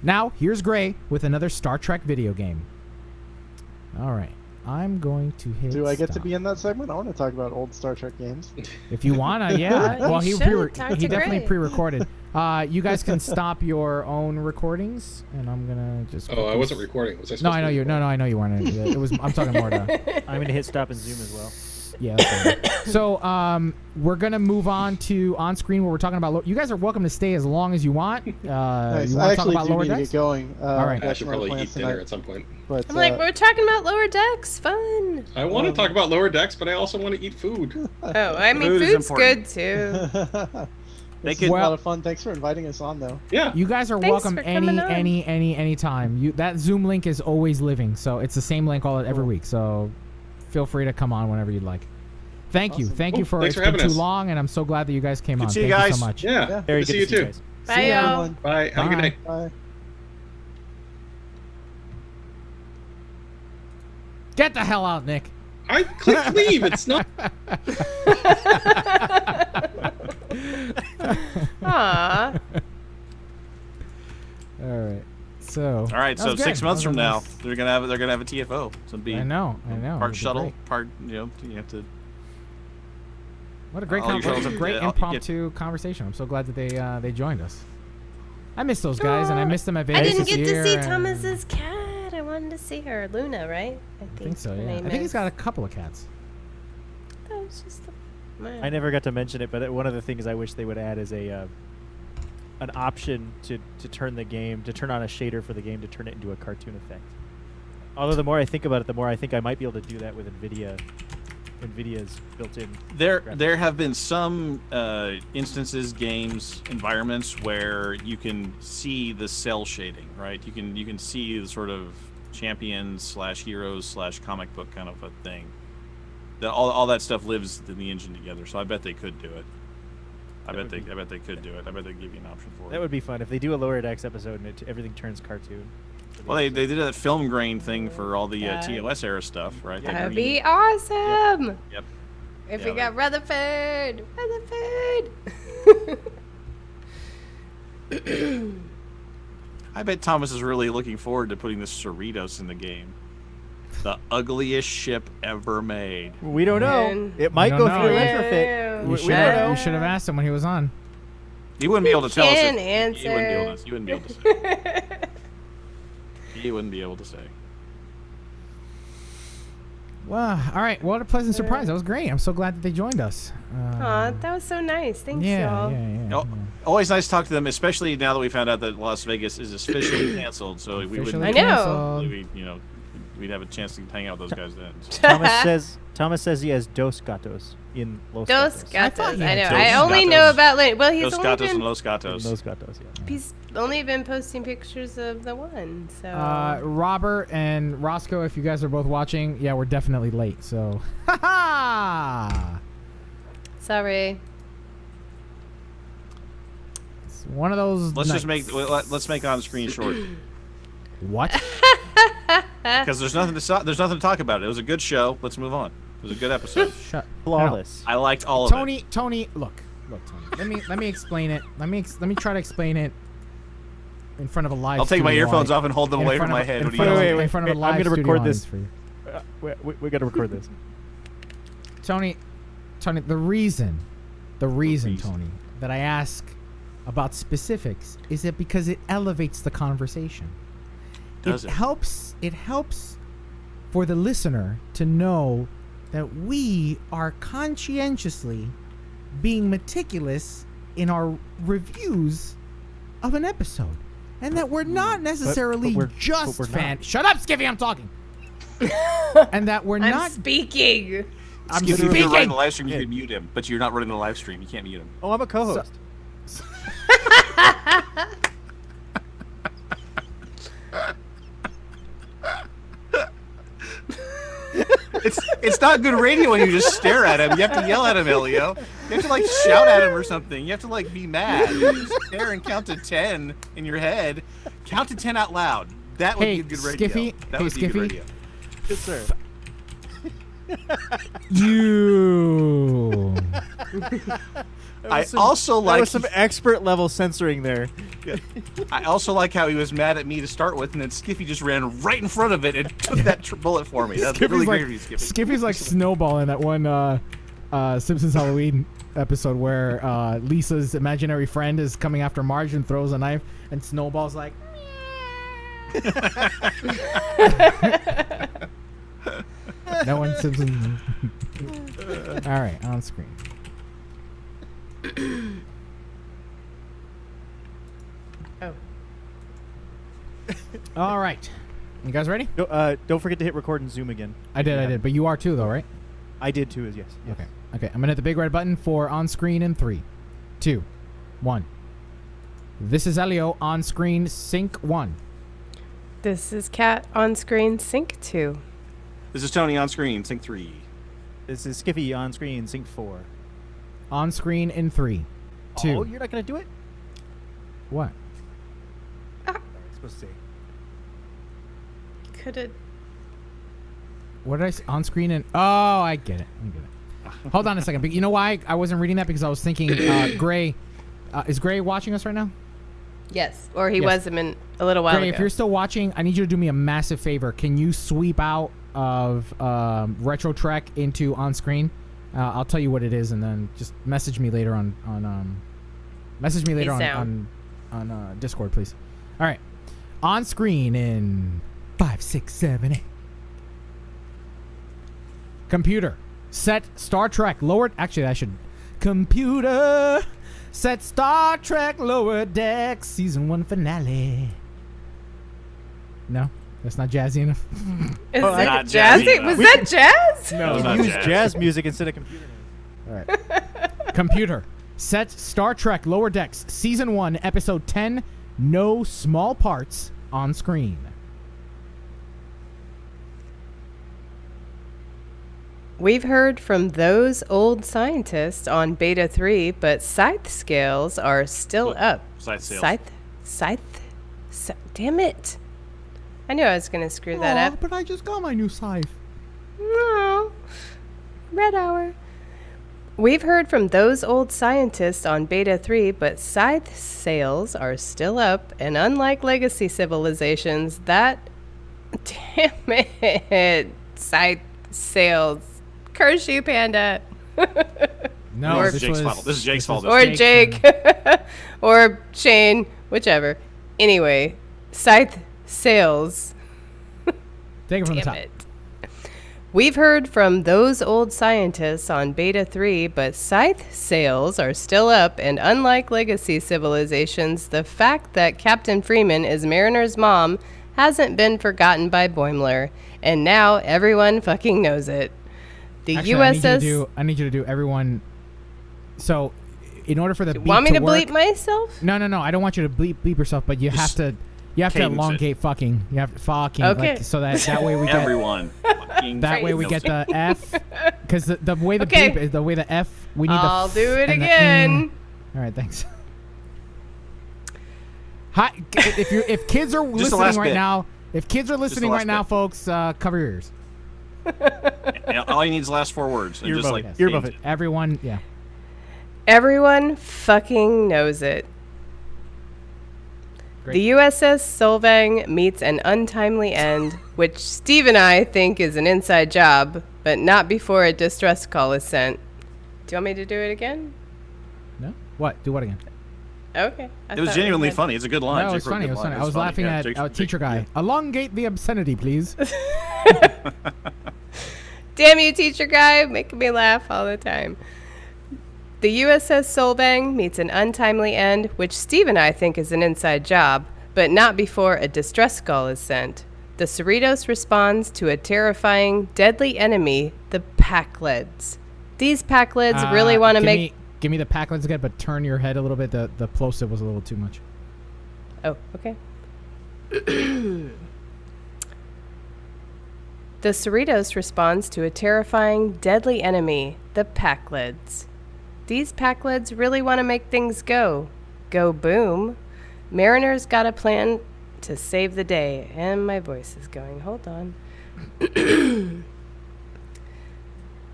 Speaker 2: Now, here's Gray with another Star Trek video game. All right. I'm going to hit
Speaker 10: Do I get
Speaker 2: stop.
Speaker 10: to be in that segment? I want to talk about old Star Trek games.
Speaker 2: If you want to, yeah. Well, he definitely
Speaker 4: Gray.
Speaker 2: pre-recorded. You guys can stop your own recordings, and I'm going to just...
Speaker 11: Oh, I wasn't recording. Was I supposed
Speaker 2: No,
Speaker 11: to
Speaker 2: I know
Speaker 11: be
Speaker 2: you.
Speaker 11: recording?
Speaker 2: No, I know you weren't. It was. I'm talking more to...
Speaker 3: I'm gonna hit stop and zoom as well.
Speaker 2: Yeah. That's right. So we're gonna move on to on screen where we're talking about. You guys are welcome to stay as long as you want.
Speaker 10: Nice.
Speaker 2: You
Speaker 10: I
Speaker 2: want to talk
Speaker 10: actually
Speaker 2: about
Speaker 10: do
Speaker 2: lower
Speaker 10: need to
Speaker 2: decks?
Speaker 10: get going.
Speaker 2: All right.
Speaker 11: I should probably eat dinner at some point.
Speaker 10: But,
Speaker 4: I'm like, we're talking about lower decks. Fun.
Speaker 11: I want to talk about lower decks, but I also want to eat food.
Speaker 4: Oh, I mean,
Speaker 5: Food is
Speaker 4: food's good
Speaker 5: important.
Speaker 4: too.
Speaker 10: This is a lot of fun. Thanks for inviting us on, though.
Speaker 11: Yeah.
Speaker 2: You guys are
Speaker 4: Thanks
Speaker 2: welcome
Speaker 4: for coming on.
Speaker 2: any time. That Zoom link is always living, so it's the same link every week. So feel free to come on whenever you'd like. Thank you
Speaker 11: Thanks for
Speaker 2: it's been
Speaker 11: having
Speaker 2: too
Speaker 11: us.
Speaker 2: long, and I'm so glad that you guys came on.
Speaker 5: see you
Speaker 2: Thank you
Speaker 5: guys.
Speaker 2: so much.
Speaker 11: Yeah.
Speaker 3: Very
Speaker 11: Good to see you too.
Speaker 3: guys.
Speaker 4: Bye,
Speaker 10: See you,
Speaker 4: y'all.
Speaker 10: everyone.
Speaker 11: Bye. Have a good night.
Speaker 10: Bye.
Speaker 2: Get the hell out, Nick.
Speaker 11: I clicked leave. It's not.
Speaker 4: Aw.
Speaker 2: All right. So.
Speaker 5: All right,
Speaker 2: that
Speaker 5: so
Speaker 2: was
Speaker 5: 6
Speaker 2: good.
Speaker 5: months
Speaker 2: That
Speaker 5: from
Speaker 2: was
Speaker 5: now,
Speaker 2: nice.
Speaker 5: they're gonna have a TFO. So it'll be
Speaker 2: I know.
Speaker 5: part
Speaker 2: It'll be
Speaker 5: shuttle,
Speaker 2: great.
Speaker 5: part you have to.
Speaker 2: What a great,
Speaker 5: All your
Speaker 2: what a
Speaker 5: shuttles
Speaker 2: great
Speaker 5: have to-
Speaker 2: impromptu conversation. I'm so glad that they joined us. I miss those guys, and I missed them at Vegas
Speaker 4: I didn't
Speaker 2: this
Speaker 4: get to
Speaker 2: year,
Speaker 4: see
Speaker 2: and-
Speaker 4: Thomas's cat. I wanted to see her, Luna, right?
Speaker 2: I think so.
Speaker 4: her
Speaker 2: Yeah. I
Speaker 4: name
Speaker 2: think he's
Speaker 4: is.
Speaker 2: got a couple of cats.
Speaker 4: That was just
Speaker 3: I never got to mention it, but one of the things I wish they would add is an option to turn the game, to turn on a shader for the game to turn it into a cartoon effect. Although the more I think about it, the more I think I might be able to do that with NVIDIA's built-in.
Speaker 5: There have been some instances, games, environments where you can see the cell shading, right? You can see the sort of champions / heroes / comic book kind of a thing. All that stuff lives in the engine together, so I bet they could do it. I bet they could do it. I bet they'd give you an option for it.
Speaker 3: That would be fun if they do a Lower Decks episode and everything turns cartoon.
Speaker 5: Well, they did that film grain thing for all the TOS era stuff, right? They
Speaker 4: That'd
Speaker 5: green-
Speaker 4: be awesome.
Speaker 5: Yep.
Speaker 4: If
Speaker 5: Yeah,
Speaker 4: we got Rutherford.
Speaker 5: I bet Thomas is really looking forward to putting the Cerritos in the game. The ugliest ship ever made.
Speaker 3: We don't know.
Speaker 4: Man.
Speaker 3: It might
Speaker 2: We
Speaker 3: go
Speaker 2: don't
Speaker 3: through
Speaker 2: know.
Speaker 3: retrofit.
Speaker 2: You
Speaker 3: We
Speaker 2: should
Speaker 3: don't know.
Speaker 2: have asked him when he was on.
Speaker 5: He wouldn't be able to tell us.
Speaker 4: Can't
Speaker 5: He wouldn't be able
Speaker 4: answer.
Speaker 5: to. He wouldn't be able to say. He wouldn't be able to say.
Speaker 2: Well, all right. What a pleasant surprise. That was great. I'm so glad that they joined us.
Speaker 4: Aw, that was so nice. Thanks,
Speaker 2: Yeah,
Speaker 4: y'all.
Speaker 5: Oh, always nice to talk to them, especially now that we found out that Las Vegas is officially canceled. So we
Speaker 2: Officially
Speaker 5: wouldn't.
Speaker 4: I know.
Speaker 2: canceled.
Speaker 5: We'd have a chance to hang out with those guys then.
Speaker 3: Thomas says he has dos gatos in Los
Speaker 4: Dos
Speaker 3: Gatos.
Speaker 2: I thought
Speaker 4: Gatos.
Speaker 2: you
Speaker 4: I
Speaker 2: had
Speaker 4: know.
Speaker 5: Dos
Speaker 4: I only
Speaker 5: Gatos.
Speaker 4: know about well, he's
Speaker 5: Los
Speaker 4: only
Speaker 5: Gatos
Speaker 4: been
Speaker 5: and Los Gatos.
Speaker 3: Los Gatos, yeah.
Speaker 4: he's only been posting pictures of the one. So
Speaker 2: Robert and Roscoe, if you guys are both watching, yeah, we're definitely late. So, ha ha!
Speaker 4: sorry.
Speaker 2: It's one of those.
Speaker 5: Let's
Speaker 2: nights.
Speaker 5: make on screen short
Speaker 2: What?
Speaker 5: because there's nothing to talk about. It was a good show. Let's move on. It was a good episode.
Speaker 2: Shut.
Speaker 3: Flawless.
Speaker 5: I liked all of it.
Speaker 2: Tony, look, Tony. Let me explain it. Let me try to explain it in front of a live.
Speaker 5: I'll take my
Speaker 2: studio
Speaker 5: earphones
Speaker 2: audience.
Speaker 5: off and hold them
Speaker 2: In
Speaker 5: away
Speaker 2: front
Speaker 5: from my
Speaker 2: of-
Speaker 5: head.
Speaker 2: in
Speaker 5: What do
Speaker 2: front
Speaker 5: you
Speaker 2: of-
Speaker 5: know?
Speaker 2: in front of a
Speaker 3: I'm
Speaker 2: live
Speaker 3: gonna
Speaker 2: studio
Speaker 3: record
Speaker 2: audience
Speaker 3: this.
Speaker 2: for you.
Speaker 3: We got to record this.
Speaker 2: Tony, the reason, Tony, that I ask about specifics is that because it elevates the conversation.
Speaker 5: Does it?
Speaker 2: helps for the listener to know that we are conscientiously being meticulous in our reviews of an episode, and that we're not necessarily
Speaker 3: we're
Speaker 2: just
Speaker 3: not.
Speaker 2: fans. Shut up, Skiffy! I'm talking. And that we're
Speaker 4: I'm
Speaker 2: not.
Speaker 4: speaking.
Speaker 2: I'm
Speaker 5: If you're running
Speaker 2: speaking.
Speaker 5: the live stream, you can mute him, but you're not running the live stream. You can't mute him.
Speaker 3: Oh, I'm a co-host.
Speaker 5: It's not good radio when you just stare at him. You have to yell at him, Elio. You have to like shout at him or something. You have to like be mad. You just stare and count to 10 in your head. Count to 10 out loud. That would
Speaker 2: Hey,
Speaker 5: be good radio.
Speaker 2: Skiffy.
Speaker 5: That
Speaker 2: Hey,
Speaker 5: would be good
Speaker 2: Skiffy.
Speaker 5: radio.
Speaker 3: Good sir.
Speaker 2: You.
Speaker 5: I also
Speaker 3: There
Speaker 5: like.
Speaker 3: was some expert level censoring there.
Speaker 5: I also like how he was mad at me to start with, and then Skiffy just ran right in front of it and took that bullet for me. That's really great of you, Skiffy.
Speaker 2: Skiffy's like Snowball in that one Simpsons Halloween episode where Lisa's imaginary friend is coming after Marge and throws a knife, and Snowball's like. That one Simpsons. All right, on screen.
Speaker 4: Oh.
Speaker 2: All right, you guys ready?
Speaker 3: Don't forget to hit record and zoom again.
Speaker 2: I did. But you are too, though, right?
Speaker 3: I did too. Yes.
Speaker 2: Okay. I'm gonna hit the big red button for on screen in 3, 2, 1. This is Elio on screen sync 1.
Speaker 4: This is Kat on screen sync 2.
Speaker 5: This is Tony on screen, sync 3.
Speaker 3: This is Skiffy on screen sync 4.
Speaker 2: On screen in 3, 2.
Speaker 3: Oh, you're not gonna do it?
Speaker 2: What?
Speaker 3: I'm supposed to say.
Speaker 4: Could it?
Speaker 2: What did I say? On screen in? Oh, I get it. Hold on a second. But you know why I wasn't reading that? Because I was thinking Gray. Is Gray watching us right now?
Speaker 4: Yes, or he
Speaker 2: Yes.
Speaker 4: was a little while
Speaker 2: Gray,
Speaker 4: ago.
Speaker 2: if you're still watching, I need you to do me a massive favor. Can you sweep out of Retro Trek into on screen? I'll tell you what it is, and then just message me later on Discord, please. All right, on screen in 5, 6, 7, 8. Computer, set Star Trek lower. Actually, I should. Computer, set Star Trek Lower Decks season 1 finale. No, that's not jazzy enough.
Speaker 4: Is
Speaker 3: Oh,
Speaker 4: it
Speaker 5: not
Speaker 4: jazzy?
Speaker 5: jazzy
Speaker 4: Was
Speaker 5: enough.
Speaker 4: that jazz?
Speaker 3: No,
Speaker 5: not
Speaker 3: use
Speaker 5: jazz.
Speaker 3: jazz music instead of computer noise.
Speaker 2: All right. Computer, set Star Trek Lower Decks season 1 episode 10. No small parts on screen.
Speaker 4: We've heard from those old scientists on Beta 3, but scythe scales are still up.
Speaker 5: Scythe scales.
Speaker 4: Damn it. I knew I was going to screw that up.
Speaker 2: But I just got my new scythe.
Speaker 4: No. Red hour. We've heard from those old scientists on Beta 3, but scythe sails are still up, and unlike legacy civilizations, that... Damn it. Scythe sails. Curse you, Panda.
Speaker 2: No,
Speaker 5: This is Jake's fault. This is Jake's fault.
Speaker 4: Or Jake. Or Shane. Whichever. Anyway, scythe sails.
Speaker 2: Take it from the
Speaker 4: Damn
Speaker 2: top.
Speaker 4: it. We've heard from those old scientists on Beta 3, but scythe sails are still up, and unlike legacy civilizations, the fact that Captain Freeman is Mariner's mom hasn't been forgotten by Boimler, and now everyone fucking knows it. The
Speaker 2: Actually,
Speaker 4: USS...
Speaker 2: I need you to do everyone. So, in order for the beep
Speaker 4: Want me to
Speaker 2: work,
Speaker 4: bleep myself?
Speaker 2: No. I don't want you to bleep yourself, but you have to
Speaker 5: cadence
Speaker 2: elongate fucking. You have to fucking.
Speaker 4: Okay.
Speaker 2: Like, so that way we get
Speaker 5: Everyone. Fucking
Speaker 2: that way we
Speaker 5: knows
Speaker 2: get the F, because the way the
Speaker 4: Okay.
Speaker 2: bleep is the way the F. We need
Speaker 4: I'll
Speaker 2: the.
Speaker 4: do it
Speaker 2: and the
Speaker 4: again.
Speaker 2: All right, thanks. Hi, if kids are
Speaker 5: the
Speaker 2: listening
Speaker 5: last
Speaker 2: right
Speaker 5: bit.
Speaker 2: now, folks, cover your ears.
Speaker 5: Yeah, all you need is the last 4 words. And
Speaker 3: Ear
Speaker 5: just
Speaker 3: above
Speaker 5: like
Speaker 3: it. Ear above
Speaker 5: change
Speaker 3: it.
Speaker 2: Everyone, yeah.
Speaker 4: Everyone fucking knows it.
Speaker 2: Great.
Speaker 4: The USS Solvang meets an untimely end, which Steve and I think is an inside job, but not before a distress call is sent. Do you want me to do it again?
Speaker 2: No? What? Do what again?
Speaker 4: Okay.
Speaker 5: It was genuinely funny. It's a good line.
Speaker 2: No, it
Speaker 5: Jake
Speaker 2: was
Speaker 5: wrote a
Speaker 2: funny.
Speaker 5: good
Speaker 2: It was
Speaker 5: line.
Speaker 2: funny. I was laughing
Speaker 5: Yeah,
Speaker 2: at
Speaker 5: Jake's-
Speaker 2: our teacher guy.
Speaker 5: yeah.
Speaker 2: Elongate the obscenity, please.
Speaker 4: Damn you, teacher guy, making me laugh all the time. The USS Solvang meets an untimely end, which Steve and I think is an inside job, but not before a distress call is sent. The Cerritos responds to a terrifying, deadly enemy, the Packleds. These Packleds really want to make...
Speaker 2: Give me the Packlets again, but turn your head a little bit. The plosive was a little too much.
Speaker 4: Oh, okay. The Cerritos responds to a terrifying, deadly enemy, the Packleds. These Packleds really want to make things go. Go boom. Mariner's got a plan to save the day. And my voice is going. Hold on.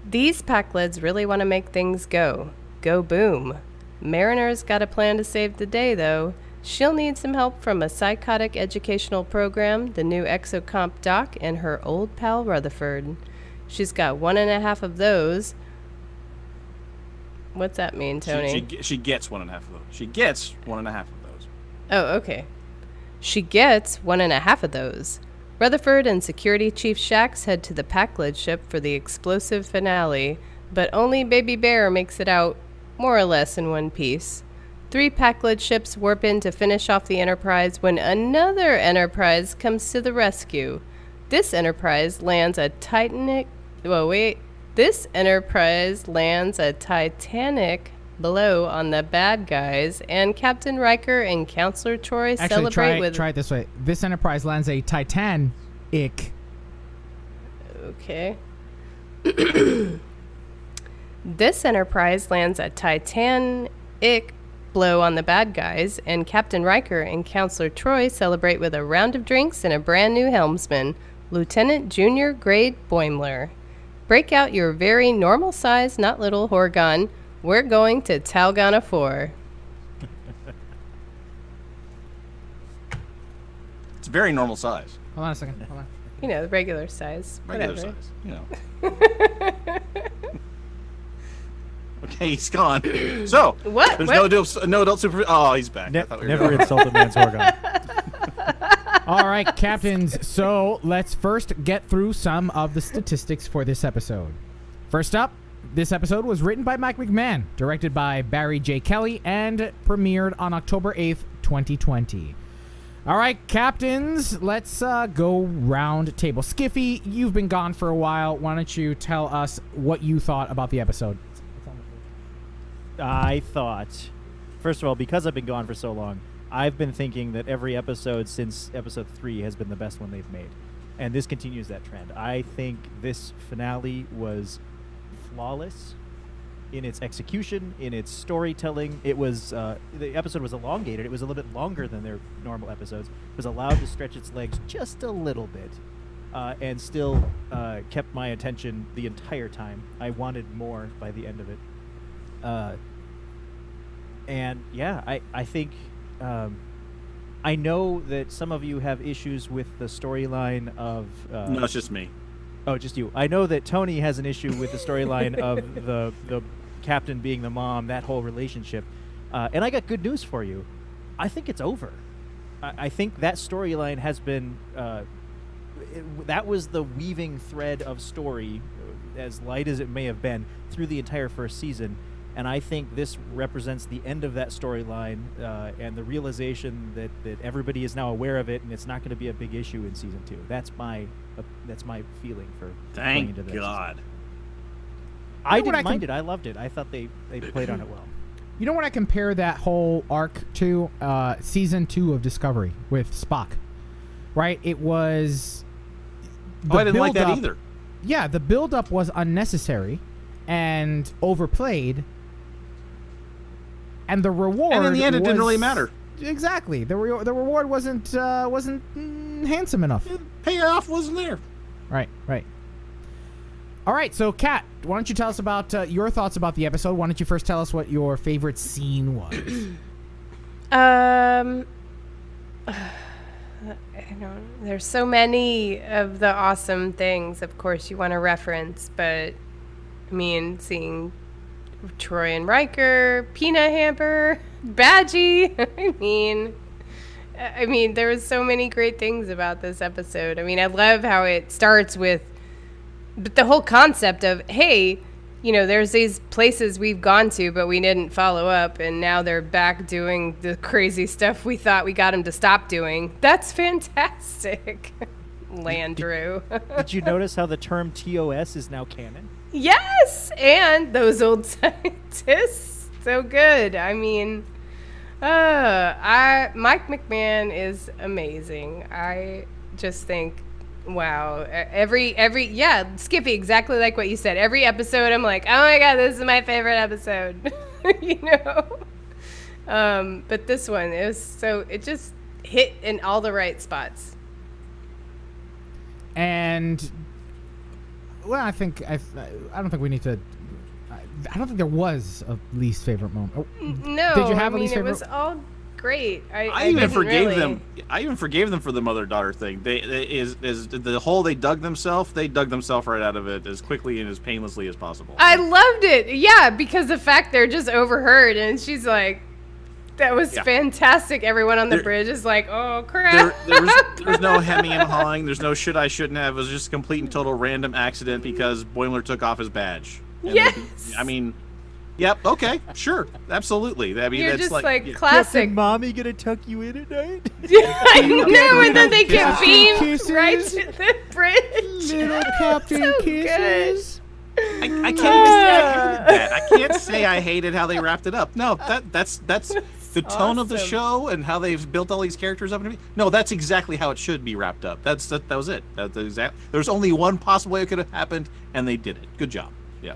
Speaker 4: These Packleds really want to make things go. Go boom. Mariner's got a plan to save the day, though. She'll need some help from a psychotic educational program, the new Exocomp doc, and her old pal Rutherford. She's got 1.5 of those. What's that mean, Tony?
Speaker 5: She gets 1.5 of those. She gets 1.5 of those.
Speaker 4: Oh, okay. She gets 1.5 of those. Rutherford and Security Chief Shax head to the Packled ship for the explosive finale, but only Baby Bear makes it out more or less in one piece. 3 Packled ships warp in to finish off the Enterprise when another Enterprise comes to the rescue. This Enterprise lands a Titanic blow on the bad guys, and Captain Riker and Counselor Troy celebrate with...
Speaker 2: Try it this way. This Enterprise lands a Titanic.
Speaker 4: Okay. This Enterprise lands a Titanic blow on the bad guys, and Captain Riker and Counselor Troy celebrate with a round of drinks and a brand new helmsman, Lieutenant Junior Grade Boimler. Break out your very normal size, not little, Horgon. We're going to Talgana 4.
Speaker 5: It's very normal size.
Speaker 2: Hold on a second. Hold on.
Speaker 4: You know, the regular size.
Speaker 5: Regular
Speaker 4: Whatever.
Speaker 5: size. You know. Okay, he's gone. So
Speaker 4: What?
Speaker 5: there's
Speaker 4: What?
Speaker 5: no adult super. Oh, he's back. I
Speaker 3: Ne-
Speaker 5: thought we were
Speaker 3: never
Speaker 5: going.
Speaker 3: insulted man's Horgon.
Speaker 2: All right, captains. So let's first get through some of the statistics for this episode. First up, this episode was written by Mike McMahon, directed by Barry J. Kelly, and premiered on October 8th, 2020. All right, captains, let's go round table. Skiffy, you've been gone for a while. Why don't you tell us what you thought about the episode?
Speaker 3: I thought, first of all, because I've been gone for so long, I've been thinking that every episode since episode 3 has been the best one they've made. And this continues that trend. I think this finale was flawless in its execution, in its storytelling. It was the episode was elongated. It was a little bit longer than their normal episodes. It was allowed to stretch its legs just a little bit, and still kept my attention the entire time. I wanted more by the end of it. And yeah, I think I know that some of you have issues with the storyline of.
Speaker 5: No, it's just me.
Speaker 3: Oh, just you. I know that Tony has an issue with the storyline of the captain being the mom, that whole relationship. And I got good news for you. I think it's over. I think that storyline has been. That was the weaving thread of story, as light as it may have been, through the entire first season. And I think this represents the end of that storyline and the realization that everybody is now aware of it, and it's not going to be a big issue in season 2. That's my feeling for going into this.
Speaker 5: Thank God.
Speaker 3: I didn't mind it. I loved it. I thought they played on it well.
Speaker 2: You know what I compare that whole arc to? Season 2 of Discovery with Spock. Right? It was...
Speaker 5: I didn't like that either.
Speaker 2: Yeah, the build-up was unnecessary and overplayed, and the reward...
Speaker 5: And in the end, it didn't really matter.
Speaker 2: Exactly. The reward wasn't handsome enough.
Speaker 5: Payoff wasn't there.
Speaker 2: Right. All right, so Kat, why don't you tell us about your thoughts about the episode? Why don't you first tell us what your favorite scene was?
Speaker 4: I don't, there's so many of the awesome things, of course, you want to reference, but I mean, seeing Troy and Riker, Peanut Hamper, Badgie. I mean, there was so many great things about this episode. I mean, I love how it starts with the whole concept of, hey, you know, there's these places we've gone to, but we didn't follow up, and now they're back doing the crazy stuff we thought we got them to stop doing. That's fantastic. Landrew.
Speaker 3: Did you notice how the term TOS is now canon?
Speaker 4: Yes, and those old scientists. So good. I mean, Mike McMahon is amazing. I just think, wow. Yeah, Skippy, exactly like what you said. Every episode, I'm like, oh my God, this is my favorite episode. You know? But this one it just hit in all the right spots.
Speaker 2: And well, I don't think we need to. I don't think there was a least favorite moment. Oh,
Speaker 4: no,
Speaker 2: did you have a least favorite?
Speaker 4: It was all great. I
Speaker 5: even forgave them. I even forgave them for the mother-daughter thing. They the hole they dug themselves right out of it as quickly and as painlessly as possible.
Speaker 4: I loved it. Yeah, because the fact they're just overheard, and she's like, that was fantastic. Everyone on the bridge is like, oh, crap.
Speaker 5: There's no hemming and hawing. There's no should I, shouldn't have. It was just a complete and total random accident because Boimler took off his badge. And
Speaker 4: yes.
Speaker 5: I mean, yep, okay, sure, absolutely. I mean,
Speaker 4: you're
Speaker 5: that's
Speaker 4: just
Speaker 5: like
Speaker 3: Is
Speaker 4: classic.
Speaker 3: Mommy gonna tuck you in at night?
Speaker 4: I know, and then they get beamed right to the bridge.
Speaker 2: Little Captain
Speaker 4: so
Speaker 2: Kisses.
Speaker 5: I can't even say I hated that. I can't say I hated how they wrapped it up. No, that's the tone of the show and how they've built all these characters up. No, that's exactly how it should be wrapped up. That was it. That's exact. There's only one possible way it could have happened, and they did it. Good job. Yeah.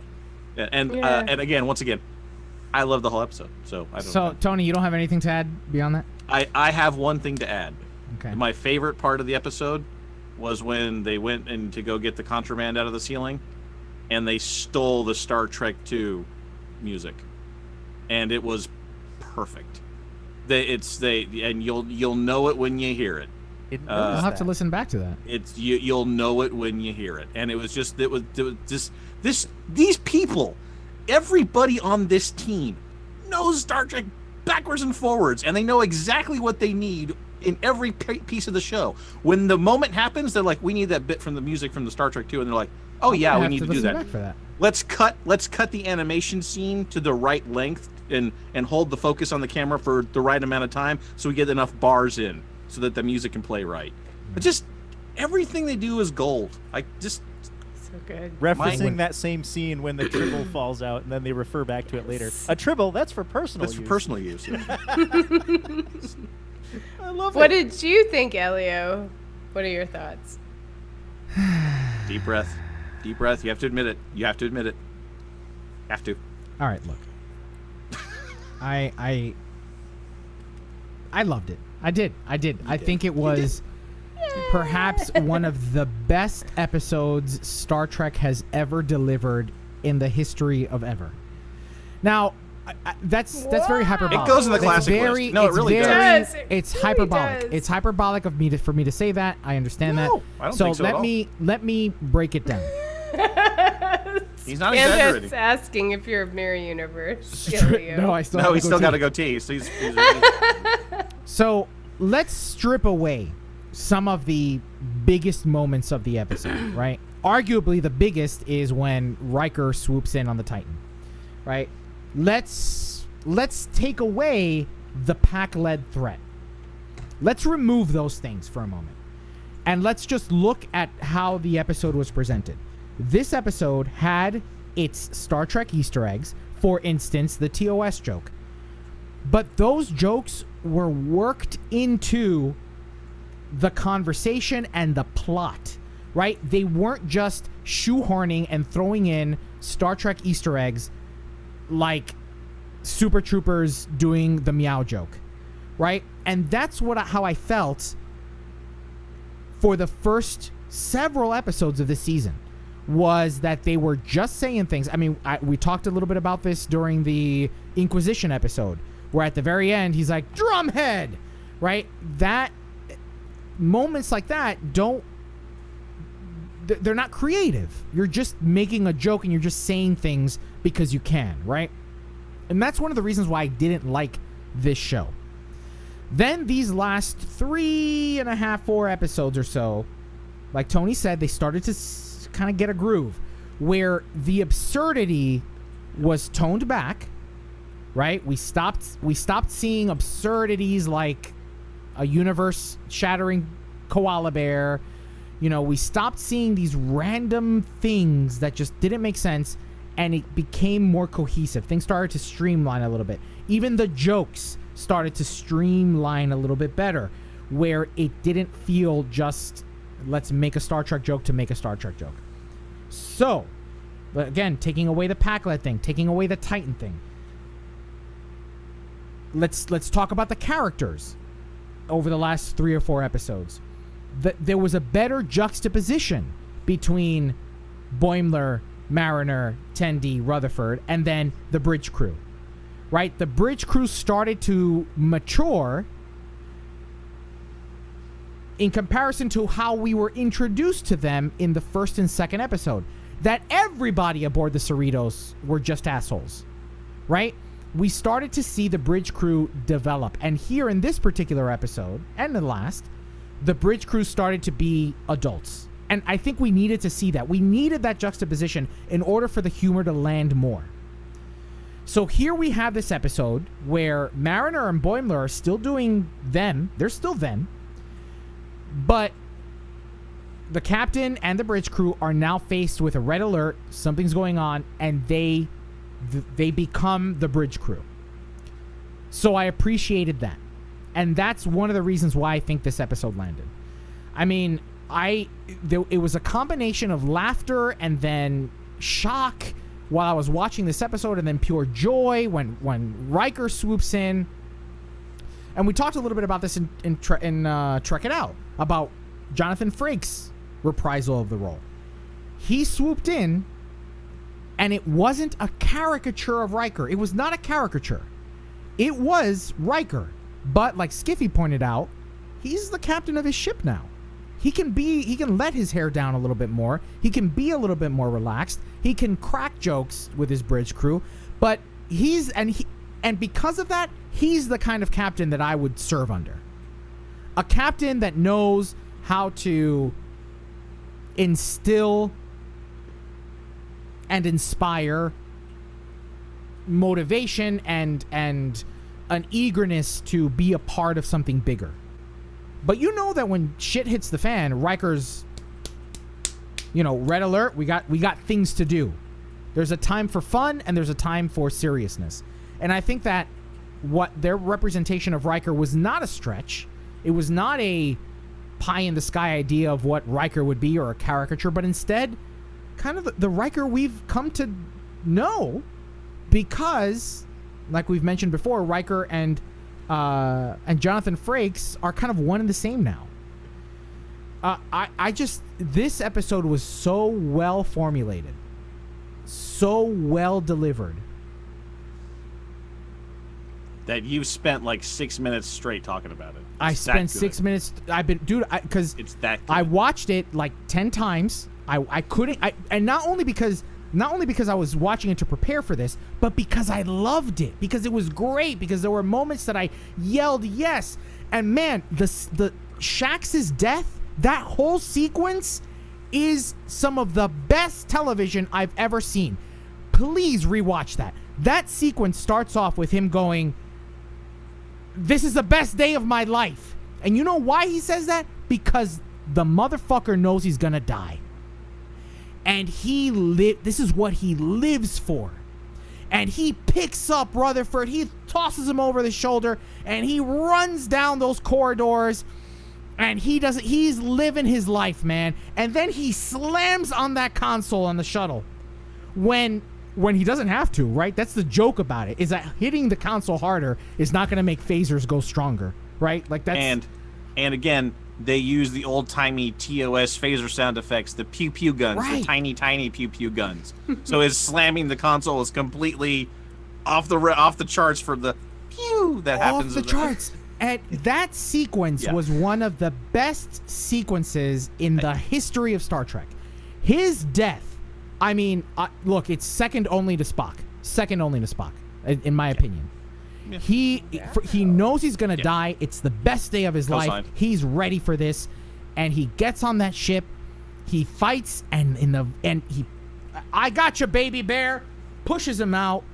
Speaker 5: And again, once again, I love the whole episode. So I don't.
Speaker 2: So Tony, you don't have anything to add beyond that?
Speaker 5: I have one thing to add.
Speaker 2: Okay.
Speaker 5: My favorite part of the episode was when they went in to go get the contraband out of the ceiling, and they stole the Star Trek II music, and it was perfect. And you'll know it when you hear it.
Speaker 2: I'll have to listen back to that.
Speaker 5: You'll know it when you hear it, and it was just these people, everybody on this team knows Star Trek backwards and forwards, and they know exactly what they need in every piece of the show. When the moment happens, they're like, we need that bit from the music from the Star Trek II, and they're like, oh yeah, we need to do that.
Speaker 2: For that.
Speaker 5: Let's cut the animation scene to the right length and hold the focus on the camera for the right amount of time so we get enough bars in so that the music can play right. But just everything they do is gold. So
Speaker 4: good.
Speaker 3: Referencing that same scene when the tribble falls out, and then they refer back to it later. A tribble, that's for personal use.
Speaker 5: That's for personal use. Yeah.
Speaker 3: I love
Speaker 4: What did you think, Elio? What are your thoughts?
Speaker 5: Deep breath. You have to admit it. Have to.
Speaker 2: All right, look. I loved it. I did. I think it was perhaps one of the best episodes Star Trek has ever delivered in the history of ever. Now, that's very hyperbolic.
Speaker 5: It goes in the classic list. No, it really does.
Speaker 2: It's
Speaker 4: It really
Speaker 2: hyperbolic.
Speaker 4: does.
Speaker 2: It's hyperbolic for me to say that. I understand that.
Speaker 5: I don't
Speaker 2: so
Speaker 5: think so at all.
Speaker 2: let me break it down.
Speaker 5: He's not
Speaker 4: Candace
Speaker 5: exaggerating.
Speaker 4: asking if you're of Mirror Universe.
Speaker 2: No, I still
Speaker 5: No,
Speaker 2: have
Speaker 5: he's
Speaker 2: a
Speaker 5: still got
Speaker 2: goatee.
Speaker 5: a goatee. So he's ready.
Speaker 2: So let's strip away some of the biggest moments of the episode, right? Arguably the biggest is when Riker swoops in on the Titan, right? Let's take away the Pac-led threat. Let's remove those things for a moment. And let's just look at how the episode was presented. This episode had its Star Trek Easter eggs, for instance, the TOS joke. But those jokes were worked into the conversation and the plot, right? They weren't just shoehorning and throwing in Star Trek Easter eggs like Super Troopers doing the meow joke, right? And that's how I felt for the first several episodes of this season, was that they were just saying things. I mean, we talked a little bit about this during the Inquisition episode, where at the very end he's like, drumhead, right? That moments like that they're not creative. You're just making a joke and you're just saying things because you can, right? And that's one of the reasons why I didn't like this show. Then these last 3.5, 4 episodes or so, like Tony said, they started to kind of get a groove where the absurdity was toned back, right? We stopped seeing absurdities like a universe-shattering koala bear. You know, we stopped seeing these random things that just didn't make sense, and it became more cohesive. Things started to streamline a little bit. Even the jokes started to streamline a little bit better, where it didn't feel just, let's make a Star Trek joke to make a Star Trek joke. So, but again, taking away the Pac-led thing, taking away the Titan thing. Let's talk about the characters over the last 3 or 4 episodes. There was a better juxtaposition between Boimler, Mariner, Tendi, Rutherford, and then the bridge crew, right? The bridge crew started to mature in comparison to how we were introduced to them in the first and second episode, that everybody aboard the Cerritos were just assholes, right? We started to see the bridge crew develop. And here in this particular episode, and the last, the bridge crew started to be adults. And I think we needed to see that. We needed that juxtaposition in order for the humor to land more. So here we have this episode where Mariner and Boimler are still doing them. They're still them. But the captain and the bridge crew are now faced with a red alert. Something's going on, and they become the bridge crew. So I appreciated that. And that's one of the reasons why I think this episode landed. I mean, it was a combination of laughter and then shock while I was watching this episode, and then pure joy when Riker swoops in. And we talked a little bit about this in Trek It Out, about Jonathan Frakes' reprisal of the role. He swooped in, and it wasn't a caricature of Riker. It was not a caricature. It was Riker. But like Skiffy pointed out, he's the captain of his ship now. He can let his hair down a little bit more. He can be a little bit more relaxed. He can crack jokes with his bridge crew. But and because of that, he's the kind of captain that I would serve under. A captain that knows how to instill and inspire motivation and an eagerness to be a part of something bigger. But you know that when shit hits the fan, Riker's, red alert, we got things to do. There's a time for fun and there's a time for seriousness. And I think that what their representation of Riker was not a stretch. It was not a pie in the sky idea of what Riker would be or a caricature, but instead kind of the Riker we've come to know because, like we've mentioned before, Riker and Jonathan Frakes are kind of one and the same now. This episode was so well formulated, so well delivered,
Speaker 5: that you spent like 6 minutes straight talking about it.
Speaker 2: I spent 6 minutes. Because
Speaker 5: it's that good.
Speaker 2: I watched it like 10 times. I couldn't. And not only because I was watching it to prepare for this, but because I loved it, because it was great, because there were moments that I yelled yes. And man, the Shax's death, that whole sequence is some of the best television I've ever seen. Please rewatch that. That sequence starts off with him going, "This is the best day of my life." And you know why he says that? Because the motherfucker knows he's gonna die. And this is what he lives for. And he picks up Rutherford, he tosses him over the shoulder, and he runs down those corridors, and he's living his life, man. And then he slams on that console on the shuttle when he doesn't have to, right? That's the joke about it, is that hitting the console harder is not going to make phasers go stronger, right? Like that's...
Speaker 5: And again, they use the old-timey TOS phaser sound effects, the pew-pew guns,
Speaker 2: right.
Speaker 5: The tiny pew-pew guns. So his slamming the console is completely off the charts for the pew that happens.
Speaker 2: Off the charts. And that sequence was one of the best sequences in the history of Star Trek. His death, I mean, look, it's second only to Spock. Second only to Spock, in my opinion. Yeah. He knows he's gonna die. It's the best day of his life. He's ready for this, and he gets on that ship. He fights, I got you, baby bear. Pushes him out,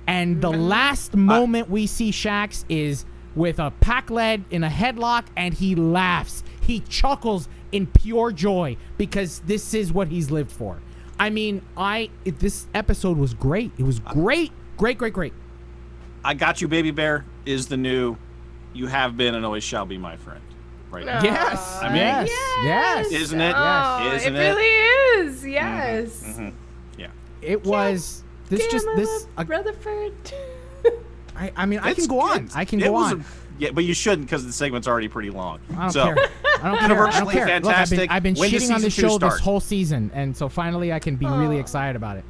Speaker 2: and the last moment we see Shax is with a pack lead in a headlock, and he laughs. He chuckles in pure joy because this is what he's lived for. I mean, this episode was great. It was great. Great.
Speaker 5: I got you, baby bear is the new "You have been and always shall be my friend." Right now.
Speaker 2: Yes.
Speaker 5: I mean,
Speaker 2: yes.
Speaker 5: Isn't it?
Speaker 4: Oh,
Speaker 5: Isn't
Speaker 4: it really is. Yes.
Speaker 5: Mm-hmm. Yeah.
Speaker 2: It was this
Speaker 4: Rutherford.
Speaker 2: I mean, I can go on. I can go on.
Speaker 5: Yeah, but you shouldn't because the segment's already pretty long.
Speaker 2: I don't care. I don't care.
Speaker 5: Universally fantastic.
Speaker 2: Look, I've been
Speaker 5: When does
Speaker 2: shitting on this
Speaker 5: season 2
Speaker 2: show
Speaker 5: start?
Speaker 2: this whole season, and so finally I can be really excited about it.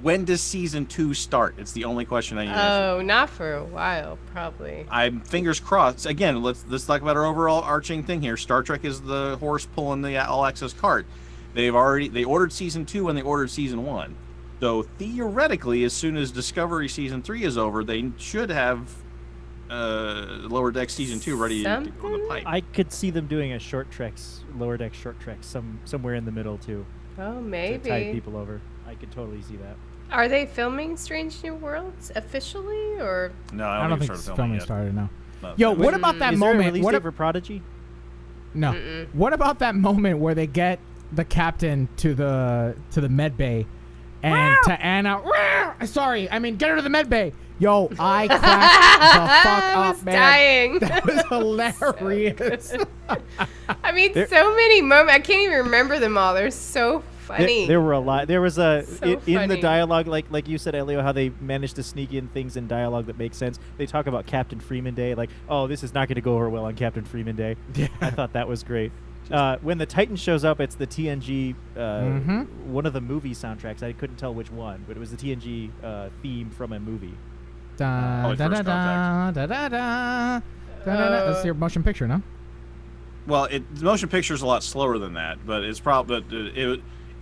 Speaker 5: When does season 2 start? It's the only question I need to answer.
Speaker 4: Oh, not for a while, probably.
Speaker 5: I'm fingers crossed. Again, let's talk about our overall arching thing here. Star Trek is the horse pulling the all-access cart. They ordered season 2 when they ordered season 1. So theoretically, as soon as Discovery season 3 is over, they should have Lower Decks season 2 ready to go in the pipe.
Speaker 3: I could see them doing a Lower Decks short trek, somewhere in the middle too.
Speaker 4: Oh, maybe.
Speaker 3: To tide people over. I could totally see that.
Speaker 4: Are they filming Strange New Worlds officially, or?
Speaker 5: No,
Speaker 2: I don't think filming started now.
Speaker 5: But
Speaker 2: Yo, what about that
Speaker 3: Is there a
Speaker 2: moment?
Speaker 3: release date for Prodigy?
Speaker 2: No.
Speaker 4: Mm-mm.
Speaker 2: What about that moment where they get the captain to the med bay, and to Anna? Sorry, I mean get her to the med bay. Yo, I cracked the fuck
Speaker 4: I
Speaker 2: up,
Speaker 4: was
Speaker 2: man.
Speaker 4: dying.
Speaker 2: That was hilarious.
Speaker 4: I mean, so many moments. I can't even remember them all. They're so funny.
Speaker 3: There were a lot. There was in the
Speaker 4: funny.
Speaker 3: dialogue, like you said, Elio, how they managed to sneak in things in dialogue that make sense. They talk about Captain Freeman Day, like, oh, this is not going to go over well on Captain Freeman Day.
Speaker 2: Yeah.
Speaker 3: I thought that was great. When the Titan shows up, it's the TNG, one of the movie soundtracks. I couldn't tell which one, but it was the TNG theme from a movie.
Speaker 2: Da, da, da, da, da, da, da. That's your motion picture, no?
Speaker 5: Well, the motion picture is a lot slower than that, but it's probably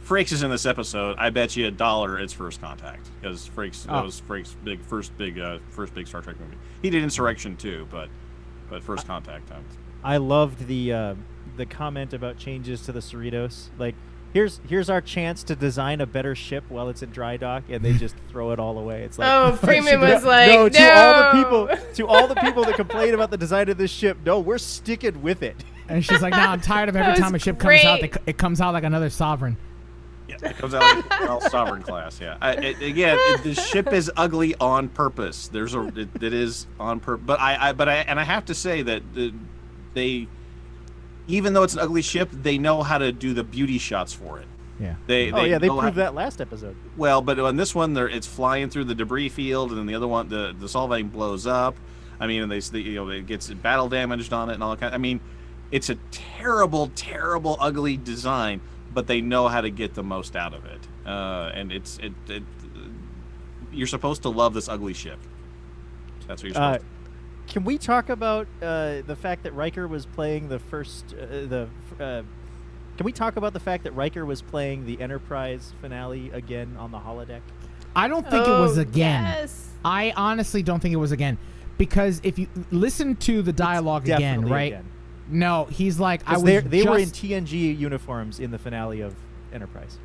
Speaker 5: Frakes is in this episode. I bet you $1 it's First Contact because Frakes that was Frakes' first big Star Trek movie. He did Insurrection too, but First Contact.
Speaker 3: I loved the comment about changes to the Cerritos. Like, here's our chance to design a better ship while it's in dry dock, and they just throw it all away. It's like,
Speaker 4: oh, Freeman was like, no.
Speaker 3: To all the people that complain about the design of this ship, no, we're sticking with it.
Speaker 2: And she's like, "No, I'm tired of every time a ship comes out, it comes out like another Sovereign."
Speaker 5: Yeah, it comes out like all Sovereign class. Yeah, the ship is ugly on purpose. It is on purpose. But I have to say that they, even though it's an ugly ship, they know how to do the beauty shots for it.
Speaker 2: Yeah.
Speaker 3: They proved that last episode.
Speaker 5: Well, but on this one, it's flying through the debris field, and then the other one, the Solvang blows up. I mean, and it gets battle damaged on it and all that kind. I mean, it's a terrible, terrible, ugly design, but they know how to get the most out of it. And you're supposed to love this ugly ship. That's what you're supposed to.
Speaker 3: Can we talk about the fact that Riker was playing the first Can we talk about the fact that Riker was playing the Enterprise finale again on the holodeck?
Speaker 2: I don't think it was again.
Speaker 4: Yes.
Speaker 2: I honestly don't think it was again. Because if you listen to the dialogue again, right?
Speaker 3: Again.
Speaker 2: No, he's like,
Speaker 3: they were in TNG uniforms in the finale of Enterprise.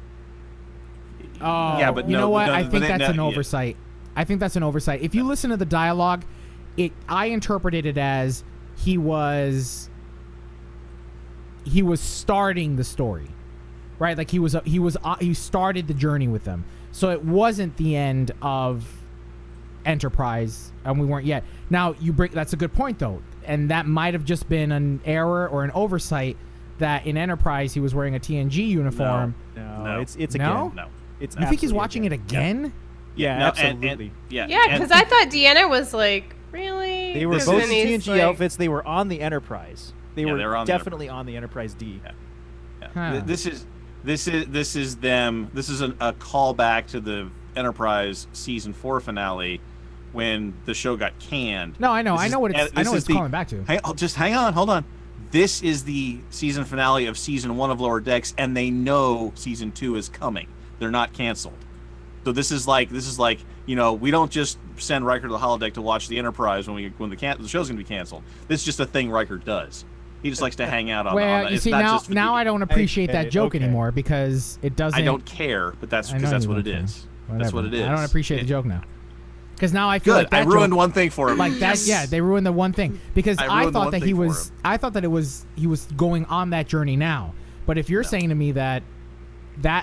Speaker 2: Oh,
Speaker 5: yeah, but
Speaker 2: you know what? I think that's an
Speaker 5: yeah.
Speaker 2: oversight. I think that's an oversight. If you listen to the dialogue, I interpreted it as he was starting the story, right? Like he started the journey with them. So it wasn't the end of Enterprise, and we weren't yet. Now that's a good point though, and that might have just been an error or an oversight that in Enterprise he was wearing a TNG uniform.
Speaker 3: No. It's again.
Speaker 5: No.
Speaker 3: It's
Speaker 2: you think he's watching
Speaker 3: again.
Speaker 2: it again?
Speaker 3: Yeah,
Speaker 5: No,
Speaker 3: absolutely.
Speaker 4: Yeah, because I thought Deanna was like, really?
Speaker 3: They were
Speaker 5: This
Speaker 3: both
Speaker 5: is-
Speaker 3: in TNG
Speaker 4: like-
Speaker 3: outfits. They were on the Enterprise. They
Speaker 5: Yeah,
Speaker 3: were
Speaker 5: they were on the
Speaker 3: definitely on the Enterprise D.
Speaker 5: Yeah.
Speaker 2: Huh.
Speaker 5: This is them. This is a callback to the Enterprise season 4 finale when the show got canned.
Speaker 2: No, I know. I know what it's
Speaker 5: This is
Speaker 2: calling back to.
Speaker 5: Hang on, hold on. This is the season finale of season 1 of Lower Decks, and they know season 2 is coming. They're not canceled. So this is like we don't just send Riker to the holodeck to watch the Enterprise when the show's gonna be canceled. This is just a thing Riker does. He just likes to hang out on.
Speaker 2: Well,
Speaker 5: on
Speaker 2: you
Speaker 5: it's
Speaker 2: see,
Speaker 5: not
Speaker 2: now
Speaker 5: just
Speaker 2: I don't appreciate that joke
Speaker 3: okay.
Speaker 2: anymore because it doesn't.
Speaker 5: I don't care, but that's
Speaker 2: I know
Speaker 5: because that's
Speaker 2: you
Speaker 5: what it
Speaker 2: don't care.
Speaker 5: is. That's
Speaker 2: Whatever.
Speaker 5: what it is.
Speaker 2: I don't appreciate the joke now. Because now I feel
Speaker 5: Good.
Speaker 2: like that
Speaker 5: I ruined
Speaker 2: joke,
Speaker 5: one thing for him.
Speaker 2: like that. Yeah, they ruined the one thing because
Speaker 5: I
Speaker 2: I
Speaker 5: ruined the
Speaker 2: thought
Speaker 5: one
Speaker 2: that
Speaker 5: thing
Speaker 2: he
Speaker 5: for
Speaker 2: was.
Speaker 5: him.
Speaker 2: I thought that he was going on that journey now. But if you're saying to me that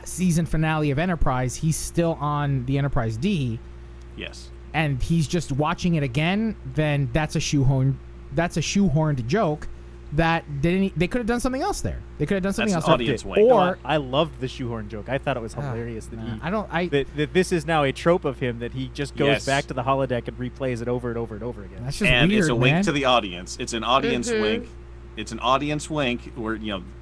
Speaker 2: season finale of Enterprise, he's still on the Enterprise D.
Speaker 5: Yes.
Speaker 2: And he's just watching it again, then that's a shoehorned joke that they could have done something else there. They could have done something
Speaker 5: That's
Speaker 2: else.
Speaker 5: an audience wink.
Speaker 2: Or
Speaker 3: I loved the shoehorn joke. I thought it was hilarious
Speaker 2: that
Speaker 3: this is now a trope of him that he just goes
Speaker 5: Yes.
Speaker 3: back to the holodeck and replays it over and over and over again.
Speaker 2: that's just
Speaker 5: And
Speaker 2: weird,
Speaker 5: it's a
Speaker 2: man.
Speaker 5: wink to the audience. It's an audience
Speaker 4: Mhm.
Speaker 5: wink. It's an audience wink where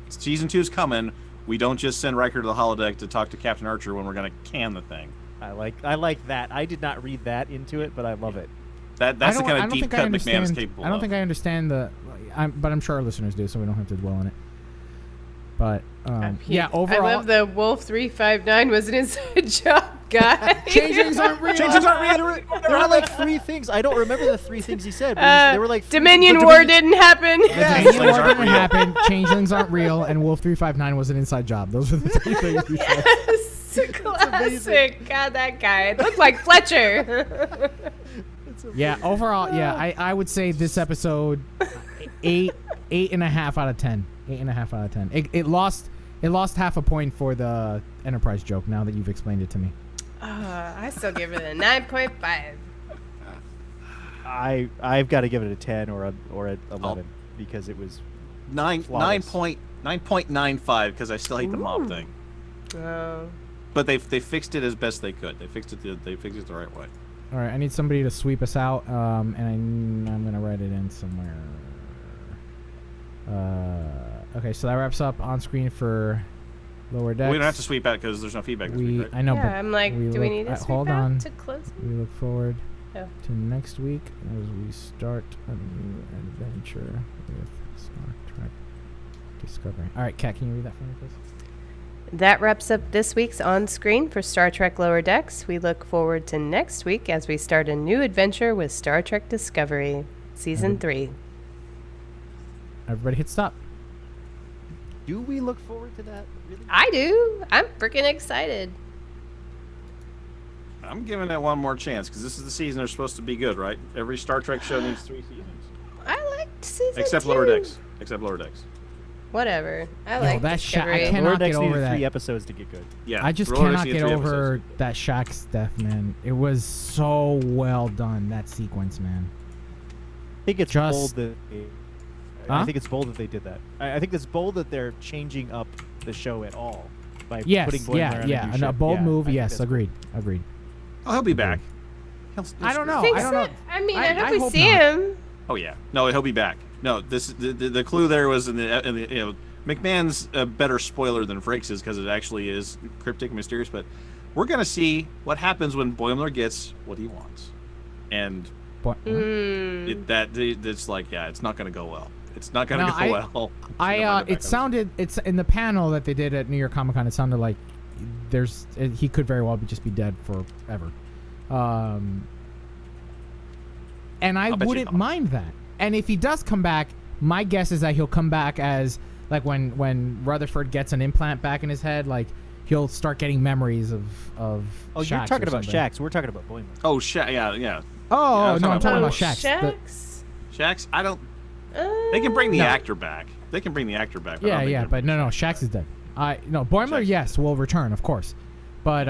Speaker 5: season 2 is coming. We don't just send Riker to the holodeck to talk to Captain Archer when we're gonna can the thing.
Speaker 3: I like that. I did not read that into it, but I love it.
Speaker 5: That's the kind of deep cut McMahon is capable
Speaker 2: I don't
Speaker 5: of.
Speaker 2: think I understand but I'm sure our listeners do, so we don't have to dwell on it. But yeah, overall,
Speaker 4: I love the Wolf 359 was an inside job, guy.
Speaker 2: changelings aren't real.
Speaker 3: There were like 3 things. I don't remember the 3 things he said. But there were like 3
Speaker 4: Dominion War didn't happen.
Speaker 2: The Dominion War didn't happen. Changelings aren't real, and Wolf 359 was an inside job. Those are the 3 things you said.
Speaker 4: Yes, classic. God, that guy. It looked like Fletcher.
Speaker 2: Yeah, overall, I would say this episode 8.5 out of 10. 8.5 out of 10. It lost half a point for the Enterprise joke. Now that you've explained it to me,
Speaker 4: I still give it a 9.5.
Speaker 3: I've got to give it a 10 or a 11 because it was
Speaker 5: 9.95 because I still hate the mob thing.
Speaker 4: Oh.
Speaker 5: But they fixed it as best they could. They fixed it the right way.
Speaker 2: all right. I need somebody to sweep us out, and I'm gonna write it in somewhere. Okay, so that wraps up on screen for Lower Decks.
Speaker 5: We don't have to sweep out because there's no feedback this week, right?
Speaker 2: I know,
Speaker 4: Yeah,
Speaker 2: but
Speaker 4: I'm like, do we need to
Speaker 2: hold
Speaker 4: sweep out
Speaker 2: on.
Speaker 4: to close?
Speaker 2: We look forward
Speaker 4: Oh.
Speaker 2: to next week as we start a new adventure with Star Trek Discovery. All right, Kat, can you read that for me, please?
Speaker 4: That wraps up this week's On Screen for Star Trek Lower Decks. We look forward to next week as we start a new adventure with Star Trek Discovery, Season 3.
Speaker 2: Everybody hit stop.
Speaker 3: Do we look forward to that? Really?
Speaker 4: I do. I'm freaking excited.
Speaker 5: I'm giving it one more chance because this is the season they're supposed to be good, right? Every Star Trek show needs 3 seasons.
Speaker 4: I liked Season
Speaker 5: Except
Speaker 4: 2.
Speaker 5: Lower Decks. Except Lower Decks.
Speaker 4: Whatever. I
Speaker 2: Yo,
Speaker 4: like
Speaker 2: that
Speaker 4: Discovery.
Speaker 2: I cannot
Speaker 3: Lower
Speaker 2: get
Speaker 3: Decks
Speaker 2: over
Speaker 3: needed
Speaker 2: that.
Speaker 3: 3 episodes to get good.
Speaker 5: Yeah.
Speaker 2: I just
Speaker 5: Lower Decks
Speaker 2: cannot
Speaker 5: needs
Speaker 2: get
Speaker 5: 3
Speaker 2: over
Speaker 5: episodes.
Speaker 2: that Shax's death, man. It was so well done, that sequence, man.
Speaker 3: I think it's
Speaker 2: Just-
Speaker 3: bold that
Speaker 2: Huh?
Speaker 3: I think it's bold that they did that. I think it's bold that they're changing up the show at all. by
Speaker 2: Yes,
Speaker 3: putting Boimler
Speaker 2: yeah,
Speaker 3: on
Speaker 2: yeah.
Speaker 3: a new
Speaker 2: And a
Speaker 3: ship.
Speaker 2: bold
Speaker 3: Yeah,
Speaker 2: move.
Speaker 3: I think
Speaker 2: Yes,
Speaker 3: that's
Speaker 2: agreed. Agreed.
Speaker 5: Oh, he'll be back.
Speaker 2: I don't know.
Speaker 4: Think
Speaker 2: I don't
Speaker 4: so?
Speaker 2: know.
Speaker 4: I mean,
Speaker 2: I-
Speaker 4: I hope
Speaker 2: I
Speaker 4: we
Speaker 2: hope
Speaker 4: see
Speaker 2: not.
Speaker 4: him.
Speaker 5: Oh yeah, no, he'll be back. No, the clue there was in the you know, McMahon's a better spoiler than Frakes is because it actually is cryptic and mysterious. But we're gonna see what happens when Boimler gets what he wants, and it's like it's not gonna go well. It's not gonna go well.
Speaker 2: It sounded it's in the panel that they did at New York Comic Con. It sounded like he could very well just be dead forever. And I wouldn't mind that. And if he does come back, my guess is that he'll come back as like when Rutherford gets an implant back in his head, like he'll start getting memories of.
Speaker 3: Oh,
Speaker 2: Shax
Speaker 3: you're talking
Speaker 2: or
Speaker 3: about
Speaker 2: something.
Speaker 3: Shax. We're talking about Boimler.
Speaker 5: Oh, yeah.
Speaker 2: Oh, no, I'm talking about
Speaker 4: Shax.
Speaker 2: Shax.
Speaker 5: Shax, I don't. They can bring the actor back. They can bring the actor back. But I don't think they're
Speaker 2: But no, Shax is dead. Boimler, yes, will return, of course, but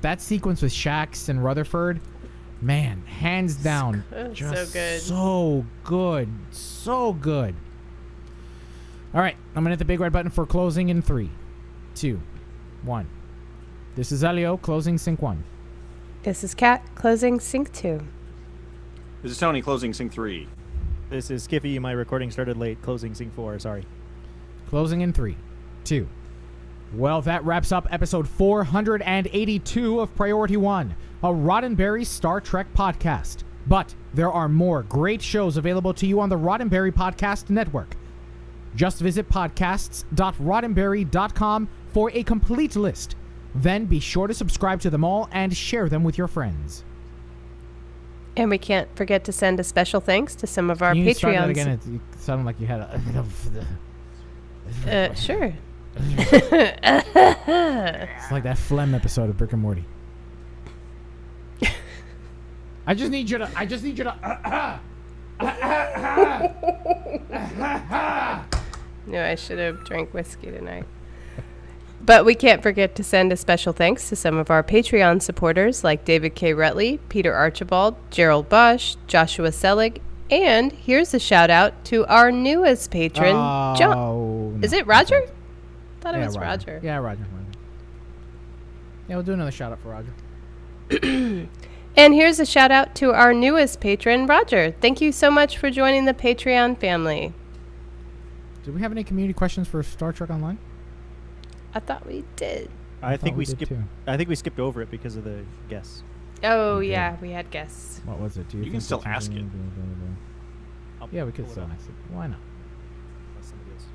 Speaker 2: that sequence with Shax and Rutherford, man, hands down, just
Speaker 4: so good.
Speaker 2: so good. All right, I'm gonna hit the big red button for closing in 3, 2, 1. This is Elio closing sync 1.
Speaker 4: This is Kat closing sync 2.
Speaker 5: This is Tony closing sync 3.
Speaker 3: This is Skiffy. My recording started late. Closing sync 4. Sorry.
Speaker 2: Closing in 3, 2. Well, that wraps up episode 482 of Priority One, a Roddenberry Star Trek podcast. But there are more great shows available to you on the Roddenberry Podcast Network. Just visit podcasts.roddenberry.com for a complete list. Then be sure to subscribe to them all and share them with your friends.
Speaker 4: And we can't forget to send a special thanks to some of our
Speaker 2: Can you start that
Speaker 4: Patreons.
Speaker 2: again? It sounded like you had a...
Speaker 4: Sure.
Speaker 2: It's like that phlegm episode of Brick and Morty. I just need you to...
Speaker 4: No, I should have drank whiskey tonight. But we can't forget to send a special thanks to some of our Patreon supporters like David K. Rutley, Peter Archibald, Gerald Bosch, Joshua Selig, and here's a shout out to our newest patron, John. Is it Roger? Thought it was Roger.
Speaker 2: Yeah, Roger. Yeah, we'll do another shout out for Roger.
Speaker 4: And here's a shout out to our newest patron, Roger. Thank you so much for joining the Patreon family.
Speaker 2: Did we have any community questions for Star Trek Online?
Speaker 4: I thought we did.
Speaker 3: I think we
Speaker 2: did
Speaker 3: skipped.
Speaker 2: too.
Speaker 3: I think we skipped over it because of the guests.
Speaker 4: Oh, yeah, we had guests.
Speaker 2: What was it? Do
Speaker 5: You
Speaker 2: think
Speaker 5: can still
Speaker 2: that's
Speaker 5: ask it.
Speaker 2: Yeah, we could still ask it. Why not?
Speaker 3: Unless somebody else-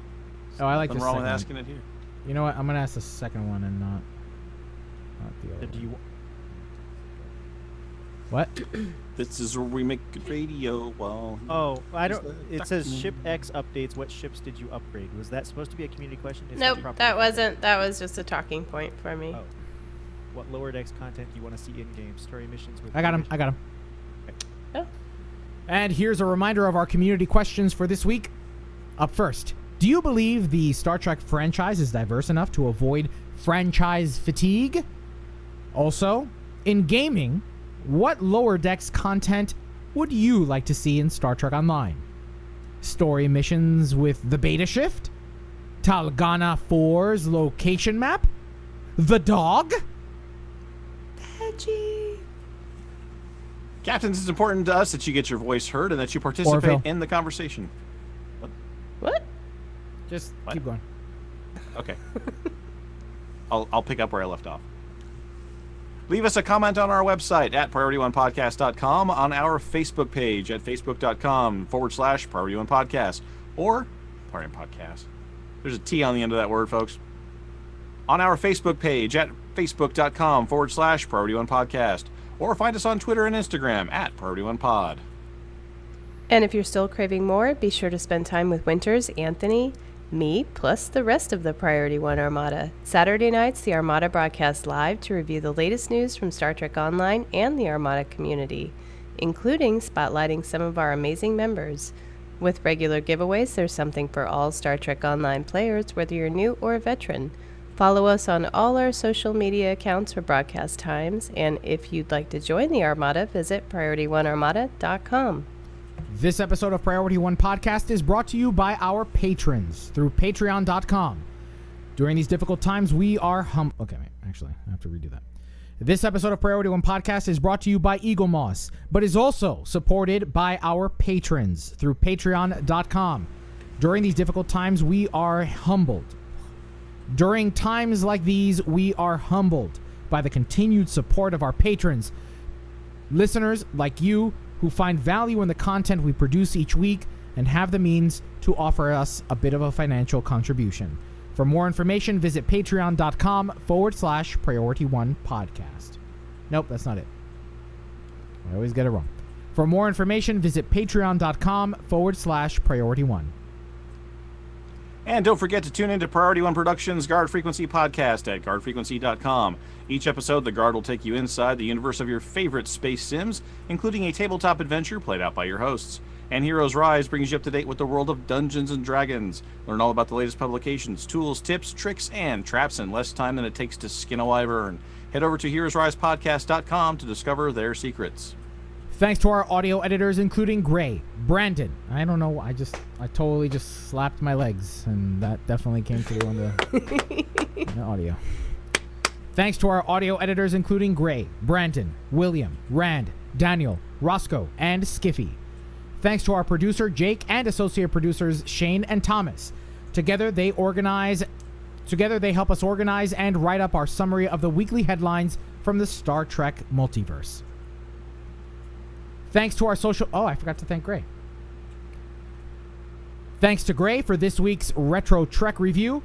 Speaker 2: Oh, I like
Speaker 5: Nothing
Speaker 2: this
Speaker 5: wrong
Speaker 2: second
Speaker 5: with
Speaker 2: one.
Speaker 5: asking it here.
Speaker 2: You know what? I'm gonna ask the second one and not the other.
Speaker 3: Do you?
Speaker 2: What?
Speaker 5: This is where we make good radio. Well,
Speaker 3: Oh, I don't.
Speaker 5: the
Speaker 3: It says
Speaker 5: duck-
Speaker 3: ship X updates. What ships did you upgrade? Was that supposed to be a community question? Is
Speaker 4: Nope,
Speaker 3: proper?
Speaker 4: that wasn't. That was just a talking point for me.
Speaker 3: Oh. What lower decks content do you want to see in game? Story missions with.
Speaker 2: I got him.
Speaker 3: missions?
Speaker 2: I got him.
Speaker 4: Oh.
Speaker 2: And here's a reminder of our community questions for this week. Up first, do you believe the Star Trek franchise is diverse enough to avoid franchise fatigue? Also, in gaming, what lower decks content would you like to see in Star Trek Online? Story missions with the Beta Shift? Talgana 4's location map? The dog?
Speaker 4: Edgy.
Speaker 5: Captains, it's important to us that you get your voice heard and that you participate
Speaker 2: Orville.
Speaker 5: in the conversation.
Speaker 4: What?
Speaker 2: Just
Speaker 5: What?
Speaker 2: keep going.
Speaker 5: Okay. I'll pick up where I left off. Leave us a comment on our website at PriorityOnePodcast.com, on our Facebook page at Facebook.com/PriorityOnePodcast, or Priority One Podcast. There's a T on the end of that word, folks. On our Facebook page at Facebook.com/PriorityOnePodcast, or find us on Twitter and Instagram at PriorityOnePod.
Speaker 4: And if you're still craving more, be sure to spend time with Winters, Anthony, me, plus the rest of the Priority One Armada. Saturday nights, the Armada broadcasts live to review the latest news from Star Trek Online and the Armada community, including spotlighting some of our amazing members. With regular giveaways, there's something for all Star Trek Online players, whether you're new or a veteran. Follow us on all our social media accounts for broadcast times, and if you'd like to join the Armada, visit PriorityOneArmada.com.
Speaker 2: This episode of Priority One Podcast is brought to you by our patrons through patreon.com. During these difficult times, we are Okay, wait, actually, I have to redo that. This episode of Priority One Podcast is brought to you by Eagle Moss, but is also supported by our patrons through patreon.com. During these difficult times, we are humbled. During times like these, we are humbled by the continued support of our patrons. Listeners like you who find value in the content we produce each week and have the means to offer us a bit of a financial contribution. For more information, visit patreon.com/Priority One Podcast. Nope, that's not it. I always get it wrong. For more information, visit patreon.com/Priority One.
Speaker 5: And don't forget to tune into Priority One Productions' Guard Frequency podcast at guardfrequency.com. Each episode, the Guard will take you inside the universe of your favorite space sims, including a tabletop adventure played out by your hosts. And Heroes Rise brings you up to date with the world of Dungeons & Dragons. Learn all about the latest publications, tools, tips, tricks, and traps in less time than it takes to skin a wyvern. Head over to heroesrisepodcast.com to discover their secrets.
Speaker 2: Thanks to our audio editors, including Gray, Brandon. I don't know. I totally just slapped my legs, and that definitely came through on the audio. Thanks to our audio editors, including Gray, Brandon, William, Rand, Daniel, Roscoe, and Skiffy. Thanks to our producer, Jake, and associate producers, Shane and Thomas. Together, they help us organize and write up our summary of the weekly headlines from the Star Trek Multiverse. Thanks to our social... Oh, I forgot to thank Gray. Thanks to Gray for this week's Retro Trek review.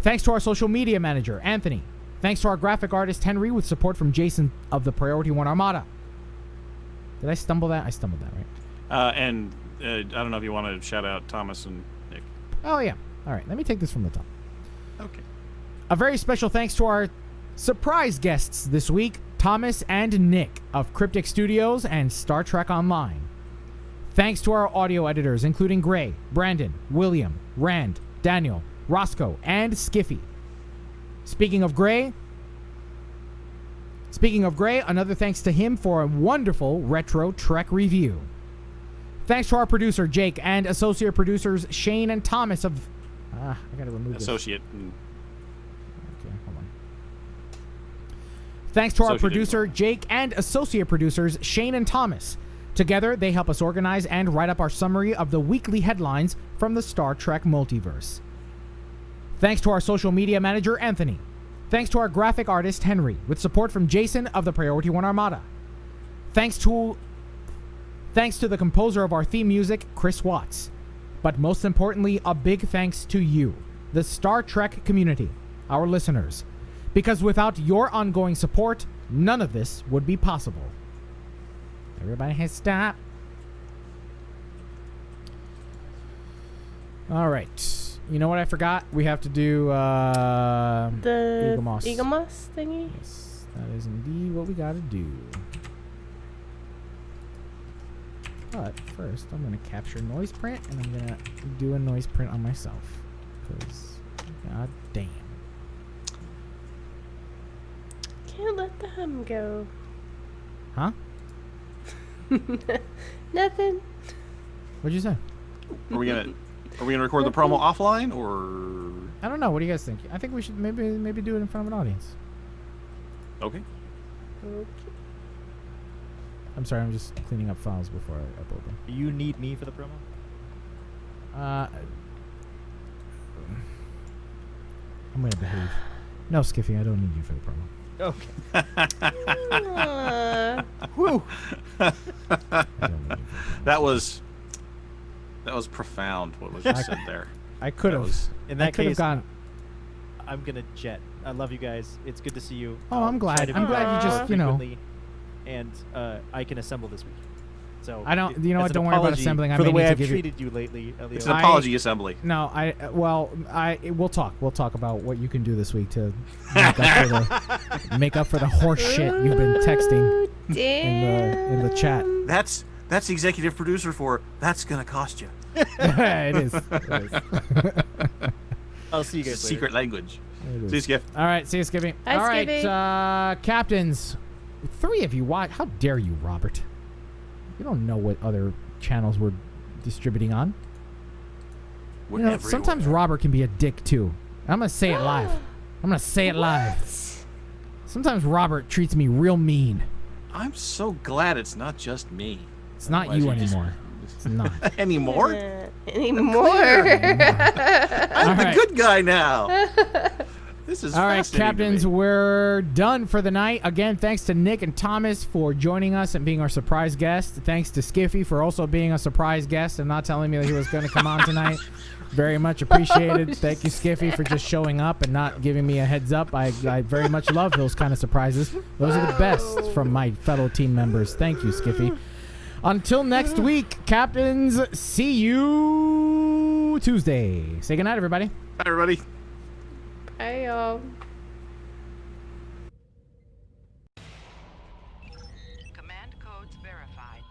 Speaker 2: Thanks to our social media manager, Anthony. Thanks to our graphic artist, Henry, with support from Jason of the Priority One Armada. Did I stumble that? I stumbled that, right?
Speaker 5: I don't know if you want to shout out Thomas and Nick.
Speaker 2: Oh, yeah. All right, let me take this from the top.
Speaker 5: Okay.
Speaker 2: A very special thanks to our surprise guests this week, Thomas and Nick of Cryptic Studios and Star Trek Online. Thanks to our audio editors, including Gray, Brandon, William, Rand, Daniel, Roscoe, and Skiffy. Speaking of Gray, another thanks to him for a wonderful Retro Trek review. Thanks to our producer, Jake, and associate producers, Shane and Thomas of... I gotta remove this.
Speaker 5: Associate.
Speaker 2: Okay, hold on. Thanks to our producer, Jake, and associate producers, Shane and Thomas. Together, they help us organize and write up our summary of the weekly headlines from the Star Trek Multiverse. Thanks to our social media manager, Anthony. Thanks to our graphic artist, Henry, with support from Jason of the Priority One Armada. Thanks to the composer of our theme music, Chris Watts. But most importantly, a big thanks to you, the Star Trek community, our listeners. Because without your ongoing support, none of this would be possible. Everybody has stop. All right. You know what I forgot? We have to do
Speaker 4: the
Speaker 2: Eagle Moss.
Speaker 4: Eagle Moss thingy?
Speaker 2: Yes, that is indeed what we got to do. But first, I'm going to capture noise print, and I'm going to do a noise print on myself. Because, god damn.
Speaker 4: Can't let the hum go.
Speaker 2: Huh?
Speaker 4: Nothing.
Speaker 2: What'd you say?
Speaker 5: Are we gonna record the promo offline, or?
Speaker 2: I don't know. What do you guys think? I think we should maybe do it in front of an audience.
Speaker 5: Okay.
Speaker 2: I'm sorry. I'm just cleaning up files before I upload them.
Speaker 3: Do you need me for the promo?
Speaker 2: I'm gonna behave. No, Skiffy, I don't need you for the promo.
Speaker 3: Okay. Whew.
Speaker 5: That was profound. What was just said there?
Speaker 2: I could have.
Speaker 3: In that case,
Speaker 2: gone.
Speaker 3: I'm gonna jet. I love you guys. It's good to see you.
Speaker 2: Oh, I'm glad.
Speaker 3: Try to
Speaker 2: I'm
Speaker 3: be
Speaker 2: glad you just,
Speaker 3: frequently, and I can assemble this week. So
Speaker 2: I don't. You know
Speaker 3: as
Speaker 2: what?
Speaker 3: an
Speaker 2: Don't worry about
Speaker 3: apology
Speaker 2: assembling. I
Speaker 3: for
Speaker 2: may
Speaker 3: the way
Speaker 2: need to
Speaker 3: I've
Speaker 2: give
Speaker 3: treated you lately, Elio.
Speaker 5: It's an apology assembly.
Speaker 2: No, we'll talk. We'll talk about what you can do this week to make up for the horse shit you've been texting in the chat.
Speaker 5: That's the executive producer for. That's gonna cost you.
Speaker 2: It is.
Speaker 3: I'll see you guys later.
Speaker 5: Secret language. See you, Skiff.
Speaker 2: All right, see you, Skippy.
Speaker 4: Hi,
Speaker 2: All right,
Speaker 4: Skippy.
Speaker 2: captains. 3 of you watch. How dare you, Robert? You don't know what other channels we're distributing on. You know, sometimes Robert can be a dick too. I'm gonna say it live. I'm gonna say it live. Sometimes Robert treats me real mean.
Speaker 5: I'm so glad it's not just me.
Speaker 2: It's not
Speaker 5: Otherwise
Speaker 2: you
Speaker 5: you just-
Speaker 2: anymore. It's not.
Speaker 5: Anymore?
Speaker 4: Anymore.
Speaker 5: I'm the
Speaker 2: right.
Speaker 5: good guy now. This is
Speaker 2: All right,
Speaker 5: fascinating to
Speaker 2: captains,
Speaker 5: me.
Speaker 2: we're done for the night. Again, thanks to Nick and Thomas for joining us and being our surprise guest. Thanks to Skiffy for also being a surprise guest and not telling me that he was going to come on tonight. Very much appreciated. Thank you, Skiffy, for just showing up and not giving me a heads up. I very much love those kind of surprises. Those are the best from my fellow team members. Thank you, Skiffy. Until next week, captains, see you Tuesday. Say goodnight, everybody.
Speaker 5: Bye, everybody.
Speaker 4: Bye, y'all.
Speaker 1: Command codes verified.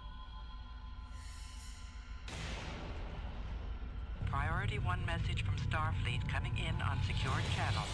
Speaker 1: Priority 1 message from Starfleet coming in on secured channel.